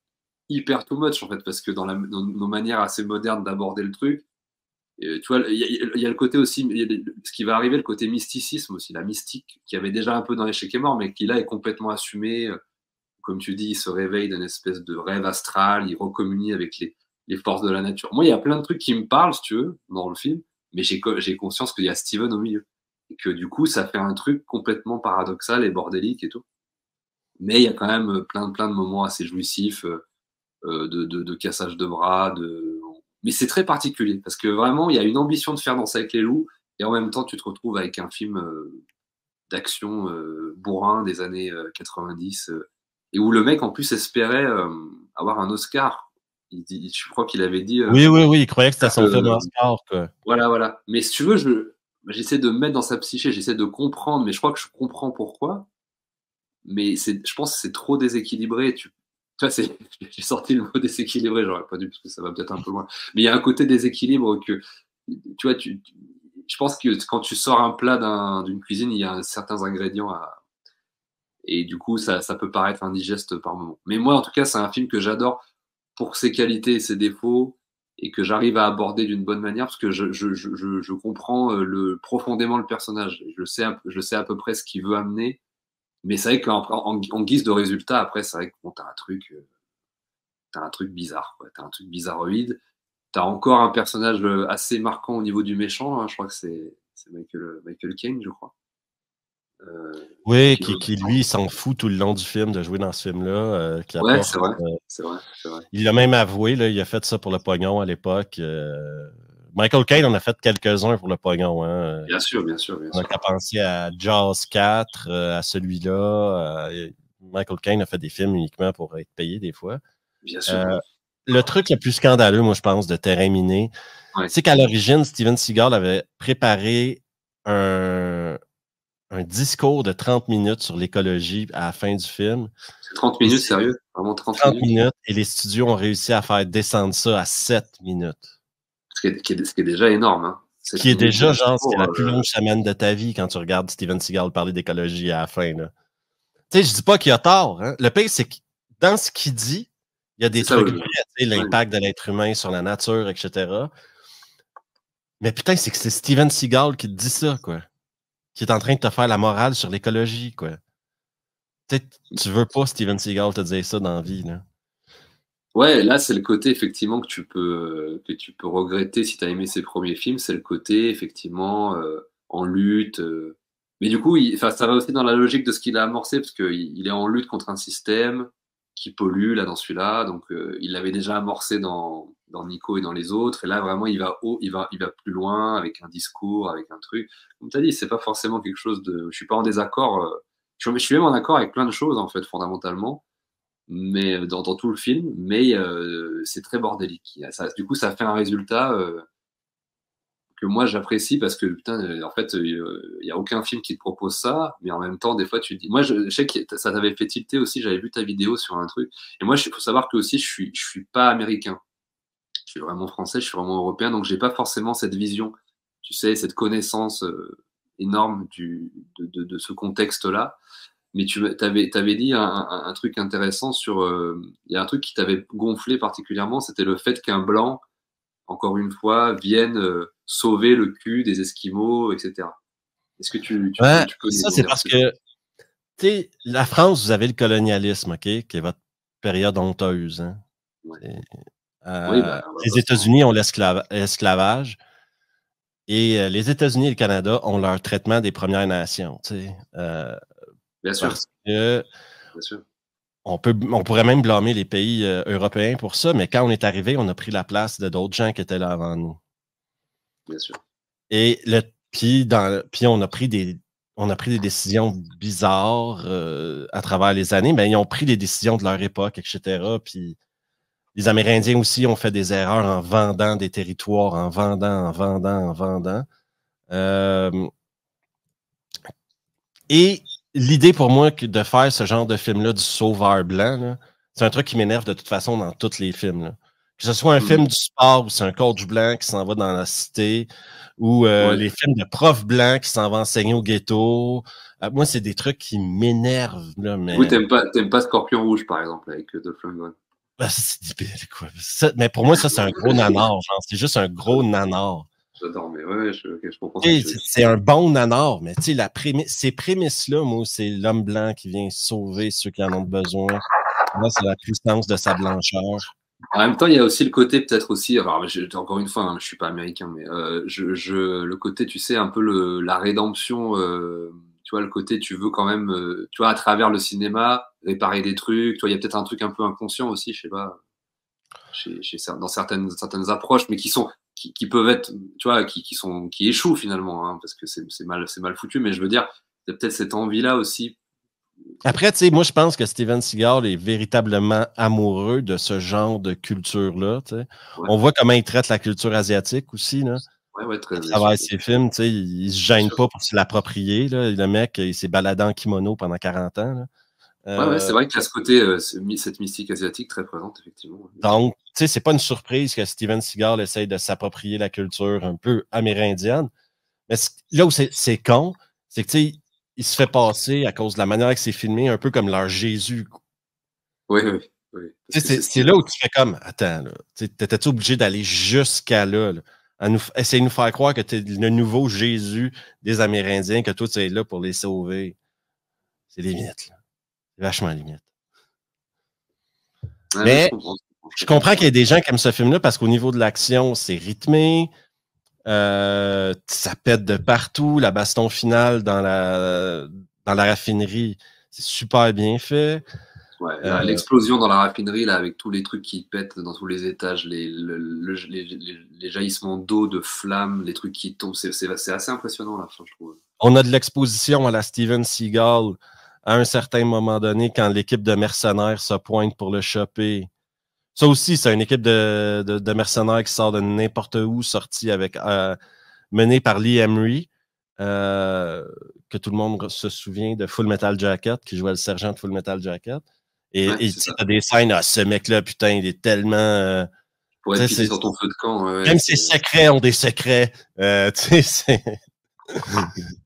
hyper too much, en fait, parce que dans nos manières assez modernes d'aborder le truc, tu vois, il y a le côté aussi, ce qui va arriver, le côté mysticisme aussi, la mystique, qui avait déjà un peu dans l'échec est mort, mais qui là est complètement assumé. Comme tu dis, il se réveille d'une espèce de rêve astral, il recommunie avec les forces de la nature. Moi, il y a plein de trucs qui me parlent, si tu veux, dans le film, mais j'ai conscience qu'il y a Steven au milieu. Et que du coup, ça fait un truc complètement paradoxal et bordélique et tout. Mais il y a quand même plein de moments assez jouissifs, de cassage de bras, mais c'est très particulier parce que vraiment, il y a une ambition de faire Danser avec les loups et en même temps, tu te retrouves avec un film d'action bourrin des années 90 et où le mec, en plus, espérait avoir un Oscar. Je crois qu'il avait dit... oui, il croyait que c'était son film Oscar, quoi. Voilà. Mais si tu veux, j'essaie de me mettre dans sa psyché, j'essaie de comprendre, mais je crois que je comprends pourquoi. Mais je pense que c'est trop déséquilibré. Tu vois, j'ai sorti le mot déséquilibré, j'aurais pas dû parce que ça va peut-être un peu loin. Mais il y a un côté déséquilibre que, tu vois, je pense que quand tu sors un plat d'une cuisine, il y a certains ingrédients et du coup, ça peut paraître indigeste par moment. Mais moi, en tout cas, c'est un film que j'adore pour ses qualités et ses défauts et que j'arrive à aborder d'une bonne manière parce que je comprends profondément le personnage. Je sais à peu près ce qu'il veut amener. Mais c'est vrai qu'en guise de résultat, après, c'est vrai que bon, t'as un truc bizarre, quoi. T'as un truc bizarroïde. T'as encore un personnage assez marquant au niveau du méchant. Hein. Je crois que c'est Michael Caine, je crois. Oui, qui lui, s'en fout tout le long du film de jouer dans ce film-là. Ouais, c'est vrai. Il l'a même avoué, là, il a fait ça pour le pognon à l'époque. Michael Caine en a fait quelques-uns pour le pognon. Hein. Bien sûr. On a qu'à penser à Jaws 4, à celui-là. Michael Caine a fait des films uniquement pour être payé des fois. Bien sûr. Le truc le plus scandaleux, moi, je pense, de Terrain miné, c'est qu'à l'origine, Steven Seagal avait préparé un discours de 30 minutes sur l'écologie à la fin du film. C'est 30 minutes, sérieux? Vraiment 30 minutes. Et les studios ont réussi à faire descendre ça à 7 minutes. Ce qui est déjà énorme. Hein. Qui est déjà, genre, c'est la plus longue semaine de ta vie quand tu regardes Steven Seagal parler d'écologie à la fin. Tu sais, je dis pas qu'il a tort. Hein. Le pire, c'est que dans ce qu'il dit, il y a des trucs vrais, l'impact de l'être humain sur la nature, etc. Mais putain, c'est que c'est Steven Seagal qui te dit ça, quoi. Qui est en train de te faire la morale sur l'écologie, quoi. Tu veux pas Steven Seagal te dire ça dans la vie, là. Ouais, là, c'est le côté, effectivement, que tu peux regretter si tu as aimé ses premiers films. C'est le côté, effectivement, en lutte. Mais du coup, ça va aussi dans la logique de ce qu'il a amorcé, parce qu'il est en lutte contre un système qui pollue, là, dans celui-là. Donc, il l'avait déjà amorcé dans Nico et dans les autres. Et là, vraiment, il va plus loin avec un discours, avec un truc. Comme tu as dit, c'est pas forcément quelque chose de... Je suis pas en désaccord. Je suis même en accord avec plein de choses, en fait, fondamentalement. Mais dans tout le film, mais c'est très bordélique. Du coup, ça fait un résultat que moi j'apprécie parce que putain, en fait, il y a aucun film qui te propose ça, mais en même temps, des fois, tu te dis, moi, je sais que ça t'avait fait tilter aussi. J'avais vu ta vidéo sur un truc, et moi, il faut savoir que aussi, je suis pas américain. suis vraiment français, je suis vraiment européen, donc j'ai pas forcément cette vision, tu sais, cette connaissance énorme de ce contexte-là. Mais t'avais dit un truc intéressant sur... Il y a un truc qui t'avait gonflé particulièrement, c'était le fait qu'un blanc, encore une fois, vienne sauver le cul des Esquimaux, etc. Est-ce que tu Ouais, peux ça, c'est parce que, tu sais, la France, vous avez le colonialisme, OK, qui est votre période honteuse. Hein? Ouais. Oui, les États-Unis ont l'esclavage et les États-Unis et le Canada ont leur traitement des Premières Nations. Tu sais, bien sûr. Parce que bien sûr. On pourrait même blâmer les pays européens pour ça, mais quand on est arrivé, on a pris la place de d'autres gens qui étaient là avant nous. Bien sûr. Et puis on a pris des décisions bizarres à travers les années, mais ils ont pris des décisions de leur époque, etc. Puis les Amérindiens aussi ont fait des erreurs en vendant des territoires, en vendant. Et l'idée pour moi de faire ce genre de film-là, du sauveur blanc, c'est un truc qui m'énerve de toute façon dans tous les films. Là. Que ce soit un film du sport où c'est un coach blanc qui s'en va dans la cité, ou les films de profs blancs qui s'en vont enseigner au ghetto. Moi, c'est des trucs qui m'énervent. Mais... Oui, t'aimes pas Scorpion Rouge, par exemple, avec Dolph Lundgren. C'est débile, quoi. Mais pour moi, ça, c'est un gros nanar. Genre, c'est juste un gros nanar. J'adore, mais ouais, je comprends. C'est un bon nanar, mais tu sais, ces prémices-là, moi, c'est l'homme blanc qui vient sauver ceux qui en ont besoin. Là, c'est la puissance de sa blancheur. En même temps, il y a aussi le côté, peut-être aussi, alors, encore une fois, hein, je suis pas américain, mais le côté, tu sais, un peu la rédemption, tu vois, le côté, tu veux quand même, tu vois, à travers le cinéma, réparer des trucs, tu vois, il y a peut-être un truc un peu inconscient aussi, je sais pas, dans certaines approches, mais qui peuvent être, tu vois, qui échouent finalement, hein, parce que c'est mal foutu, mais je veux dire, il y a peut-être cette envie-là aussi. Après, tu sais, moi, je pense que Steven Seagal est véritablement amoureux de ce genre de culture-là. Ouais. On voit comment il traite la culture asiatique aussi, là. Ouais, très bien. À travers ses films, tu sais, il se gêne pas pour se l'approprier, là. Le mec, il s'est baladé en kimono pendant 40 ans, là. Ouais, c'est vrai qu'il y a ce côté, cette mystique asiatique très présente, effectivement. Donc, tu sais, c'est pas une surprise que Steven Seagal essaye de s'approprier la culture un peu amérindienne. Mais là où c'est con, c'est que, tu sais, il se fait passer à cause de la manière que c'est filmé, un peu comme leur Jésus. Oui. C'est là où tu fais comme, attends, t'étais-tu obligé d'aller jusqu'à là, à essayer de nous faire croire que t'es le nouveau Jésus des Amérindiens, que toi, tu es là pour les sauver. C'est limite, là. C'est vachement limite. Ouais, mais je comprends qu'il y ait des gens qui aiment ce film-là parce qu'au niveau de l'action, c'est rythmé. Ça pète de partout. La baston finale dans la raffinerie, c'est super bien fait. Ouais, l'explosion dans la raffinerie, là, avec tous les trucs qui pètent dans tous les étages, les jaillissements d'eau, de flammes, les trucs qui tombent, c'est assez impressionnant, là, je trouve. On a de l'exposition à la Steven Seagal à un certain moment donné quand l'équipe de mercenaires se pointe pour le choper. Ça aussi, c'est une équipe de mercenaires qui sort de n'importe où, sortie avec menée par Lee Emery, que tout le monde se souvient de Full Metal Jacket, qui jouait le sergent de Full Metal Jacket. Et tu as des scènes, ce mec-là, putain, il est tellement... Pour être pissé sur ton feu de camp. Même ses secrets ont des secrets. Tu sais,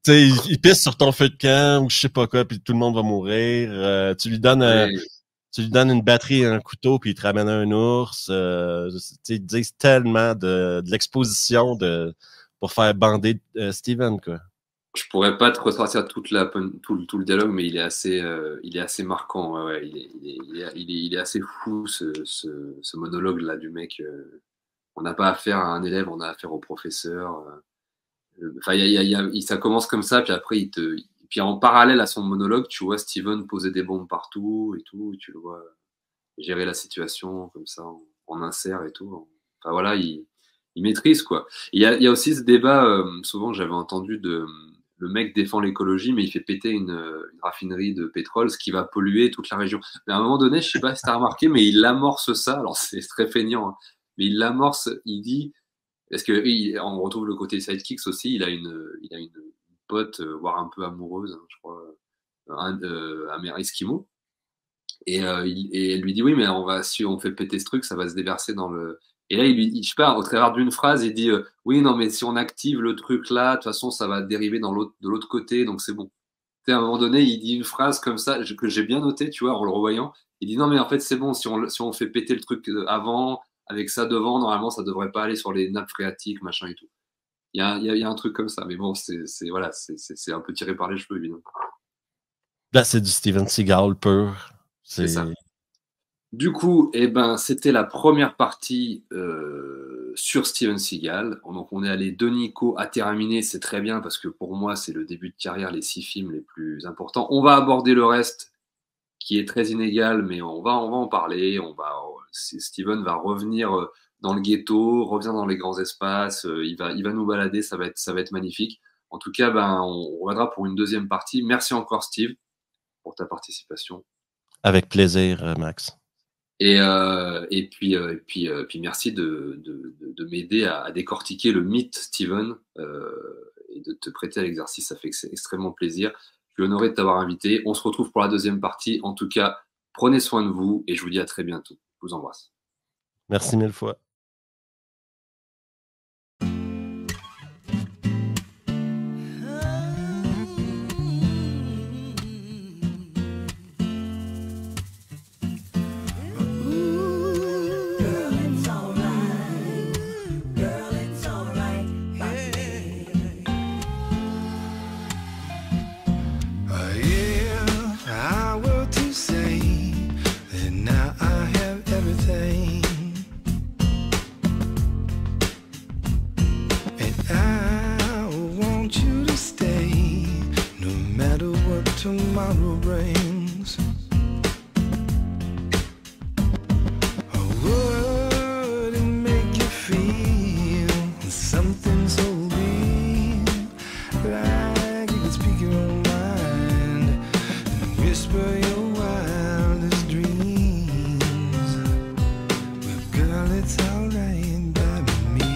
il pisse sur ton feu de camp ou je sais pas quoi, puis tout le monde va mourir. Tu lui donnes une batterie et un couteau, puis il te ramène un ours. Ils disent tellement de l'exposition pour faire bander Steven, quoi. Je pourrais pas te ressortir tout le dialogue, mais il est assez marquant. Ouais, il est assez fou, ce monologue-là du mec. On n'a pas affaire à un élève, on a affaire au professeur. Enfin, ça commence comme ça, puis après, puis en parallèle à son monologue, tu vois Steven poser des bombes partout et tout, tu le vois gérer la situation comme ça, en insert et tout. Enfin voilà, il maîtrise, quoi. Il y a aussi ce débat, souvent j'avais entendu, le mec défend l'écologie, mais il fait péter une raffinerie de pétrole, ce qui va polluer toute la région. Mais à un moment donné, je sais pas si tu as remarqué, mais il amorce ça, alors c'est très feignant, hein, mais il l'amorce, il dit, parce que on retrouve le côté sidekicks aussi, il a une pote, voire un peu amoureuse, hein, je crois, un esquimau, et elle lui dit oui, mais si on fait péter ce truc, ça va se déverser dans le... Et là, je sais pas, au travers d'une phrase, il dit oui, non, mais si on active le truc là, de toute façon, ça va dériver de l'autre côté, donc c'est bon. Tu sais, à un moment donné, il dit une phrase comme ça que j'ai bien noté, tu vois, en le revoyant. Il dit non, mais en fait, c'est bon, si on fait péter le truc avant, avec ça devant, normalement, ça devrait pas aller sur les nappes phréatiques, machin et tout. Il y a un truc comme ça, mais bon, c'est un peu tiré par les cheveux, évidemment. Là, c'est du Steven Seagal pur. C'est ça. Du coup, c'était la première partie sur Steven Seagal. Donc, on est allé de Nico à terminer, c'est très bien parce que pour moi, c'est le début de carrière, les 6 films les plus importants. On va aborder le reste qui est très inégal, mais on va en parler. Steven va revenir dans le ghetto, revient dans les grands espaces, il va nous balader, ça va être magnifique. En tout cas, on reviendra pour une deuxième partie. Merci encore, Steve, pour ta participation. Avec plaisir, Max. Et puis merci de m'aider à décortiquer le mythe Steven et de te prêter à l'exercice. Ça fait extrêmement plaisir. Je suis honoré de t'avoir invité. On se retrouve pour la deuxième partie. En tout cas, prenez soin de vous et je vous dis à très bientôt. Je vous embrasse. Merci 1000 fois. Tomorrow brings would it make you feel something so real, like you could speak your own mind and whisper your wildest dreams? Well, girl, it's alright by me.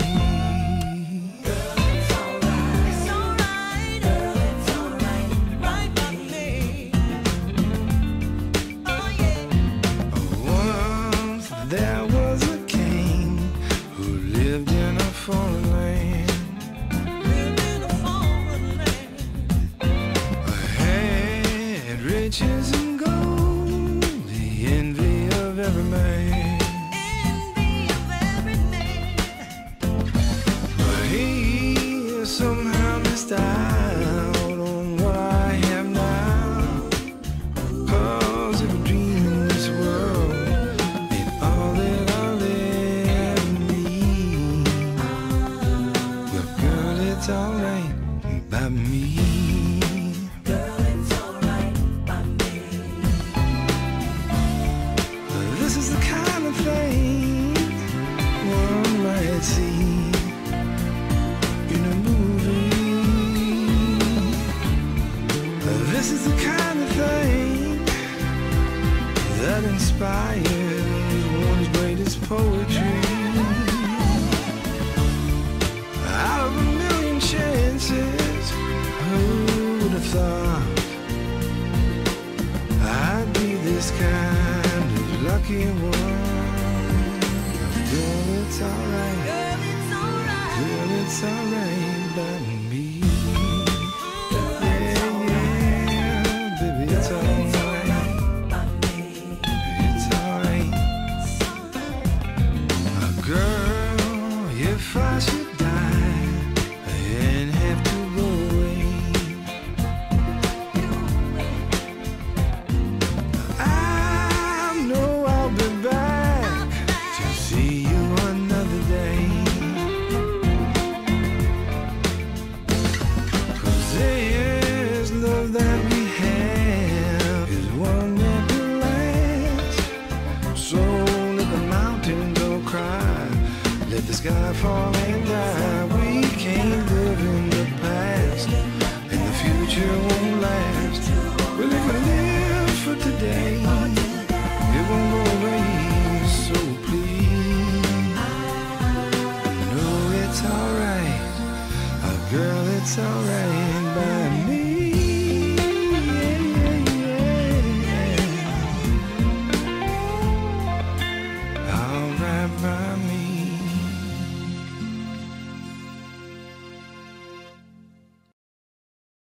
There was a king who lived in a foreign land. Had riches and gold, the envy of every man. But he somehow missed out on what I have now. 'Cause if a dream in this world all that I'll ever need, well, girl, it's alright by me. Girl, it's alright by me. This is the kind of thing one might see in a movie. This is the kind of thing that inspires one's greatest poetry. Out of a million chances, who would have thought I'd be this kind of lucky one? Girl, it's alright. Girl, it's alright by me. Yeah, yeah, baby, it's alright. Girl, if I should die and have to go away, I know I'll be back to see you another day. 'Cause this love that we have is one that will last. So let the mountains all cry, let the sky fall and die. We can't live in the past, and the future won't last. Well, if we live for today, it won't go away. So please, know it's alright, girl, it's alright.